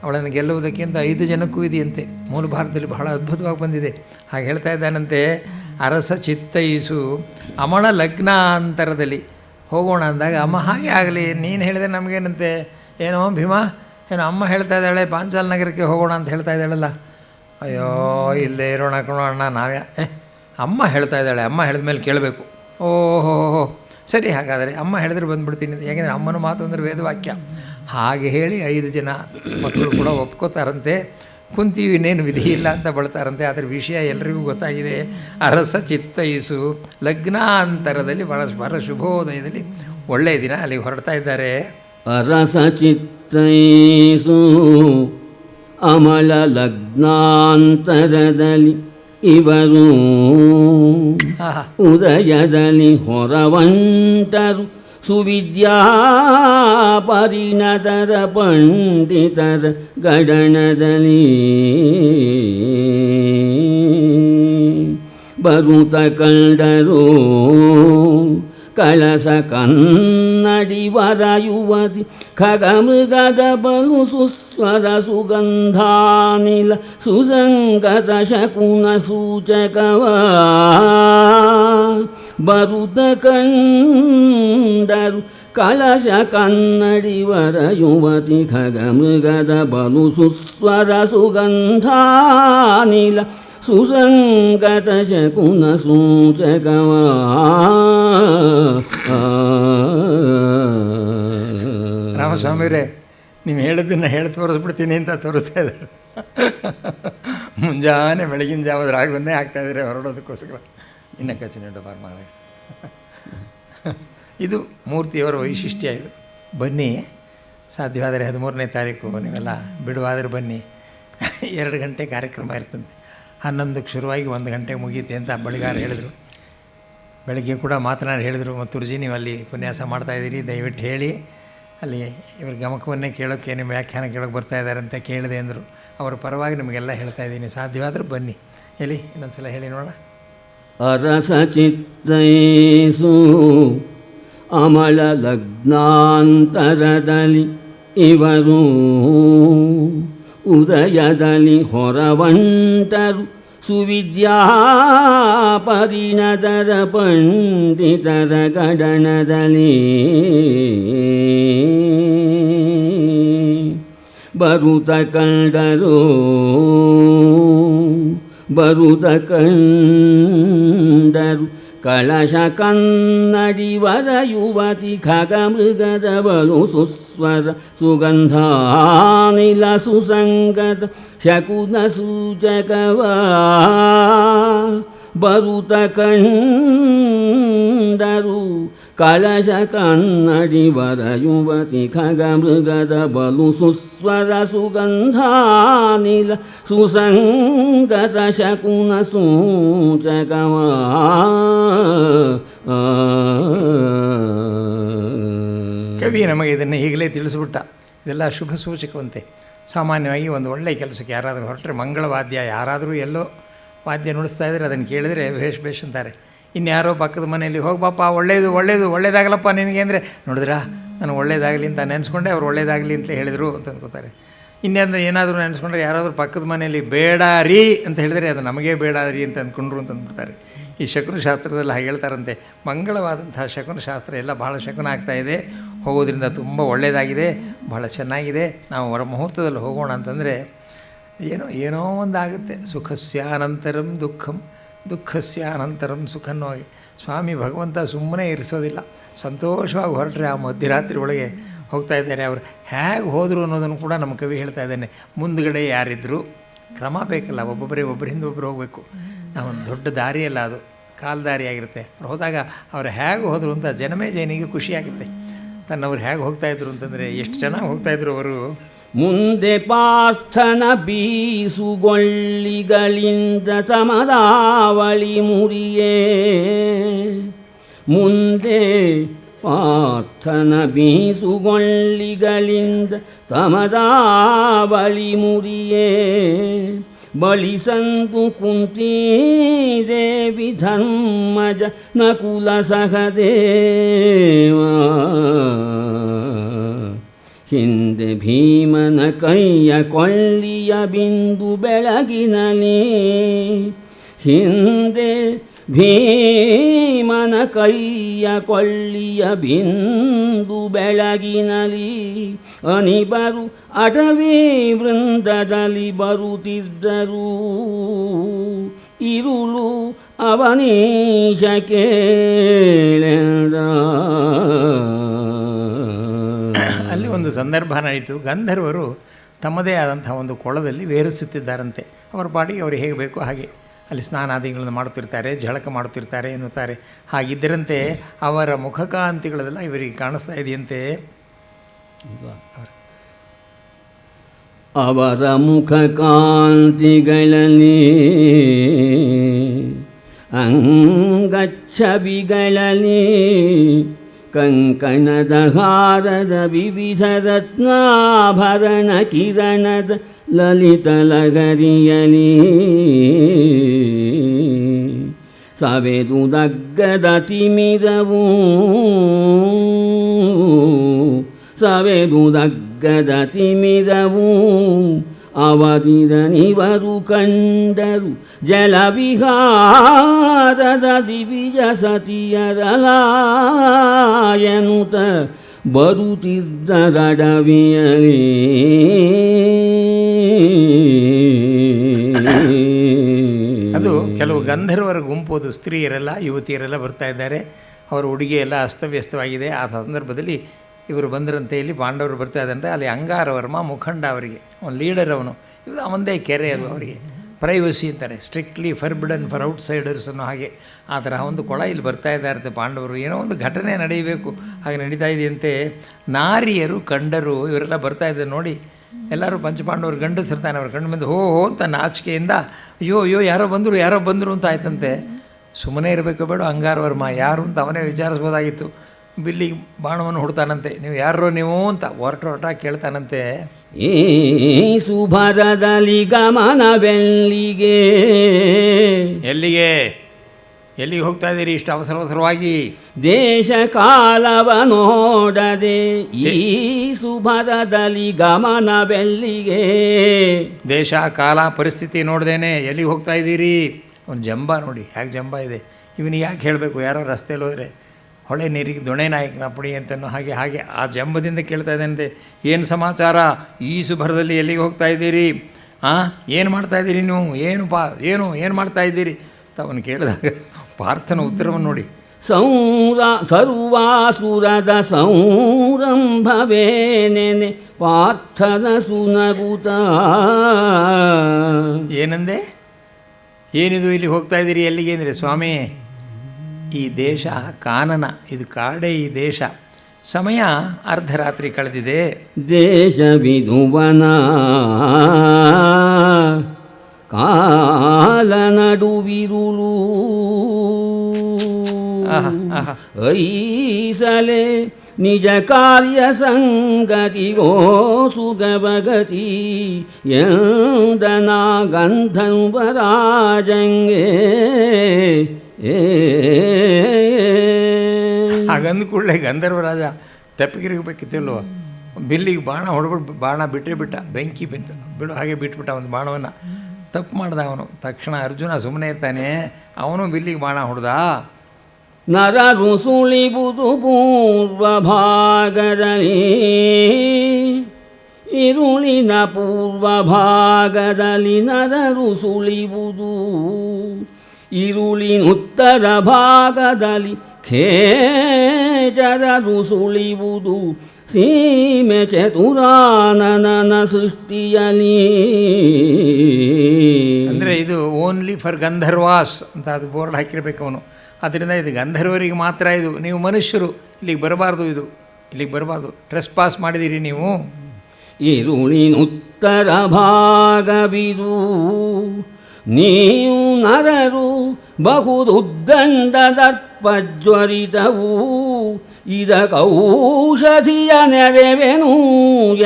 ಅವಳನ್ನು ಗೆಲ್ಲುವುದಕ್ಕೆ ಅಂತ 5 ಜನಕ್ಕೂ ಇದೆಯಂತೆ. ಮೂಲ ಭಾರತದಲ್ಲಿ ಬಹಳ ಅದ್ಭುತವಾಗಿ ಬಂದಿದೆ. ಹಾಗೆ ಹೇಳ್ತಾ ಇದ್ದಾನಂತೆ, ಅರಸ ಚಿತ್ತೈಸು ಅಮಳ ಲಗ್ನಾಂತರದಲ್ಲಿ ಹೋಗೋಣ ಅಂದಾಗ, ಅಮ್ಮ ಹಾಗೆ ಆಗಲಿ, ನೀನು ಹೇಳಿದ್ರೆ ನಮಗೇನಂತೆ, ಏನೋ ಭೀಮಾ, ಏನೋ ಅಮ್ಮ ಹೇಳ್ತಾ ಇದ್ದಾಳೆ ಪಾಂಚಾಲ ನಗರಕ್ಕೆ ಹೋಗೋಣ ಅಂತ ಹೇಳ್ತಾ ಇದ್ದಾಳಲ್ಲ. ಅಯ್ಯೋ ಇಲ್ಲೇ ಇರೋಣ ಕಣೋ ಅಣ್ಣ, ನಾವ್ಯಾ ಅಮ್ಮ ಹೇಳ್ತಾ ಇದ್ದಾಳೆ, ಅಮ್ಮ ಹೇಳಿದ ಮೇಲೆ ಕೇಳಬೇಕು. ಓಹೋ ಸರಿ, ಹಾಗಾದರೆ ಅಮ್ಮ ಹೇಳಿದ್ರೆ ಬಂದುಬಿಡ್ತೀನಿ. ಯಾಕೆಂದರೆ ಅಮ್ಮನ ಮಾತು ಅಂದರೆ ವೇದವಾಕ್ಯ. ಹಾಗೆ ಹೇಳಿ 5 ಜನ ಮಕ್ಕಳು ಕೂಡ ಒಪ್ಕೋತಾರಂತೆ. ಕುಂತೀವಿ, ಇನ್ನೇನು ವಿಧಿ ಇಲ್ಲ ಅಂತ ಬಳ್ತಾರಂತೆ. ಅದರ ವಿಷಯ ಎಲ್ರಿಗೂ ಗೊತ್ತಾಗಿದೆ. ಅರಸ ಚಿತ್ತೈಸು ಲಗ್ನಾಂತರದಲ್ಲಿ ಬಹಳ ಶುಭೋದಯದಲ್ಲಿ ಒಳ್ಳೆಯ ದಿನ ಅಲ್ಲಿಗೆ ಹೊರಡ್ತಾ ಇದ್ದಾರೆ. ಅರಸ ಚಿತ್ತೈಸು ಅಮಲ ಲಗ್ನಾಂತರದಲ್ಲಿ ಇವರು ಉದಯದಲ್ಲಿ ಹೊರವಂಟರು ಸುವಿದ್ಯಾ ಪರಿಣತರ ಪಂಡಿತರ ಗಡಣದಲ್ಲಿ ಬರುತ ಕಂಡರು ಕಳಸ ಕನ್ನಡಿ ವರ ಯುವತಿ ಖಗಮೃಗದ ಬಲು ಸುಸ್ವರ ಸುಗಂಧಾನಿಲ ಸುಸಂಗತ ಶಕುನ ಸೂಚಕವ ಬರುತ ಕಂಡರು ಕಳಶ ಕನ್ನಡಿವರ ಯುವತಿ ಖಗಮೃಗದ ಬಲು ಸುಸ್ವರ ಸುಗಂಧಾನಿಲ ಸುಸಂಗತ ಶಕುನ ಸೂಚಕವಾ ರಾಮಸ್ವಾಮಿಯವರೇ, ನೀವು ಹೇಳಿದ್ದನ್ನು ಹೇಳಿ ತೋರಿಸ್ಬಿಡ್ತೀನಿ ಅಂತ ತೋರಿಸ್ತಾ ಇದ್ದಾರೆ. ಮುಂಜಾನೆ ಬೆಳಗಿನ ಜಾವದ ರಾಗವನ್ನೇ ಆಗ್ತಾಯಿದ್ದಾರೆ ಹೊರಡೋದಕ್ಕೋಸ್ಕರ. ಇನ್ನು ಕಚನೆಂಡು ಬಾರ್ಮಾಗ ಇದು ಮೂರ್ತಿಯವರ ವೈಶಿಷ್ಟ್ಯ. ಇದು ಬನ್ನಿ, ಸಾಧ್ಯವಾದರೆ 13ನೇ ತಾರೀಕು ನೀವೆಲ್ಲ ಬಿಡುವಾದರೆ ಬನ್ನಿ. 2 ಗಂಟೆ ಕಾರ್ಯಕ್ರಮ ಇರ್ತಂತೆ. 11ಕ್ಕೆ ಶುರುವಾಗಿ 1 ಗಂಟೆಗೆ ಮುಗೀತೆ ಅಂತ ಬಳಿಗಾರ ಹೇಳಿದರು. ಬೆಳಗ್ಗೆ ಕೂಡ ಮಾತನಾಡಿ ಹೇಳಿದರು, ಮತ್ತುರ್ಜಿ ನೀವು ಅಲ್ಲಿ ಉಪನ್ಯಾಸ ಮಾಡ್ತಾಯಿದ್ದೀರಿ, ದಯವಿಟ್ಟು ಹೇಳಿ. ಅಲ್ಲಿ ಇವ್ರ ಗಮಕವನ್ನೇ ಕೇಳೋಕ್ಕೆ ನಿಮ್ಮ ವ್ಯಾಖ್ಯಾನ ಕೇಳೋಕ್ಕೆ ಬರ್ತಾ ಇದ್ದಾರೆ ಅಂತ ಕೇಳಿದೆ ಅಂದರು. ಅವರ ಪರವಾಗಿ ನಿಮಗೆಲ್ಲ ಹೇಳ್ತಾ ಇದ್ದೀನಿ, ಸಾಧ್ಯವಾದರೂ ಬನ್ನಿ. ಎಲ್ಲಿ ಇನ್ನೊಂದು ಸಲ ಹೇಳಿ ನೋಡೋಣ. ಅರಸ ಚಿತ್ತೈಸು ಅಮಲ ಲಗ್ನಾಂತರದಲ್ಲಿ ಇವರು ಉದಯದಲ್ಲಿ ಹೊರವಂಟರು ಸುವಿದ್ಯಾ ಪರಿಣತರ ಪಂಡಿತರ ಗಡಣದಲ್ಲಿ ಬರುತ ಕಂಡರು ಕಳಶ ಕನ್ನಡಿವರ ಯುವತಿ ಖಗಮೃಗದ ಬಲು ಸುಸ್ವರ ಸುಗಂಧಾನಿಲ ಸುಸಂಗತ ಶಕುನ ಸೂಚಕವಾ ಬರುತ ಕಂಡರು ಕಳಶ ಕನ್ನಡಿವರ ಯುವತಿ ಖಗಮೃಗದ ಬಲು ಸುಸ್ವರ ಸುಗಂಧಾನಿಲ ಸುಸಂಗತ ಶಕುನ ಸೂಚಕವಾ ಕವಿ ನಮಗೆ ಇದನ್ನು ಈಗಲೇ ತಿಳಿಸ್ಬಿಟ್ಟ. ಇದೆಲ್ಲ ಶುಭ ಸೂಚಕವಂತೆ. ಸಾಮಾನ್ಯವಾಗಿ ಒಂದು ಒಳ್ಳೆಯ ಕೆಲಸಕ್ಕೆ ಯಾರಾದರೂ ಹೊರಟ್ರೆ ಮಂಗಳವಾದ್ಯ ಯಾರಾದರೂ ಎಲ್ಲೋ ವಾದ್ಯ ನುಡಿಸ್ತಾ ಇದ್ದಾರೆ, ಅದನ್ನು ಕೇಳಿದರೆ ಭೇಷ್ ಭೇಷ್ ಅಂತಾರೆ. ಇನ್ಯಾರೋ ಪಕ್ಕದ ಮನೆಯಲ್ಲಿ ಹೋಗಿ ಬಾಪ ಒಳ್ಳೇದಾಗಲಪ್ಪ ನಿನಗೆ ಅಂದರೆ, ನೋಡಿದ್ರಾ ನನಗೆ ಒಳ್ಳೇದಾಗಲಿ ಅಂತ ನೆನೆಸ್ಕೊಂಡೆ, ಅವ್ರು ಒಳ್ಳೇದಾಗಲಿ ಅಂತ ಹೇಳಿದರು ಅಂತ ಅಂದ್ಕೋತಾರೆ. ಇನ್ನೇಂದ್ರೆ ಏನಾದರೂ ನೆನೆಸ್ಕೊಂಡ್ರೆ ಯಾರಾದರೂ ಪಕ್ಕದ ಮನೆಯಲ್ಲಿ ಬೇಡ ರೀ ಅಂತ ಹೇಳಿದರೆ ಅದು ನಮಗೇ ಬೇಡ ರೀ ಅಂತ ಅಂದ್ಕೊಂಡ್ರು ಅಂತ ಅಂದ್ಬಿಡ್ತಾರೆ. ಈ ಶಕುನಶಾಸ್ತ್ರದಲ್ಲಿ ಹಾಗೆ ಹೇಳ್ತಾರಂತೆ. ಮಂಗಳವಾದಂತಹ ಶಕುನಶಾಸ್ತ್ರ ಎಲ್ಲ ಭಾಳ ಶಕುನ ಆಗ್ತಾಯಿದೆ, ಹೋಗೋದ್ರಿಂದ ತುಂಬ ಒಳ್ಳೆಯದಾಗಿದೆ, ಭಾಳ ಚೆನ್ನಾಗಿದೆ, ನಾವು ಹೊರ ಮುಹೂರ್ತದಲ್ಲಿ ಹೋಗೋಣ ಅಂತಂದರೆ ಏನೋ ಒಂದಾಗುತ್ತೆ. ಸುಖಸ್ಯಾನಂತರಂ ದುಃಖಂ, ದುಃಖಸ್ಯಾನಂತರಂ ಸುಖನ್ವಾಗಿ ಸ್ವಾಮಿ ಭಗವಂತ ಸುಮ್ಮನೆ ಇರಿಸೋದಿಲ್ಲ. ಸಂತೋಷವಾಗಿ ಹೊರಟ್ರೆ ಆ ಮಧ್ಯರಾತ್ರಿ ಒಳಗೆ ಹೋಗ್ತಾ ಇದ್ದಾರೆ. ಅವರು ಹೇಗೆ ಹೋದರು ಅನ್ನೋದನ್ನು ಕೂಡ ನಮ್ಮ ಕವಿ ಹೇಳ್ತಾ ಇದ್ದಾನೆ. ಮುಂದುಗಡೆ ಯಾರಿದ್ದರು, ಕ್ರಮ ಬೇಕಲ್ಲ, ಒಬ್ಬರಿಂದ ಒಬ್ಬರು ಹೋಗಬೇಕು. ನಾವು ದೊಡ್ಡ ದಾರಿಯಲ್ಲ, ಅದು ಕಾಲು ದಾರಿಯಾಗಿರುತ್ತೆ. ಅವ್ರು ಹೋದಾಗ ಅವ್ರು ಹೇಗೆ ಹೋದರು ಅಂತ ಜನಮೇಜಯನಿಗೆ ಖುಷಿಯಾಗುತ್ತೆ. ತನ್ನವ್ರು ಹೇಗೆ ಹೋಗ್ತಾಯಿದ್ರು ಅಂತಂದರೆ ಎಷ್ಟು ಚೆನ್ನಾಗಿ ಹೋಗ್ತಾಯಿದ್ರು ಅವರು. ಮುಂದೆ ಪಾರ್ಥನ ಬೀಸುಗೊಳ್ಳಿಗಳಿಂದ ಸಮದಾವಳಿ ಮುರಿಯೇ, ಮುಂದೆ ಪಾರ್ಥನ ಬೀಸುಗೊಳ್ಳಿಗಳಿಂದ ಸಮದಾವಳಿ ಮುರಿಯೇ, ಬಳಿಸಂದು ಕುಂತೀದೇವಿ ಧರ್ಮಜ ನಕುಲ ಸಹದೇವ, ಹಿಂದೆ ಭೀಮನ ಕೈಯ ಕೊಳ್ಳಿಯ ಬಿಂದು ಬೆಳಗಿನಲಿ, ಹಿಂದೆ ಭೀಮನ ಕೈಯ ಕೊಳ್ಳಿಯ ಬಿಂದು ಬೆಳಗಿನಲಿ, ಅನಿಬರು ಅಟವಿ ವೃಂದದಲ್ಲಿ ಬರುತ್ತಿದ್ದರು, ಇರುಳು ಅವನೀಶ ಕೇಳೆದ. ಅಲ್ಲಿ ಒಂದು ಸಂದರ್ಭ ನಡೀತು. ಗಂಧರ್ವರು ತಮ್ಮದೇ ಆದಂಥ ಒಂದು ಕೊಳದಲ್ಲಿ ವೇರಿಸುತ್ತಿದ್ದಾರಂತೆ. ಅವರ ಪಾಡಿಗೆ ಅವರು ಹೇಗೆ ಬೇಕೋ ಹಾಗೆ ಅಲ್ಲಿ ಸ್ನಾನಾದಿಗಳನ್ನು ಮಾಡುತ್ತಿರ್ತಾರೆ, ಜಳಕ ಮಾಡುತ್ತಿರ್ತಾರೆ ಎನ್ನುತ್ತಾರೆ. ಹಾಗಿದ್ದರಂತೆ ಅವರ ಮುಖಕಾಂತಿಗಳದೆಲ್ಲ ಇವರಿಗೆ ಕಾಣಿಸ್ತಾ ಇದೆಯಂತೆ. ಅವರ ಮುಖಕಾಂತಿಗಳಲ್ಲಿ ಅಂಗಚ್ಛವಿಗಳಲ್ಲಿ ಕಂಕಣದ ಹಾರದ ವಿವಿಧ ರತ್ನಾಭರಣ ಕಿರಣದ ಲಲಿತ ಲಗರಿಯಲಿ, ಸವೆದುದಗ್ಗದ ತಿಮಿರವು ಸವೆದುದಗ್ಗದ ತಿಮಿರವು ಅವಧಿರನಿವರು ಕಂಡರು, ಜಲವಿಹಾರದ ದಿವಿಜ ಸತಿಯರಲಾಯನುತ ಬರುತ್ತಿದ್ದರಡವಿಯಲಿ ಅದು ಕೆಲವು ಗಂಧರ್ವರ ಗುಂಪು, ಅದು ಸ್ತ್ರೀಯರೆಲ್ಲ ಯುವತಿಯರೆಲ್ಲ ಬರ್ತಾ ಇದ್ದಾರೆ. ಅವರ ಉಡುಗೆ ಎಲ್ಲ ಅಸ್ತವ್ಯಸ್ತವಾಗಿದೆ. ಆ ಸಂದರ್ಭದಲ್ಲಿ ಇವರು ಬಂದರಂತೆ, ಇಲ್ಲಿ ಪಾಂಡವರು ಬರ್ತಾ ಇದ್ದಂತೆ. ಅಲ್ಲಿ ಅಂಗಾರವರ್ಮ ಮುಖಂಡ, ಅವರಿಗೆ ಒಂದು ಲೀಡರ್ ಅವನು. ಇದು ಅವನದೇ ಕೆರೆ, ಅದು ಅವರಿಗೆ ಪ್ರೈವಸಿ ಅಂತಾರೆ, ಸ್ಟ್ರಿಕ್ಟ್ಲಿ ಫರ್ಬಿಡನ್ ಫಾರ್ ಔಟ್ಸೈಡರ್ಸ್ ಅನ್ನೋ ಹಾಗೆ. ಆ ತರಹ ಒಂದು ಕೊಳ ಇಲ್ಲಿ ಬರ್ತಾ ಇದ್ದಾರಂತೆ ಪಾಂಡವರು. ಏನೋ ಒಂದು ಘಟನೆ ನಡೆಯಬೇಕು, ಹಾಗೆ ನಡೀತಾ ಇದೆಯಂತೆ. ನಾರಿಯರು ಕಂಡರು, ಇವರೆಲ್ಲ ಬರ್ತಾ ಇದ್ದಾರೆ ನೋಡಿ. ಎಲ್ಲರೂ ಪಂಚಪಾಂಡವರು ಗಂಡಸಿರ್ತಾನೆ, ಅವ್ರ ಕಣ್ಣು ಬಂದು ಹೋ ಹೋ ಅಂತ ನಾಚಿಕೆಯಿಂದ ಅಯ್ಯೋ ಅಯ್ಯೋ ಯಾರೋ ಬಂದರು ಅಂತ ಆಯ್ತಂತೆ. ಸುಮ್ಮನೆ ಇರಬೇಕು ಬೇಡ, ಅಂಗಾರವರ್ಮ ಯಾರು ಅಂತ ಅವನೇ ವಿಚಾರಿಸ್ಬೋದಾಗಿತ್ತು. ಬಿಲ್ಲಿಗೆ ಬಾಣವನ್ನು ಹುಡ್ತಾನಂತೆ. ನೀವು ಯಾರೋ ನೀವು ಅಂತ ಹೊರಟ ಕೇಳ್ತಾನಂತೆ. ಈ ಸುಭರದಲ್ಲಿ ಗಮನವೆಲ್ಲಿಗೆ, ಎಲ್ಲಿಗೆ ಹೋಗ್ತಾ ಇದ್ದೀರಿ ಇಷ್ಟು ಅವಸರವಾಗಿ? ದೇಶ ಕಾಲವ ನೋಡದೆ ಈ ಸುಭರದಲ್ಲಿ ಗಮನವೆಲ್ಲಿಗೆ. ದೇಶ ಕಾಲ ಪರಿಸ್ಥಿತಿ ನೋಡ್ದೇನೆ ಎಲ್ಲಿಗೆ ಹೋಗ್ತಾ ಇದ್ದೀರಿ? ಒಂದು ಜಂಬ ನೋಡಿ, ಹೇಗೆ ಜಂಬ ಇದೆ. ಇವನಿಗೆ ಯಾಕೆ ಹೇಳಬೇಕು? ಯಾರೋ ರಸ್ತೆಯಲ್ಲಿ ಹೋದರೆ ಹೊಳೆ ನೀರಿಗೆ ದೊಣೆ ನಾಯಕನ ಪುಡಿ ಅಂತನೋ ಹಾಗೆ ಆ ಜಂಬದಿಂದ ಕೇಳ್ತಾ ಇದ್ದಂತೆ, ಏನು ಸಮಾಚಾರ? ಈ ಸುಭರದಲ್ಲಿ ಎಲ್ಲಿಗೆ ಹೋಗ್ತಾ ಇದ್ದೀರಿ? ಏನು ಮಾಡ್ತಾಯಿದ್ದೀರಿ ನೀವು? ಏನು ಮಾಡ್ತಾ ಇದ್ದೀರಿ ಅಂತ ಅವನು ಕೇಳಿದಾಗ ಪಾರ್ಥನ ಉತ್ತರವನ್ನು ನೋಡಿ. ಸರ್ವಾಸುರದ ಸಂರಂಭವೇನೆನೆ ಪಾರ್ಥನ ಸುನಗುತ. ಏನಂದೆ? ಏನಿದು ಇಲ್ಲಿ ಹೋಗ್ತಾ ಇದ್ದೀರಿ ಎಲ್ಲಿಗೆ ಅಂದರೆ, ಸ್ವಾಮಿ ಈ ದೇಶ ಕಾನನ, ಇದು ಕಾಡೇ ಈ ದೇಶ. ಸಮಯ ಅರ್ಧರಾತ್ರಿ ಕಳೆದಿದೆ. ದೇಶವಿದುವನ ಕಾಲ ನಡುವಿರುಳು ಐಸಲೆ ನಿಜ ಕಾರ್ಯ ಸಂಗತಿಗೋ ಸುಗವಗತಿ ಎಂದನ ಗಂಧರ್ವರಾಜಂಗೆ. ಹಾಗಂದ ಕೂಡಲೇ ಗಂಧರ್ವರಾಜ ತೆಪ್ಪಗಿರಬೇಕಿತ್ತಲ್ವ, ಬಿಲ್ಲಿಗೆ ಬಾಣ ಹೊಡ್ಬಿಟ್ಟು ಬಾಣ ಬಿಟ್ಟ, ಬೆಂಕಿ ಬಿಡು ಹಾಗೆ ಬಿಟ್ಬಿಟ್ಟ ಒಂದು ಬಾಣವನ್ನು. ತಪ್ಪು ಮಾಡ್ದ ಅವನು. ತಕ್ಷಣ ಅರ್ಜುನ ಸುಮ್ಮನೆ ಇರ್ತಾನೆ, ಅವನು ಬಿಲ್ಲಿಗೆ ಬಾಣ ಹೊಡೆದ. ನರರು ಸುಳಿಬುದು ಪೂರ್ವ ಭಾಗದಲ್ಲಿ, ಇರುಳಿನ ಪೂರ್ವ ಭಾಗದಲ್ಲಿ ನರರು ಸುಳಿಬುದು, ಇರುಳಿನ ಉತ್ತರ ಭಾಗದಲ್ಲಿ ಖೇಜರರು ಸುಳಿಬುದು, ಸೀಮೆ ಚತುರಾನನ ಸೃಷ್ಟಿಯಲಿ. ಅಂದರೆ ಇದು ಓನ್ಲಿ ಫಾರ್ ಗಂಧರ್ವಾಸ್ ಅಂತ ಅದು ಬೋರ್ಡ್ ಹಾಕಿರ್ಬೇಕು ಅವನು. ಆದ್ದರಿಂದ ಇದು ಗಂಧರ್ವರಿಗೆ ಮಾತ್ರ, ಇದು ನೀವು ಮನುಷ್ಯರು ಇಲ್ಲಿಗೆ ಬರಬಾರ್ದು, ಇಲ್ಲಿಗೆ ಬರಬಾರ್ದು, ಟ್ರೆಸ್ ಪಾಸ್ ಮಾಡಿದ್ದೀರಿ ನೀವು. ಇರುಳಿನ ಉತ್ತರ ಭಾಗವಿದು, ನೀವು ನರರು ಬಹುದುದ್ದಂಡದರ್ಪಜ್ವರಿತವು, ಇದಕೌಷಧಿಯ ನೆರವೆನು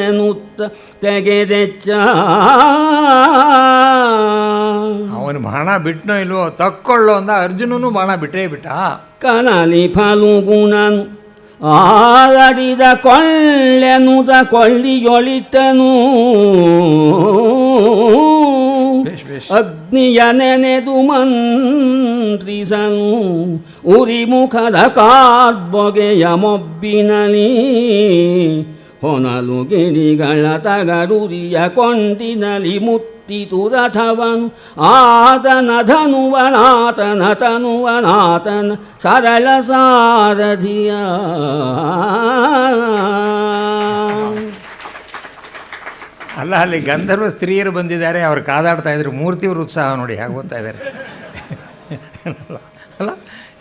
ಎನ್ನುತ್ತ ತೆಗೆದೆಚ್ಚ. ಅವನು ಬಾಣ ಬಿಟ್ಟನೋ ಇಲ್ವೋ ತಕ್ಕೊಳ್ಳೋ ಅಂದ. ಅರ್ಜುನನು ಬಾಣ ಬಿಟ್ಟ. ಕನಲಿ ಫಲುಗುಣನು ಆರಡಿದ ಕೊಳ್ಳೆನುದ ಕೊಳ್ಳಿಯೊಳಿತನು, ಅಗ್ನಿಯ ನೆನೆದು ಮಂತ್ರಿಸನು, ಉರಿಮುಖದ ಕಾರ್ಬೊಗೆಯ ಮೊಬ್ಬಿನಲಿ, ಹೊನಲು ಗಿಳಿಗಳ ತಗರುರಿಯ ಕೊಂಡಿನಲಿ ಮುತ್ತಿತು ರಥವನು, ಆತನ ಧನುವನಾತನ ತನುವನಾತನ ಸರಳ ಸಾರಥಿಯ. ಅಲ್ಲ, ಅಲ್ಲಿ ಗಂಧರ್ವ ಸ್ತ್ರೀಯರು ಬಂದಿದ್ದಾರೆ, ಅವ್ರು ಕಾದಾಡ್ತಾ ಇದ್ರು. ಮೂರ್ತಿಯವ್ರ ಉತ್ಸಾಹ ನೋಡಿ ಹೇಗೆ ಓದ್ತಾ ಇದ್ದಾರೆ. ಅಲ್ಲ,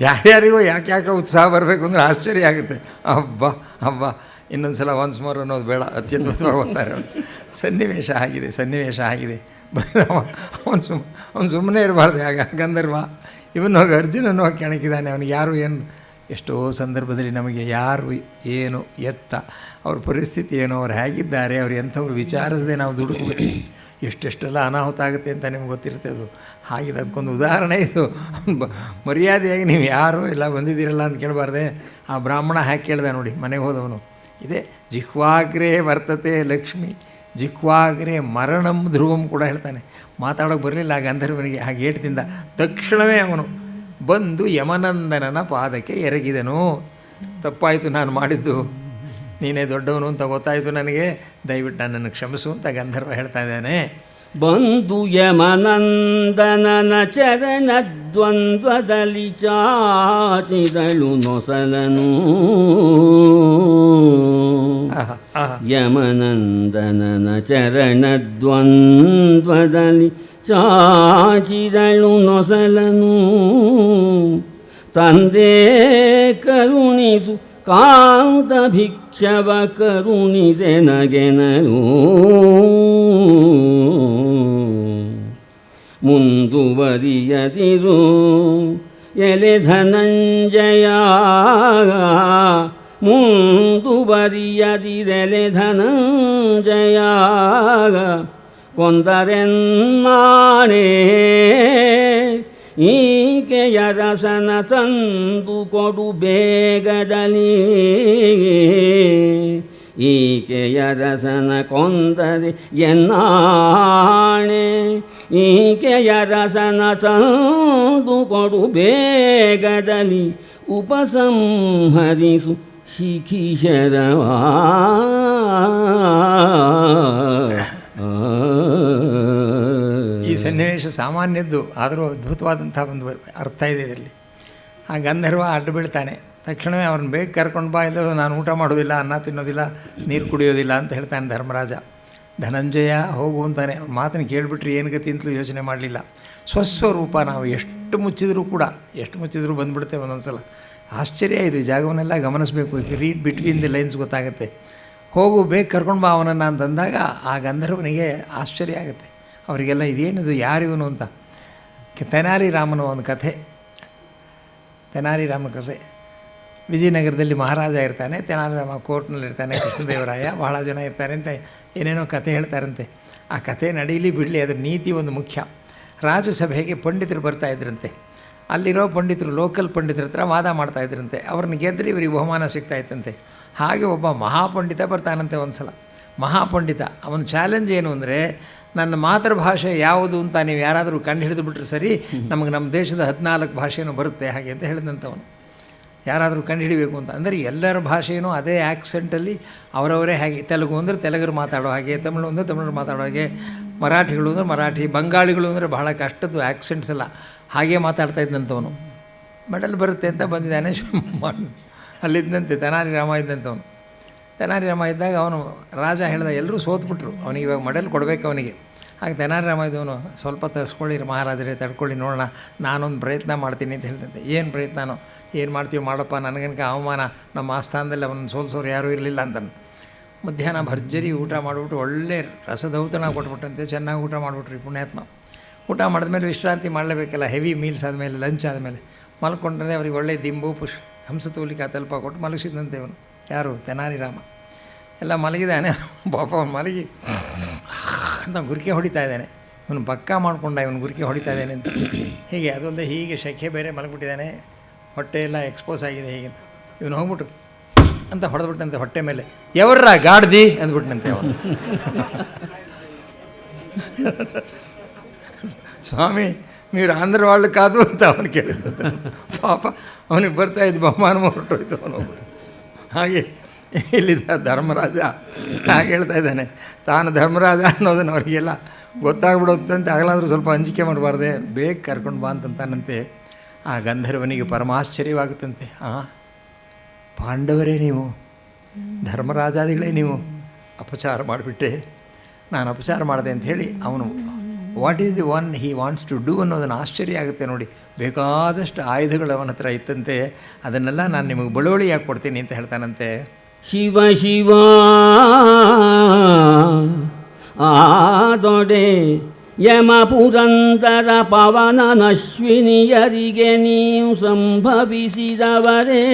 ಯಾರ್ಯಾರಿಗೂ ಯಾಕೆ ಉತ್ಸಾಹ ಬರಬೇಕು ಅಂದರೆ ಆಶ್ಚರ್ಯ ಆಗುತ್ತೆ. ಹಬ್ಬ ಇನ್ನೊಂದು ಸಲ ಒನ್ಸ್ ಮೋರ್ ಅನ್ನೋದು ಬೇಡ, ಅತ್ಯದ್ಭುತವಾಗಿ ಓದ್ತಾರೆ ಅವರು. ಸನ್ನಿವೇಶ ಆಗಿದೆ. ಅವನು ಸುಮ್ಮನೆ ಇರಬಾರ್ದು. ಗಂಧರ್ವ ಇವನು ಹೋಗಿ ಅರ್ಜುನನ್ನು ಹೋಗಿ ಕೆಣಕಿದ್ದಾನೆ. ಅವನಿಗೆ ಯಾರು ಏನು, ಎಷ್ಟೋ ಸಂದರ್ಭದಲ್ಲಿ ನಮಗೆ ಯಾರು ಏನು ಎತ್ತ, ಅವ್ರ ಪರಿಸ್ಥಿತಿ ಏನು, ಅವ್ರು ಹೇಗಿದ್ದಾರೆ, ಅವ್ರು ಎಂಥವ್ರು ವಿಚಾರಿಸದೆ ನಾವು ದುಡುಕ್ಬಿಡ್ತೀವಿ. ಎಷ್ಟೆಷ್ಟೆಲ್ಲ ಅನಾಹುತ ಆಗುತ್ತೆ ಅಂತ ನಿಮ್ಗೆ ಗೊತ್ತಿರುತ್ತೆ. ಅದು ಹಾಗಿದೆ. ಅದಕ್ಕೊಂದು ಉದಾಹರಣೆ ಇದು. ಮರ್ಯಾದೆಯಾಗಿ ನೀವು ಯಾರು ಎಲ್ಲ ಬಂದಿದ್ದೀರಲ್ಲ ಅಂತ ಕೇಳಬಾರ್ದೆ. ಆ ಬ್ರಾಹ್ಮಣ ಹಾಕಿ ಕೇಳ್ದೆ ನೋಡಿ, ಮನೆಗೆ ಹೋದವನು. ಇದೇ ಜಿಹ್ವಾಗ್ರೇ ವರ್ತತೆ ಲಕ್ಷ್ಮಿ, ಜಿಹ್ವಾಗ್ರೇ ಮರಣಂ ಧ್ರುವಂ ಕೂಡ ಹೇಳ್ತಾನೆ. ಮಾತಾಡೋಕ್ಕೆ ಬರಲಿಲ್ಲ ಆ ಗಂಧರ್ವನಿಗೆ. ಹಾಗೆ ಏಟ್ದಿಂದ ತಕ್ಷಣವೇ ಅವನು ಬಂದು ಯಮನಂದನನ ಪಾದಕ್ಕೆ ಎರಗಿದನು. ತಪ್ಪಾಯಿತು ನಾನು ಮಾಡಿದ್ದು, ನೀನೇ ದೊಡ್ಡವನು ಅಂತ ಗೊತ್ತಾಯಿತು ನನಗೆ, ದಯವಿಟ್ಟು ನನ್ನನ್ನು ಕ್ಷಮಿಸು ಅಂತ ಗಂಧರ್ವ ಹೇಳ್ತಾ ಇದ್ದಾನೆ. ಬಂಧು ಯಮನಂದನನ ಚರಣದ್ವಂದ್ವದಲ್ಲಿ ಚಾಚಿದಳು ನೊಸಲನು. ಯಮನಂದನನ ಚರಣದ್ವಂದ್ವದಲ್ಲಿ ಚಾಚಿದಳು ನೊಸಲನು. ತಂದೆ ಕರುಣಿಸು ಕಾಂತ ಭಿಕ್ಷವ ಕರುಣಿಸೆನಗೆನರು. ಮುಂದುವರಿಯದಿರು ಎಲೆ ಧನಂಜಯ, ಮುಂದುವರಿಯದಿರೆಲೆ ಧನಂಜಯ. ಕೊಂದರೆನ್ನಾಣೆ ಈಕೆಯ ರಸನ ತಂದು ಕೊಡು ಬೇಗದಲ್ಲಿ. ಈಕೆಯ ರಸನ ಕೊಂದರೆ ಎನ್ನಾಣೆ, ಈಕೆಯ ರಸನ ತಂದು ಕೊಡು ಬೇಗದಲ್ಲಿ. ಉಪಸಂಹರಿಸು ಶಿಖಿಶರವಾ. ಈ ಸನ್ನಿವೇಶ ಸಾಮಾನ್ಯದ್ದು, ಆದರೂ ಅದ್ಭುತವಾದಂಥ ಒಂದು ಅರ್ಥ ಇದೆ ಇದರಲ್ಲಿ. ಆ ಗಂಧರ್ವ ಅಡ್ಡು ಬೀಳ್ತಾನೆ. ತಕ್ಷಣವೇ ಅವ್ರನ್ನ ಬೇಗ ಕರ್ಕೊಂಡು ಬಾ, ಇಲ್ಲ ನಾನು ಊಟ ಮಾಡೋದಿಲ್ಲ, ಅನ್ನ ತಿನ್ನೋದಿಲ್ಲ, ನೀರು ಕುಡಿಯೋದಿಲ್ಲ ಅಂತ ಹೇಳ್ತಾನೆ ಧರ್ಮರಾಜ. ಧನಂಜಯ ಹೋಗು ಅಂತಾನೆ. ಮಾತನ್ನು ಕೇಳಿಬಿಟ್ರೆ ಏನು ಗತಿ ಅಂತಲೂ ಯೋಚನೆ ಮಾಡಲಿಲ್ಲ. ಸ್ವಸ್ವರೂಪ ನಾವು ಎಷ್ಟು ಮುಚ್ಚಿದರೂ ಕೂಡ, ಎಷ್ಟು ಮುಚ್ಚಿದರೂ ಬಂದುಬಿಡುತ್ತೆ ಒಂದೊಂದು ಸಲ. ಆಶ್ಚರ್ಯ ಇದು, ಈ ಜಾಗವನ್ನೆಲ್ಲ ಗಮನಿಸಬೇಕು. ರೀಡ್ ಬಿಟ್ವೀನ್ ದಿ ಲೈನ್ಸ್ ಗೊತ್ತಾಗುತ್ತೆ. ಹೋಗು ಬೇಗ ಕರ್ಕೊಂಡು ಬಾ ಅವನನ್ನು ಅಂತಂದಾಗ ಆ ಗಂಧರ್ವನಿಗೆ ಆಶ್ಚರ್ಯ ಆಗುತ್ತೆ. ಅವರಿಗೆಲ್ಲ ಇದೇನಿದು, ಯಾರಿವನು ಅಂತ. ತೆನಾಲಿ ರಾಮನ ಒಂದು ಕಥೆ, ತೆನಾಲಿ ರಾಮನ ಕಥೆ. ವಿಜಯನಗರದಲ್ಲಿ ಮಹಾರಾಜ ಇರ್ತಾನೆ, ತೆನಾಲಿ ರಾಮ ಕೋರ್ಟ್ನಲ್ಲಿರ್ತಾನೆ, ಕೃಷ್ಣದೇವರಾಯ, ಬಹಳ ಜನ ಇರ್ತಾರೆ ಅಂತ ಏನೇನೋ ಕಥೆ ಹೇಳ್ತಾರಂತೆ. ಆ ಕಥೆ ನಡೀಲಿ ಬಿಡಲಿ, ಅದರ ನೀತಿ ಒಂದು ಮುಖ್ಯ. ರಾಜಸಭೆಗೆ ಪಂಡಿತರು ಬರ್ತಾಯಿದ್ರಂತೆ. ಅಲ್ಲಿರೋ ಪಂಡಿತರು, ಲೋಕಲ್ ಪಂಡಿತರ ಹತ್ರ ವಾದ ಮಾಡ್ತಾಯಿದ್ರಂತೆ. ಅವ್ರನ್ನ ಗೆದ್ದರೆ ಇವರಿಗೆ ಬಹುಮಾನ ಸಿಗ್ತಾಯಿತ್ತಂತೆ. ಹಾಗೆ ಒಬ್ಬ ಮಹಾಪಂಡಿತ ಬರ್ತಾನಂತೆ ಒಂದು ಸಲ. ಮಹಾಪಂಡಿತ ಅವನ ಚಾಲೆಂಜ್ ಏನು ಅಂದರೆ, ನನ್ನ ಮಾತೃಭಾಷೆ ಯಾವುದು ಅಂತ ನೀವು ಯಾರಾದರೂ ಕಂಡು ಹಿಡಿದು ಬಿಟ್ರೆ ಸರಿ, ನಮಗೆ ನಮ್ಮ ದೇಶದ 14 ಭಾಷೆನೂ ಬರುತ್ತೆ ಹಾಗೆ ಅಂತ ಹೇಳಿದಂಥವನು. ಯಾರಾದರೂ ಕಂಡು ಹಿಡಿಬೇಕು ಅಂತ ಅಂದರೆ ಎಲ್ಲರ ಭಾಷೆಯೂ ಅದೇ ಆ್ಯಕ್ಸೆಂಟಲ್ಲಿ ಅವರವರೇ ಹಾಗೆ. ತೆಲುಗು ಅಂದರೆ ತೆಲುಗರು ಮಾತಾಡೋ ಹಾಗೆ, ತಮಿಳು ಅಂದರೆ ತಮಿಳರು ಮಾತಾಡೋ ಹಾಗೆ, ಮರಾಠಿಗಳು ಅಂದರೆ ಮರಾಠಿ, ಬಂಗಾಳಿಗಳು ಅಂದರೆ ಬಹಳ ಕಷ್ಟದ್ದು ಆ್ಯಕ್ಸೆಂಟ್ಸ್ ಎಲ್ಲ ಹಾಗೆ ಮಾತಾಡ್ತಾ ಇದ್ದಂಥವನು. ಮೆಡಲ್ ಬರುತ್ತೆ ಅಂತ ಬಂದಿದ್ದಾನೆ. ಅಲ್ಲಿದ್ದಂತೆ ತೆನಾಲಿ ರಾಮ ಇದ್ದಂಥವನು. ತೆನಾಲಿ ರಾಮ ಇದ್ದಾಗ ಅವನು ರಾಜ ಹೇಳ್ದ, ಎಲ್ಲರೂ ಸೋತ್ಬಿಟ್ರು, ಅವನಿಗೆ ಇವಾಗ ಮೆಡಲ್ ಕೊಡಬೇಕು ಅವನಿಗೆ. ಹಾಗೆ ತೆನಾಲಿ ರಾಮ ಇದ್ದವನು, ಸ್ವಲ್ಪ ತರಿಸ್ಕೊಳ್ಳಿರಿ ಮಹಾರಾಜರೇ, ತಡ್ಕೊಳ್ಳಿ ನೋಡೋಣ, ನಾನೊಂದು ಪ್ರಯತ್ನ ಮಾಡ್ತೀನಿ ಅಂತ ಹೇಳ್ದಂತೆ. ಏನು ಪ್ರಯತ್ನನೋ, ಏನು ಮಾಡ್ತೀವಿ ಮಾಡಪ್ಪ, ನನಗನಕ ಅವಮಾನ, ನಮ್ಮ ಆಸ್ಥಾನದಲ್ಲಿ ಅವನನ್ನು ಸೋಲ್ಸೋರು ಯಾರೂ ಇರಲಿಲ್ಲ ಅಂತ. ಮಧ್ಯಾಹ್ನ ಭರ್ಜರಿ ಊಟ ಮಾಡಿಬಿಟ್ಟು ಒಳ್ಳೆ ರಸದೌತಣ ಕೊಟ್ಬಿಟ್ಟಂತೆ. ಚೆನ್ನಾಗಿ ಊಟ ಮಾಡಿಬಿಟ್ರಿ ಪುಣ್ಯಾತ್ಮ. ಊಟ ಮಾಡಿದ್ಮೇಲೆ ವಿಶ್ರಾಂತಿ ಮಾಡಲೇಬೇಕಲ್ಲ, ಹೆವಿ ಮೀಲ್ಸ್ ಆದಮೇಲೆ, ಲಂಚ್ ಆದಮೇಲೆ ಮಲ್ಕೊಂಡ್ರೆ ಅವ್ರಿಗೆ ಒಳ್ಳೆ ದಿಂಬು ಹಂಸತೂಲಿಕಾ ತಲ್ಪ ಕೊಟ್ಟು ಮಲಗಿಸಿದಂತೆ ಇವನು. ಯಾರು? ತೆನಾಲಿ ರಾಮ. ಎಲ್ಲ ಮಲಗಿದ್ದಾನೆ ಪಾಪ. ಅವನು ಮಲಗಿ ಅಂತ ಗುರಿಕೆ ಹೊಡಿತಾ ಇದ್ದಾನೆ. ಇವನು ಪಕ್ಕಾ ಮಾಡಿಕೊಂಡ, ಇವನು ಗುರಿಕೆ ಹೊಡಿತಾ ಇದ್ದಾನೆ ಅಂತ. ಹೀಗೆ ಅದೊಂದೇ ಹೀಗೆ ಶೆಕೆ ಬೇರೆ ಮಲಗಿಬಿಟ್ಟಿದ್ದಾನೆ, ಹೊಟ್ಟೆ ಎಲ್ಲ ಎಕ್ಸ್ಪೋಸ್ ಆಗಿದೆ ಹೀಗೆ ಅಂತ. ಇವನು ಹೋಗ್ಬಿಟ್ಟು ಅಂತ ಹೊಡೆದ್ಬಿಟ್ಟಂತೆ ಹೊಟ್ಟೆ ಮೇಲೆ. ಎవర్ರ ಗಾಡ್ದಿ ಅಂದ್ಬಿಟ್ಟನಂತೆ ಅವನು. ಸ್ವಾಮಿ మీరు ఆంధ్ర వాళ్ళు కాదు ಅಂತ ಅವನು ಕೇಳಿದ. ಪಾಪ ಅವನಿಗೆ ಬರ್ತಾಯಿದ್ದು ಬಹುಮಾನ ಹೊರಟೋಯ್ತು ಅವನು. ಹಾಗೆ ಇಲ್ಲಿದ್ದ ಧರ್ಮರಾಜ ಹಾಗೆ ಹೇಳ್ತಾ ಇದ್ದಾನೆ. ತಾನು ಧರ್ಮರಾಜ ಅನ್ನೋದನ್ನು ಅವರಿಗೆಲ್ಲ ಗೊತ್ತಾಗ್ಬಿಡುತ್ತಂತೆ. ಆಗಲಾದರೂ ಸ್ವಲ್ಪ ಅಂಜಿಕೆ ಮಾಡಬಾರ್ದೆ, ಬೇಗ ಕರ್ಕೊಂಡು ಬಾ ಅಂತಂತಾನಂತೆ. ಆ ಗಂಧರ್ವನಿಗೆ ಪರಮಾಶ್ಚರ್ಯವಾಗುತ್ತಂತೆ. ಪಾಂಡವರೇ ನೀವು, ಧರ್ಮರಾಜಾದಿಗಳೇ ನೀವು, ಅಪಚಾರ ಮಾಡಿಬಿಟ್ಟೆ, ನಾನು ಅಪಚಾರ ಮಾಡಿದೆ ಅಂಥೇಳಿ ಅವನು what is the one he wants to do ಅನ್ನೋದನ್ನು ಆಶ್ಚರ್ಯ ಆಗುತ್ತೆ ನೋಡಿ. ಬೇಕಾದಷ್ಟು ಆಯುಧಗಳು ಅವನ ಹತ್ರ ಇತ್ತಂತೆ. ಅದನ್ನೆಲ್ಲ ನಾನು ನಿಮಗೆ ಬಳುವಳಿಯಾಗಿ ಕೊಡ್ತೀನಿ ಅಂತ ಹೇಳ್ತಾನಂತೆ. ಶಿವ ಶಿವ ಆದೊಡೆ ಯಮ ಪುರಂದರ ಪವನನಶ್ವಿನಿಯರಿಗೆ ನೀವು ಸಂಭವಿಸಿದವರೇ.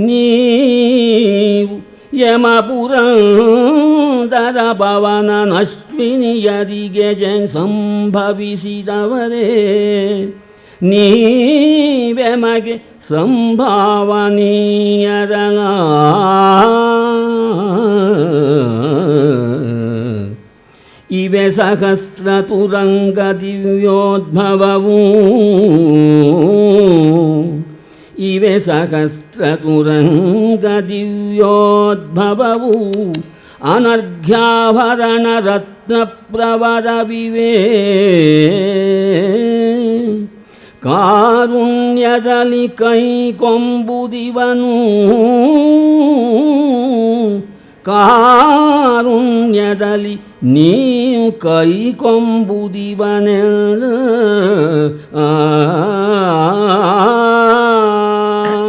ನೀವು ಯಮ ಪುರಂದರ ಪವನನಶ್ವಿನಿಯರಿಗೆ ಸಂಭವಿಸಿದವರೇ. ನೀವೆಮಗೆ ಸಂಭಾವನೀಯರನ ಇವೆ ಸಹಸ್ರ ತುರಂಗ ದಿವ್ಯೋದ್ಭವವು. ಇವೆ ಸಹಸ್ರತುರಂಗ ದಿವ್ಯೋದ್ಭವವು ಅನರ್ಘ್ಯಾಭರಣ ರತ್ನ ಪ್ರವರವಿವೆ ಕಾರುಣ್ಯದಲ್ಲಿ ಕೈಕೊಂಬುದಿವನು ಕಾರುಣ್ಯದಲ್ಲಿ ನೀವು ಕೈಕೊಂಬುದಿವನೆಲ್ಲ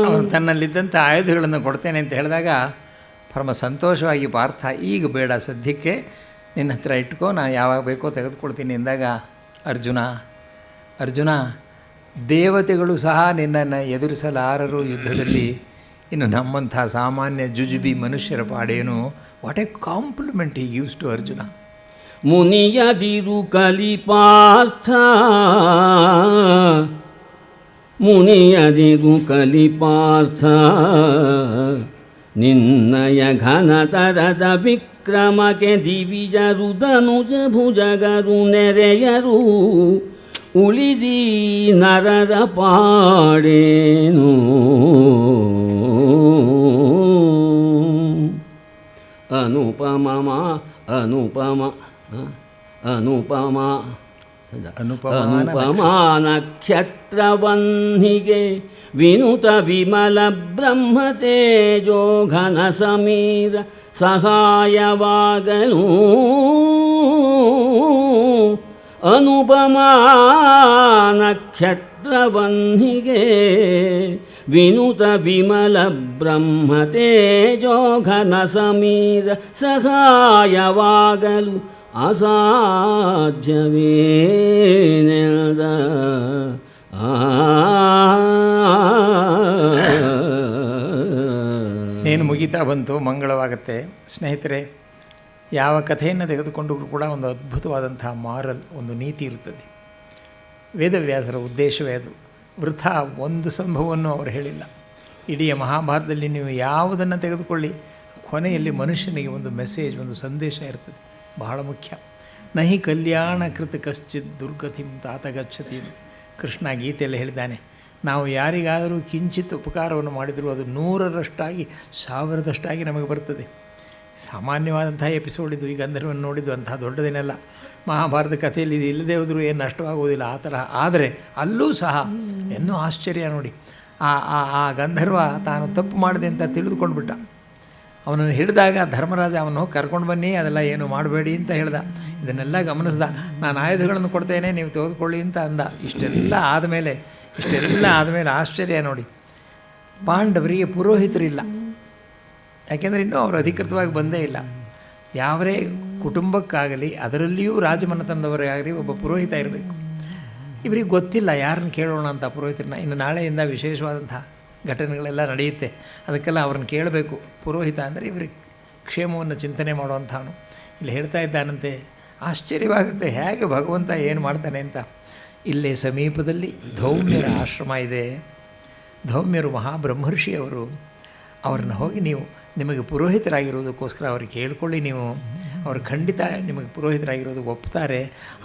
ಅವನು ತನ್ನಲ್ಲಿದ್ದಂಥ ಆಯುಧಗಳನ್ನು ಕೊಡ್ತೇನೆ ಅಂತ ಹೇಳಿದಾಗ ಪರಮ ಸಂತೋಷವಾಗಿ ಪಾರ್ಥ ಈಗ ಬೇಡ ಸದ್ಯಕ್ಕೆ ನಿನ್ನ ಹತ್ರ ಇಟ್ಕೋ, ನಾನು ಯಾವಾಗ ಬೇಕೋ ತೆಗೆದುಕೊಳ್ತೀನಿ ಎಂದಾಗ ಅರ್ಜುನ ದೇವತೆಗಳು ಸಹ ನಿನ್ನನ್ನು ಎದುರಿಸಲಾರರು ಯುದ್ಧದಲ್ಲಿ, ಇನ್ನು ನಮ್ಮಂಥ ಸಾಮಾನ್ಯ ಜುಜುಬಿ ಮನುಷ್ಯರ ಪಾಡೇನು. What a compliment he gives to Arjuna. ಮುನಿಯದಿರು ಕಲಿಪಾರ್ಥ ಮುನಿಯದಿರು ಕಲಿಪಾರ್ಥ ನಿನ್ನಯ ಘನತರದ ವಿಕ್ರಮಕ್ಕೆ ದಿವಿಜರು ಧನುಜ ಭುಜಗರು ನೆರೆಯರು ಉಳಿದಿ ನರರ ಪಾಡೇನು ಅನುಪಮ ನಕ್ಷತ್ರವನ್ನಿಗೆ ವಿನುತ ವಿಮಲ ಬ್ರಹ್ಮ ತೇಜೋ ಘನ ಸಮೀರ ಸಹಾಯವಾಗಲು ಅನುಪಮಾ ನಕ್ಷತ್ರವನ್ನಿಗೆ ವಿನುತ ವಿಮಲ ಬ್ರಹ್ಮ ತೇಜೋ ಘನ ಸಮೀರ ಸಹಾಯವಾಗಲು ಅಸಾಧ್ಯವೇನೆದ ಏನು ಮುಗಿತಾ ಬಂತು, ಮಂಗಳವಾಗುತ್ತೆ. ಸ್ನೇಹಿತರೆ, ಯಾವ ಕಥೆಯನ್ನು ತೆಗೆದುಕೊಂಡರೂ ಕೂಡ ಒಂದು ಅದ್ಭುತವಾದಂತಹ ಮಾರಲ್, ಒಂದು ನೀತಿ ಇರುತ್ತದೆ. ವೇದವ್ಯಾಸರ ಉದ್ದೇಶವೇ ಅದು. ವೃಥಾ ಒಂದು ಸಂಭವವನ್ನು ಅವರು ಹೇಳಿಲ್ಲ. ಇಡೀ ಮಹಾಭಾರತದಲ್ಲಿ ನೀವು ಯಾವುದನ್ನು ತೆಗೆದುಕೊಳ್ಳಿ, ಕೊನೆಯಲ್ಲಿ ಮನುಷ್ಯನಿಗೆ ಒಂದು ಮೆಸೇಜ್, ಒಂದು ಸಂದೇಶ ಇರ್ತದೆ, ಬಹಳ ಮುಖ್ಯ. ನಹಿ ಕಲ್ಯಾಣ ಕೃತ ಕಶ್ಚಿತ್ ದುರ್ಗತಿಂ ತಾತ ಗಚ್ಚತಿ. ಕೃಷ್ಣ ಗೀತೆಯಲ್ಲಿ ಹೇಳಿದ್ದಾನೆ, ನಾವು ಯಾರಿಗಾದರೂ ಕಿಂಚಿತ್ ಉಪಕಾರವನ್ನು ಮಾಡಿದರೂ ಅದು 100ರಷ್ಟಾಗಿ 1000ದಷ್ಟಾಗಿ ನಮಗೆ ಬರ್ತದೆ. ಸಾಮಾನ್ಯವಾದಂತಹ ಎಪಿಸೋಡ್ ಇದು. ಈ ಗಂಧರ್ವವನ್ನು ನೋಡಿದ್ದು ಅಂತಹ ದೊಡ್ಡದೇನಲ್ಲ. ಮಹಾಭಾರತ ಕಥೆಯಲ್ಲಿ ಇದು ಇಲ್ಲದೆ ಹೋದರೂ ಏನು ನಷ್ಟವಾಗುವುದಿಲ್ಲ ಆ ತರಹ. ಆದರೆ ಅಲ್ಲೂ ಸಹ ಇನ್ನೂ ಆಶ್ಚರ್ಯ ನೋಡಿ, ಆ ಗಂಧರ್ವ ತಾನು ತಪ್ಪು ಮಾಡಿದೆ ಅಂತ ತಿಳಿದುಕೊಂಡು ಬಿಟ್ಟ. ಅವನನ್ನು ಹಿಡಿದಾಗ ಧರ್ಮರಾಜ ಅವನು ಕರ್ಕೊಂಡು ಬನ್ನಿ, ಅದೆಲ್ಲ ಏನು ಮಾಡಬೇಡಿ ಅಂತ ಹೇಳ್ದ. ಇದನ್ನೆಲ್ಲ ಗಮನಿಸ್ದ. ನಾನು ಆಯುಧಗಳನ್ನು ಕೊಡ್ತೇನೆ, ನೀವು ತೆಗೆದುಕೊಳ್ಳಿ ಅಂತ ಅಂದ. ಇಷ್ಟೆಲ್ಲ ಆದಮೇಲೆ ಆಶ್ಚರ್ಯ ನೋಡಿ, ಪಾಂಡವರಿಗೆ ಪುರೋಹಿತರಿಲ್ಲ. ಯಾಕೆಂದರೆ ಇನ್ನೂ ಅವರು ಅಧಿಕೃತವಾಗಿ ಬಂದೇ ಇಲ್ಲ. ಯಾವರೇ ಕುಟುಂಬಕ್ಕಾಗಲಿ, ಅದರಲ್ಲಿಯೂ ರಾಜಮನೆತನದವರಾಗಲಿ ಒಬ್ಬ ಪುರೋಹಿತ ಇರಬೇಕು. ಇವರಿಗೆ ಗೊತ್ತಿಲ್ಲ ಯಾರನ್ನು ಕೇಳೋಣ ಅಂತ ಪುರೋಹಿತರನ್ನ. ಇನ್ನು ನಾಳೆಯಿಂದ ವಿಶೇಷವಾದಂಥ ಘಟನೆಗಳೆಲ್ಲ ನಡೆಯುತ್ತೆ, ಅದಕ್ಕೆಲ್ಲ ಅವ್ರನ್ನ ಕೇಳಬೇಕು. ಪುರೋಹಿತ ಅಂದರೆ ಇವರಿಗೆ ಕ್ಷೇಮವನ್ನು ಚಿಂತನೆ ಮಾಡುವಂಥವನು. ಇಲ್ಲಿ ಹೇಳ್ತಾ ಇದ್ದಾನಂತೆ, ಆಶ್ಚರ್ಯವಾಗುತ್ತೆ ಹೇಗೆ ಭಗವಂತ ಏನು ಮಾಡ್ತಾನೆ ಅಂತ. ಇಲ್ಲೇ ಸಮೀಪದಲ್ಲಿ ಧೌಮ್ಯರ ಆಶ್ರಮ ಇದೆ. ಧೌಮ್ಯರು ಮಹಾಬ್ರಹ್ಮರ್ಷಿಯವರು. ಅವ್ರನ್ನ ಹೋಗಿ ನೀವು ನಿಮಗೆ ಪುರೋಹಿತರಾಗಿರೋದಕ್ಕೋಸ್ಕರ ಅವ್ರಿಗೆ ಕೇಳ್ಕೊಳ್ಳಿ. ನೀವು ಅವರು ಖಂಡಿತ ನಿಮಗೆ ಪುರೋಹಿತರಾಗಿರೋದು ಒಪ್ತಾರೆ.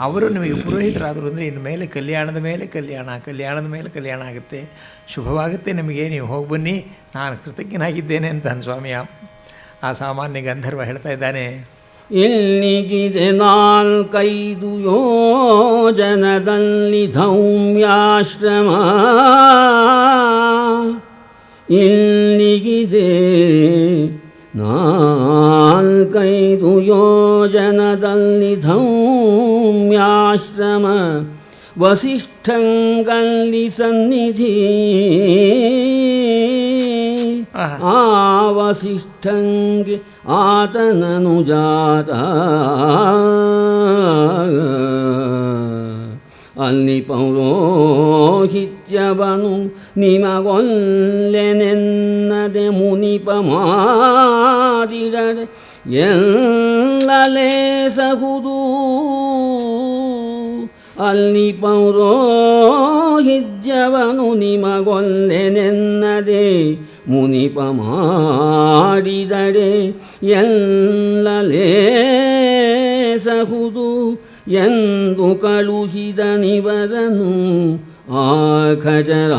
ಅವರು ನಿಮಗೆ ಪುರೋಹಿತರಾದರು ಅಂದರೆ ಇನ್ನು ಮೇಲೆ ಕಲ್ಯಾಣದ ಮೇಲೆ ಕಲ್ಯಾಣ ಆಗುತ್ತೆ, ಶುಭವಾಗುತ್ತೆ ನಿಮಗೆ. ನೀವು ಹೋಗಿ ಬನ್ನಿ, ನಾನು ಕೃತಜ್ಞನಾಗಿದ್ದೇನೆ ಅಂತ ಸ್ವಾಮಿಯ ಆ ಸಾಮಾನ್ಯ ಗಂಧರ್ವ ಹೇಳ್ತಾ ಇದ್ದಾನೆ. ಇಲ್ಲಿಗಿದೆ 4-5 ಯೋಜನದಲ್ಲಿ ಧೌಮ್ಯಾಶ್ರಮ, ಇಲ್ಲಿಗಿದೆ 4-5 ಯೋಜನದಲ್ಲಿ ಧೌಮ್ಯಾಶ್ರಮ, ವಸಿಷ್ಠಂಗಲ್ಲಿ ಸನ್ನಿಧಿ. ಆ ವಸಿಷ್ಠಂಗೆ ಆತನನು ಜಾತ, ಅಲ್ಲಿ ಪೌರೋಹಿತ್ಯವನು ನಿಮಗೊಲ್ಲೆನೆನ್ನದೆ ಮುನಿಪ ಮಾಡಿದರೆ ಎಲ್ಲಲೇ ಸಹುದು. ಅಲ್ಲಿ ಪೌರೋಹಿತ್ಯವನು ನಿಮಗೊಲ್ಲೆನೆನ್ನದೆ ಮುನಿಪ ಮಾಡಿದರೆ ಎಲ್ಲಲೇ ಸಹುದು ಎಂದು ಕಳುಹಿದನಿವರನು ಖಜರ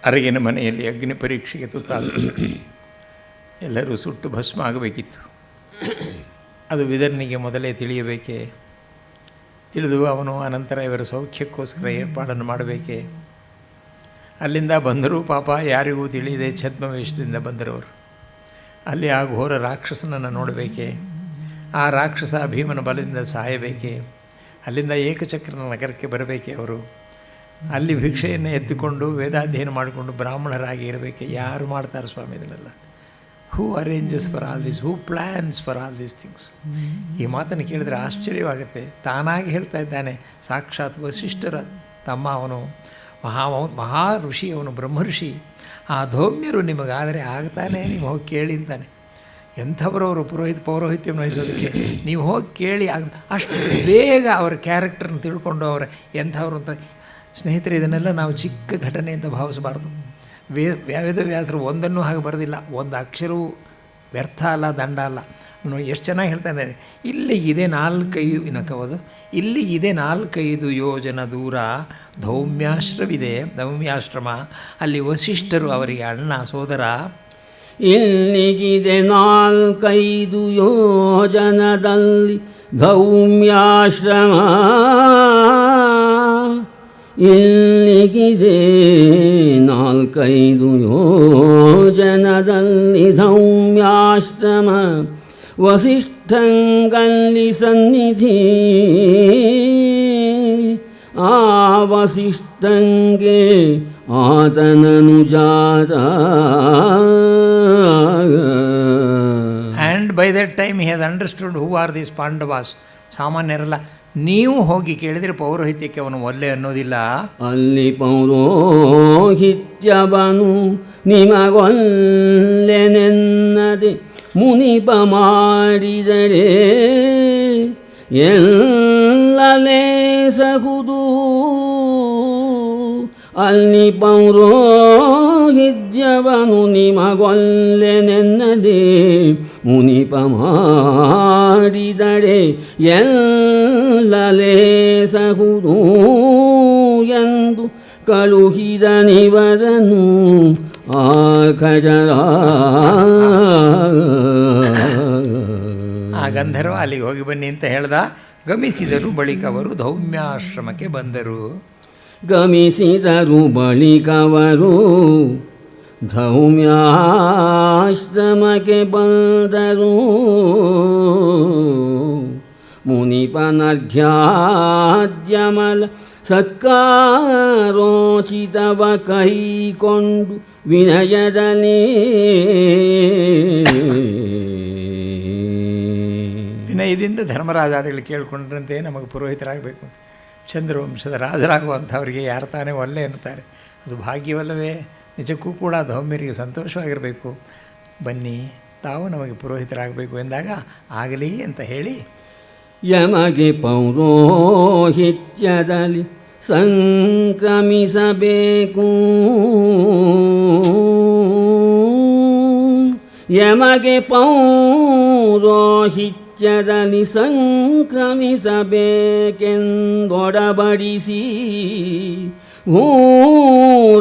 ಅರಗಿನ ಮನೆಯಲ್ಲಿ ಅಗ್ನಿ ಪರೀಕ್ಷೆಗೆ ತುತ್ತಾದರು. ಎಲ್ಲರೂ ಸುಟ್ಟು ಭಸ್ಮ ಆಗಬೇಕಿತ್ತು. ಅದು ವಿದರ್ನಿಗೆ ಮೊದಲೇ ತಿಳಿಯಬೇಕೇ? ತಿಳಿದು ಅವನು ಅನಂತರ ಇವರ ಸೌಖ್ಯಕ್ಕೋಸ್ಕರ ಏರ್ಪಾಡನ್ನು ಮಾಡಬೇಕೇ? ಅಲ್ಲಿಂದ ಬಂದರೂ ಪಾಪ ಯಾರಿಗೂ ತಿಳಿಯದೆ ಛದ್ಮವೇಷದಿಂದ ಬಂದರವರು. ಅಲ್ಲಿ ಆ ಘೋರ ರಾಕ್ಷಸನನ್ನು ನೋಡಬೇಕೇ? ಆ ರಾಕ್ಷಸ ಭೀಮನ ಬಲದಿಂದ ಸಾಯಬೇಕೇ? ಅಲ್ಲಿಂದ ಏಕಚಕ್ರನ ನಗರಕ್ಕೆ ಬರಬೇಕೇ ಅವರು? ಅಲ್ಲಿ ಭಿಕ್ಷೆಯನ್ನು ಎತ್ತಿಕೊಂಡು ವೇದಾಧ್ಯಯನ ಮಾಡಿಕೊಂಡು ಬ್ರಾಹ್ಮಣರಾಗಿ ಇರಬೇಕೆ? ಯಾರು ಮಾಡ್ತಾರೆ ಸ್ವಾಮಿ ಇದನ್ನೆಲ್ಲ? Who arranges for all this? Who plans for all these things? ಈ ಮಾತನ್ನು ಕೇಳಿದರೆ ಆಶ್ಚರ್ಯವಾಗುತ್ತೆ. ತಾನಾಗಿ ಹೇಳ್ತಾ ಇದ್ದಾನೆ, ಸಾಕ್ಷಾತ್ ವಸಿಷ್ಠರ ತಮ್ಮ ಅವನು, ಮಹಾ ಋಷಿ ಅವನು, ಬ್ರಹ್ಮಋಷಿ. ಆ ಧೌಮ್ಯರು ನಿಮಗಾದರೆ ಆಗ್ತಾನೆ, ನೀವು ಹೋಗಿ ಕೇಳಿ ಅಂತಾನೆ. ಎಂಥವರವರು ಪೌರೋಹಿತ್ಯವನ್ನು ವಹಿಸೋದಕ್ಕೆ ನೀವು ಹೋಗಿ ಕೇಳಿ ಅಷ್ಟು ಬೇಗ ಅವರ ಕ್ಯಾರೆಕ್ಟರ್ನ ತಿಳ್ಕೊಂಡು ಅವರ ಎಂಥವ್ರು ಅಂತ. ಸ್ನೇಹಿತರೆ, ಇದನ್ನೆಲ್ಲ ನಾವು ಚಿಕ್ಕ ಘಟನೆ ಅಂತ ಭಾವಿಸಬಾರ್ದು. ವೇದವ್ಯಾಸರು ಒಂದನ್ನೂ ಹಾಗೆ ಬರೆದಿಲ್ಲ. ಒಂದು ಅಕ್ಷರವೂ ವ್ಯರ್ಥ ಅಲ್ಲ, ದಂಡ ಅಲ್ಲ. ಎಷ್ಟು ಚೆನ್ನಾಗಿ ಹೇಳ್ತಾ ಇದ್ದಾರೆ. ಇಲ್ಲಿಗಿದೆ 4-5 ಯೋಜನ ದೂರ ಧೌಮ್ಯಾಶ್ರಮ. ಅಲ್ಲಿ ವಸಿಷ್ಠರು ಅವರಿಗೆ ಅಣ್ಣ ಸೋದರ. ಇಲ್ಲಿಗಿದೆ 4-5 ಯೋಜನದಲ್ಲಿ ಧೌಮ್ಯಾಶ್ರಮ. ಇಲ್ಲಿಗಿದೆ 4-5 ಯೋಜನದಲ್ಲಿ ಧೌಮ್ಯಾಶ್ರಮ. ವಸಿಷ್ಠಂಗಲ್ಲಿ ಸನ್ನಿಧಿ. ಆ ವಸಿಷ್ಠಂಗೆ ಆತನನು ಜಾತ. And by that time he has understood who are these Pandavas. ಸಾಮಾನ್ಯರಲ್ಲ. ನೀವು ಹೋಗಿ ಕೇಳಿದರೆ ಪೌರೋಹಿತ್ಯಕ್ಕೆ ಅವನು ಒಲ್ಲೆ ಅನ್ನೋದಿಲ್ಲ. ಅಲ್ಲಿ ಪೌರೋಹಿತ್ಯವನು ನಿಮಗೊಲ್ಲೆನೆನ್ನದೆ ಮುನಿಪ ಮಾಡಿದರೆ ಎಲ್ಲಲೇ ಸಹುದು. ಅಲ್ಲಿ ಪೌರೋಹಿತ್ಯವನು ನಿಮಗೊಲ್ಲೆನೆನ್ನದೆ ಮುನಿಪ ಮಾಡಿದರೆ ಎಲ್ಲಲೇ ಸಹುದು ಎಂದು ಕಳುಹಿದನಿವರನು ಆ ಖಜರ. ಆ ಗಂಧರ್ವ ಅಲ್ಲಿಗೆ ಹೋಗಿ ಬನ್ನಿ ಅಂತ ಹೇಳ್ದ. ಗಮಿಸಿದರು. ಬಳಿಕ ಅವರು ಧೌಮ್ಯಾಶ್ರಮಕ್ಕೆ ಬಂದರು. ಗಮಿಸಿದರು ಬಳಿಕವರು ಧೌಮ್ಯಾಶ್ರಮಕ್ಕೆ ಬಂದರು. ಮುನಿಪನರ್ಘ್ಯಾದ್ಯಮಲ ಸತ್ಕಾರೋಚಿತವ ಕೈಕೊಂಡು ವಿನಯದಲ್ಲಿ ವಿನಯದಿಂದ ಧರ್ಮರಾಜಾದಿಗಳು ಕೇಳಿಕೊಂಡ್ರಂತೆ ನಮಗೆ ಪುರೋಹಿತರಾಗಬೇಕು, ಚಂದ್ರವಂಶದ ರಾಜರಾಗುವಂಥವರಿಗೆ ಯಾರು ತಾನೇ ಒಲ್ಲೆ ಎನ್ನುತ್ತಾರೆ. ಅದು ಭಾಗ್ಯವಲ್ಲವೇ? ನಿಜಕ್ಕೂ ಕೂಡ ಧೌಮ್ಯರಿಗೆ ಸಂತೋಷವಾಗಿರಬೇಕು. ಬನ್ನಿ, ತಾವು ನಮಗೆ ಪುರೋಹಿತರಾಗಬೇಕು ಎಂದಾಗ ಆಗಲಿ ಅಂತ ಹೇಳಿ ಯಮಗೆ ಪೌರೋಹಿತ್ಯದಲ್ಲಿ ಸಂಕ್ರಮಿಸಬೇಕು. ಯಮಗೆ ಪೌರೋಹಿತ್ಯದಲ್ಲಿ ಸಂಕ್ರಮಿಸಬೇಕೆಂದೊಡಬಡಿಸಿ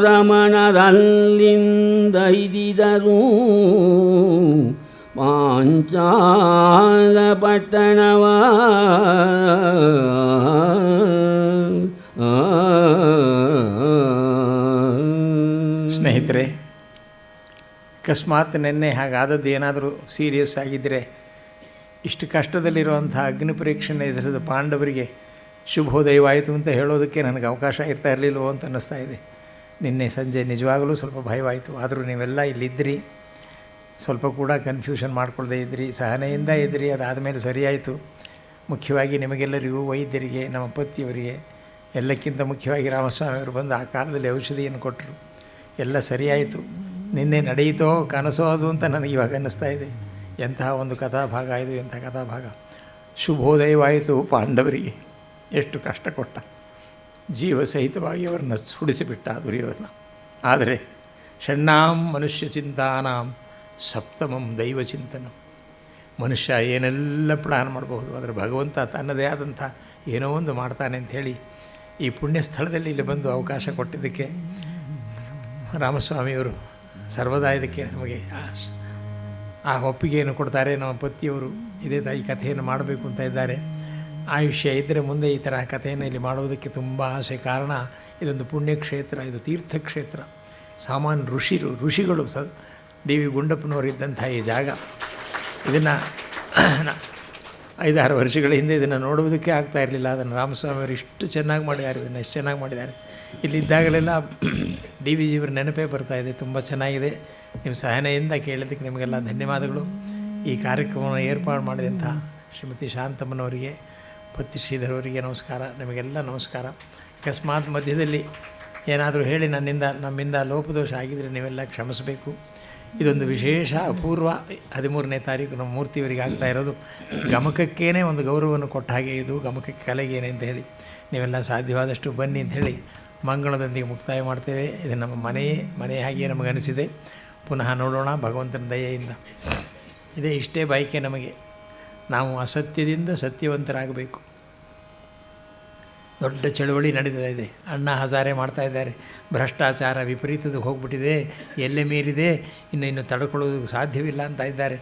ರಮಣರಲ್ಲಿಂದ ಇದಿದರು. ಪಾಂಚಾಲ ಪಟ್ಟಣವ ಸ್ನೇಹಿತರೆ, ಅಕಸ್ಮಾತ್ ನಿನ್ನೆ ಹಾಗಾದದ್ದು ಏನಾದರೂ ಸೀರಿಯಸ್ ಆಗಿದ್ದರೆ ಇಷ್ಟು ಕಷ್ಟದಲ್ಲಿರುವಂಥ ಅಗ್ನಿ ಪರೀಕ್ಷೆಯನ್ನು ಎದುರಿಸಿದ ಪಾಂಡವರಿಗೆ ಶುಭೋದಯವಾಯಿತು ಅಂತ ಹೇಳೋದಕ್ಕೆ ನನಗೆ ಅವಕಾಶ ಇರ್ತಾ ಇರಲಿಲ್ಲವೋ ಅಂತ ಅನ್ನಿಸ್ತಾ ಇದೆ. ನಿನ್ನೆ ಸಂಜೆ ನಿಜವಾಗಲೂ ಸ್ವಲ್ಪ ಭಯವಾಯಿತು. ಆದರೂ ನೀವೆಲ್ಲ ಇಲ್ಲಿದ್ದಿರಿ, ಸ್ವಲ್ಪ ಕೂಡ ಕನ್ಫ್ಯೂಷನ್ ಮಾಡ್ಕೊಳ್ಳದೆ ಇದ್ದಿರಿ, ಸಹನೆಯಿಂದ ಇದ್ದಿರಿ. ಅದಾದಮೇಲೆ ಸರಿಯಾಯಿತು. ಮುಖ್ಯವಾಗಿ ನಿಮಗೆಲ್ಲರಿಗೂ, ವೈದ್ಯರಿಗೆ, ನಮ್ಮ ಪತಿಯವರಿಗೆ, ಎಲ್ಲಕ್ಕಿಂತ ಮುಖ್ಯವಾಗಿ ರಾಮಸ್ವಾಮಿಯವರು ಬಂದು ಆ ಕಾಲದಲ್ಲಿ ಔಷಧಿಯನ್ನು ಕೊಟ್ಟರು. ಎಲ್ಲ ಸರಿಯಾಯಿತು. ನಿನ್ನೆ ನಡೆಯಿತೋ ಕನಸೋ ಅದು ಅಂತ ನನಗೆ ಇವಾಗ ಅನ್ನಿಸ್ತಾ ಇದೆ. ಎಂತಹ ಒಂದು ಕಥಾಭಾಗ ಇದು, ಎಂಥ ಕಥಾಭಾಗ. ಶುಭೋದಯವಾಯಿತು ಪಾಂಡವರಿಗೆ. ಎಷ್ಟು ಕಷ್ಟ ಕೊಟ್ಟ, ಜೀವ ಸಹಿತವಾಗಿ ಅವರನ್ನು ಸುಡಿಸಿಬಿಟ್ಟ ದುರ್ಯೋಧನ. ಆದರೆ ಷಣ್ಣಾಂ ಮನುಷ್ಯ ಚಿಂತಾನಾಂ ಸಪ್ತಮಂ ದೈವಚಿಂತನಂ. ಮನುಷ್ಯ ಏನೆಲ್ಲ ಪ್ಲಾನ್ ಮಾಡಬಹುದು, ಆದರೆ ಭಗವಂತ ತನ್ನದೇ ಆದಂಥ ಏನೋ ಒಂದು ಮಾಡ್ತಾನೆ ಅಂಥೇಳಿ ಈ ಪುಣ್ಯ ಸ್ಥಳದಲ್ಲಿ ಇಲ್ಲಿ ಬಂದು ಅವಕಾಶ ಕೊಟ್ಟಿದ್ದಕ್ಕೆ ರಾಮಸ್ವಾಮಿಯವರು ಸರ್ವದಾ ಇದಕ್ಕೆ ನಮಗೆ ಆ ಒಪ್ಪಿಗೆಯನ್ನು ಕೊಡ್ತಾರೆ. ನಮ್ಮ ಪತಿಯವರು ಇದೇ ಈ ಕಥೆಯನ್ನು ಮಾಡಬೇಕು ಅಂತ ಇದ್ದಾರೆ. ಆಯುಷ್ಯ ಇದ್ದರೆ ಮುಂದೆ ಈ ಥರ ಕಥೆಯನ್ನು ಇಲ್ಲಿ ಮಾಡುವುದಕ್ಕೆ ತುಂಬ ಆಸೆ. ಕಾರಣ ಇದೊಂದು ಪುಣ್ಯಕ್ಷೇತ್ರ, ಇದು ತೀರ್ಥಕ್ಷೇತ್ರ. ಸಾಮಾನ್ಯ ಋಷಿಗಳು ಡಿ ವಿ ಗುಂಡಪ್ಪನವರು ಇದ್ದಂಥ ಈ ಜಾಗ. ಇದನ್ನು 5-6 ವರ್ಷಗಳ ಹಿಂದೆ ಇದನ್ನು ನೋಡುವುದಕ್ಕೆ ಆಗ್ತಾ ಇರಲಿಲ್ಲ. ಅದನ್ನು ರಾಮಸ್ವಾಮಿಯವರು ಇಷ್ಟು ಚೆನ್ನಾಗಿ ಮಾಡಿದ್ದಾರೆ, ಇದನ್ನು ಎಷ್ಟು ಚೆನ್ನಾಗಿ ಮಾಡಿದ್ದಾರೆ. ಇಲ್ಲಿದ್ದಾಗಲೆಲ್ಲ ಡಿ ವಿ ಜಿಯವ್ರ ನೆನಪೇ ಬರ್ತಾಯಿದೆ. ತುಂಬ ಚೆನ್ನಾಗಿದೆ. ನಿಮ್ಮ ಸಹನೆಯಿಂದ ಕೇಳಿದ್ದಕ್ಕೆ ನಿಮಗೆಲ್ಲ ಧನ್ಯವಾದಗಳು. ಈ ಕಾರ್ಯಕ್ರಮವನ್ನು ಏರ್ಪಾಡು ಮಾಡಿದಂಥ ಶ್ರೀಮತಿ ಶಾಂತಮ್ಮನವರಿಗೆ, ಪತಿ ಶ್ರೀಧರವರಿಗೆ ನಮಸ್ಕಾರ. ನಿಮಗೆಲ್ಲ ನಮಸ್ಕಾರ. ಅಕಸ್ಮಾತ್ ಮಧ್ಯದಲ್ಲಿ ಏನಾದರೂ ಹೇಳಿ ನಮ್ಮಿಂದ ಲೋಪದೋಷ ಆಗಿದರೆ ನೀವೆಲ್ಲ ಕ್ಷಮಿಸಬೇಕು. ಇದೊಂದು ವಿಶೇಷ ಅಪೂರ್ವ 13ನೇ ತಾರೀಕು ನಮ್ಮ ಮೂರ್ತಿಯವರಿಗೆ ಆಗ್ತಾ ಇರೋದು. ಗಮಕಕ್ಕೇನೆ ಒಂದು ಗೌರವವನ್ನು ಕೊಟ್ಟ ಹಾಗೆ ಇದು ಗಮಕಕ್ಕೆ ಕಲೆಗೇನೆ ಅಂತ ಹೇಳಿ ನೀವೆಲ್ಲ ಸಾಧ್ಯವಾದಷ್ಟು ಬನ್ನಿ ಅಂತ ಹೇಳಿ ಮಂಗಳದೊಂದಿಗೆ ಮುಕ್ತಾಯ ಮಾಡ್ತೇವೆ. ಇದು ನಮ್ಮ ಮನೆ ಹಾಗೆಯೇ ನಮಗನಿಸಿದೆ. ಪುನಃ ನೋಡೋಣ ಭಗವಂತನ ದಯೆಯಿಂದ. ಇಷ್ಟೇ ಬಯಕೆ ನಮಗೆ. ನಾವು ಅಸತ್ಯದಿಂದ ಸತ್ಯವಂತರಾಗಬೇಕು. ದೊಡ್ಡ ಚಳುವಳಿ ನಡೀತಾ ಇದೆ. ಅಣ್ಣಾ ಹಜಾರೆ ಮಾಡ್ತಾ ಇದ್ದಾರೆ. ಭ್ರಷ್ಟಾಚಾರ ವಿಪರೀತದ ಹೋಗ್ಬಿಟ್ಟಿದೆ, ಎಲ್ಲೆ ಮೀರಿದೆ, ಇನ್ನು ತಡ್ಕೊಳ್ಳೋದಕ್ಕೆ ಸಾಧ್ಯವಿಲ್ಲ ಅಂತ ಇದ್ದಾರೆ.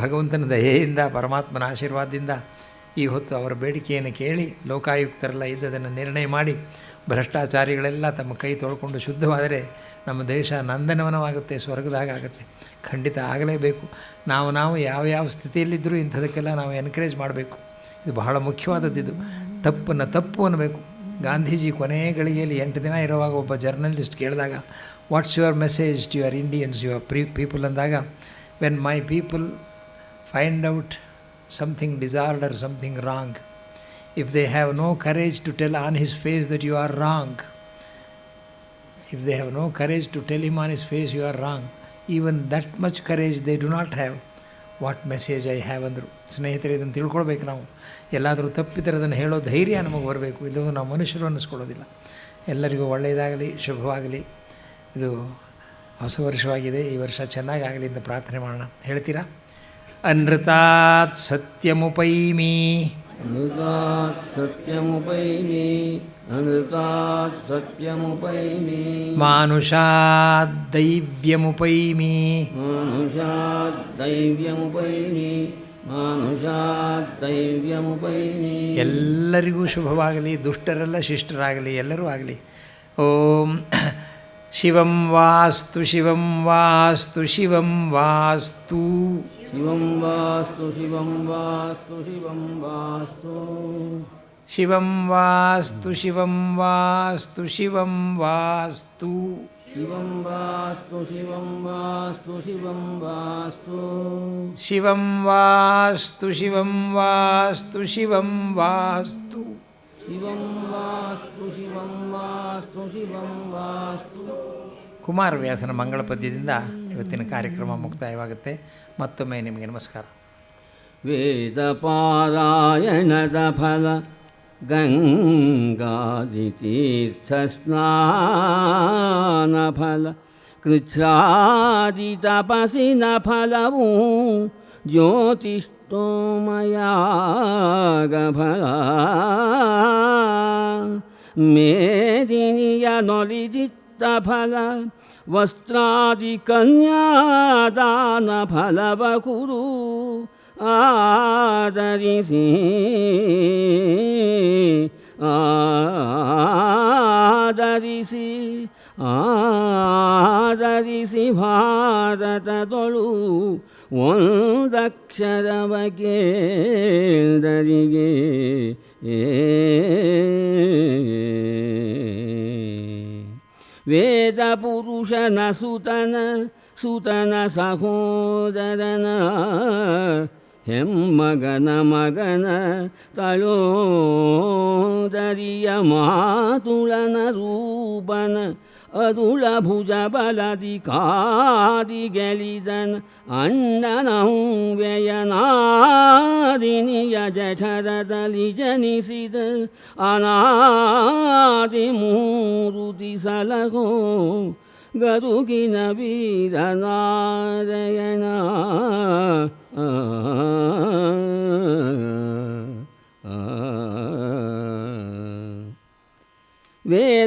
ಭಗವಂತನ ದಯೆಯಿಂದ, ಪರಮಾತ್ಮನ ಆಶೀರ್ವಾದದಿಂದ ಈ ಹೊತ್ತು ಅವರ ಬೇಡಿಕೆಯನ್ನು ಕೇಳಿ ಲೋಕಾಯುಕ್ತರೆಲ್ಲ ಇದ್ದದನ್ನು ನಿರ್ಣಯ ಮಾಡಿ ಭ್ರಷ್ಟಾಚಾರಿಗಳೆಲ್ಲ ತಮ್ಮ ಕೈ ತೊಳ್ಕೊಂಡು ಶುದ್ಧವಾದರೆ ನಮ್ಮ ದೇಶ ನಂದನವನವಾಗುತ್ತೆ, ಸ್ವರ್ಗದಾಗುತ್ತೆ. ಖಂಡಿತ ಆಗಲೇಬೇಕು. ನಾವು ಯಾವ ಸ್ಥಿತಿಯಲ್ಲಿದ್ದರೂ ಇಂಥದಕ್ಕೆಲ್ಲ ನಾವು ಎನ್ಕರೇಜ್ ಮಾಡಬೇಕು. ಇದು ಬಹಳ ಮುಖ್ಯವಾದದ್ದಿದು. ತಪ್ಪನ್ನು ತಪ್ಪು ಅನ್ನಬೇಕು. ಗಾಂಧೀಜಿ ಕೊನೆ ಗಳಿಗೆಯಲ್ಲಿ 8 ದಿನ ಇರುವಾಗ ಒಬ್ಬ ಜರ್ನಲಿಸ್ಟ್ ಕೇಳಿದಾಗ, what's your message to your Indians, your people ಅಂದಾಗ, when my people find out something disorder, something wrong, if they have no courage to tell on his face that you are wrong, if they have no courage to tell him on his face you are wrong, even that much courage they do not have, what message I have ಅಂದರು. ಸ್ನೇಹಿತರೆ, ಇದನ್ನು ತಿಳ್ಕೊಳ್ಬೇಕು. ನಾವು ಎಲ್ಲಾದರೂ ತಪ್ಪಿತರದನ್ನು ಹೇಳೋ ಧೈರ್ಯ ನಮಗೆ ಬರಬೇಕು. ಇದು ನಾವು ಮನುಷ್ಯರು ಅನ್ನಿಸ್ಕೊಳ್ಳೋದಿಲ್ಲ. ಎಲ್ಲರಿಗೂ ಒಳ್ಳೆಯದಾಗಲಿ, ಶುಭವಾಗಲಿ. ಇದು ಹೊಸ ವರ್ಷವಾಗಿದೆ. ಈ ವರ್ಷ ಚೆನ್ನಾಗಾಗಲಿ ಅಂತ ಪ್ರಾರ್ಥನೆ ಮಾಡೋಣ. ಹೇಳ್ತೀರಾ? ಅನೃತಾತ್ ಸತ್ಯಮುಪೈಮಿ, ಅನೃತಾತ್ ಸತ್ಯಮುಪೈಮಿ, ಅನೃತಾತ್ ಸತ್ಯಮುಪೈಮಿ, ಮಾನುಷಾದ್ ದೈವ್ಯಮುಪೈಮಿ, ಮಾನುಷಾತ್ ದೈವ್ಯಮುಪೈಮಿ, ಮಾನುಷಾತ್ ದೈವ್ಯಮುಪೈಮಿ. ಎಲ್ಲರಿಗೂ ಶುಭವಾಗಲಿ. ದುಷ್ಟರೆಲ್ಲ ಶಿಷ್ಟರಾಗಲಿ, ಎಲ್ಲರೂ ಆಗಲಿ. ಓಂ ಶಿವಂ ವಾಸ್ತು, ಶಿವಂ ವಾಸ್ತು, ಶಿವಂ ವಾಸ್ತು, ಶಿವಂ ವಾಸ್ತು, ಶಿವಂ ವಾಸ್ತು, ಶಿವಂ ವಾಸ್ತು, ಶಿವಂ ವಾಸ್ತು, ಶಿವಂ ವಾಸ್ತು, ಶಿವಂ ವಾಸ್ತು, ಶಿವಂ ವಾಸ್ತು, ಶಿವಂ ವಾಸ್ತು, ಶಿವಂ ವಾಸ್ತು, ಶಿವಂ ವಾಸ್ತು, ಶಿವಂ ವಾಸ್ತು, ಶಿವಂ ವಾಸ್ತು. ಶಿವಂ ವಾಸ್ತು, ಶಿವಂ ವಾಸ್ತು, ಶಿವಂ ವಾಸ್ತು. ಕುಮಾರವ್ಯಾಸನ ಮಂಗಳ ಪದ್ಯದಿಂದ ಇವತ್ತಿನ ಕಾರ್ಯಕ್ರಮ ಮುಕ್ತಾಯವಾಗುತ್ತೆ. ಮತ್ತೊಮ್ಮೆ ನಿಮಗೆ ನಮಸ್ಕಾರ. ವೇದ ಪಾರಾಯಣದ ಫಲ, ಗಂಗಾದಿ ತೀರ್ಥ ಸ್ನಾನ ಫಲ, ಕೃಚ್ಛ್ರಾದಿ ತಪಸ್ಸಿನ ಫಲವು, ಜ್ಯೋತಿಷ್ಠೋಮಯಾಗ ಫಲ, ಮೇದಿನಿಯ ನೊಲಿದಿತ್ತ ಫಲ, ವಸ್ತ್ರಾದಿ ಕನ್ಯಾದಾನ ಫಲವ ಕುರು ಆದರಿಸಿ, ಆದರಿಸಿ, ಆದರಿಸಿ ಭಾರತದೊಳು ಒಂದಕ್ಷರವ ಕೇಂದರಿಗೆ ವೇದ ಪುರುಷನ ಸುತನ ಸಹೋದರನ, ಹೆಮ್ಮಗನ ಮಗನ ತಳೋದರಿಯ ಮಾತುಳನ ರೂಪನ, ಅರುಳ ಭುಜ ಬಲದಿ ಕಾದಿ ಗೆಲಿದನ, ಅಣ್ಣನ ವ್ಯಯನಾದಿನಿಯ ಜಠರದಲ್ಲಿ ಜನಿಸಿದ, ಅನಾದಿ ಮೂರುತಿ ಸಲಹೋ ಗರುಗಿನ ವೀರನಾರಾಯಣ.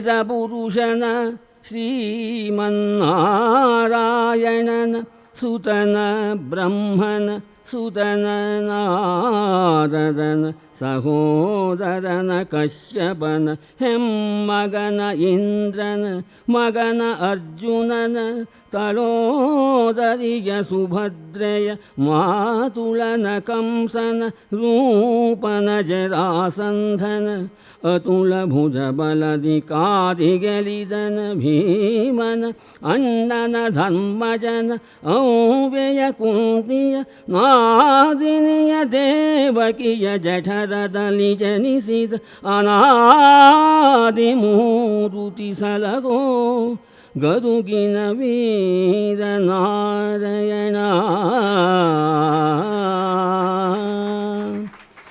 ವೇದಪುರುಷನ ಶ್ರೀಮನ್ನಾರಾಯಣನ ಸುತನ ಬ್ರಹ್ಮನ ಸುತನ ನಾರದನ ಸಹೋದರನ ಕಶ್ಯಪನ ಹೆಮ್ಮಗನ ಇಂದ್ರನ ಮಗನ ಅರ್ಜುನನ ತಳೋದರಿಯ ಸುಭದ್ರೆಯ ಮಾತುಳನ ಕಂಸನ ರೂಪನ ಜರಾಸಂಧನ ಅತುಲ ಭುಜ ಬಲದಿ ಕಾದಿಗೆಲಿದನ ಭೀಮನ ಅಣ್ಣನ ಧರ್ಮಜನ ಔವೆಯ ಕುಂತಿಯ ನಾದಿನಿಯ ದೇವಕಿಯ ಜಠರದಲ್ಲಿ ಜನಿಸಿದ ಅನಾದಿ ಮೂರುತಿ ಸಲಗೋ ಗದುಗಿನ ವೀರ ನಾರಾಯಣ.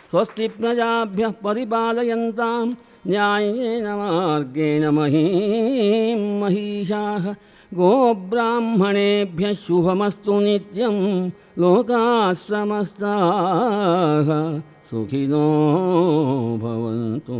ಸ್ವಸ್ತಿ ಪ್ರಜಾಭ್ಯಃ ಪರಿಪಾಲಯಂತಾಂ ನ್ಯಾಯೇನ ಮಾರ್ಗೇಣ ಮಹೀಂ ಮಹಿಷಾಃ. ಗೋಬ್ರಾಹ್ಮಣೇಭ್ಯಃ ಶುಭಮಸ್ತು ನಿತ್ಯಂ. ಲೋಕಾಃ ಸಮಸ್ತಾಃ ಸುಖಿನೋ ಭವಂತು.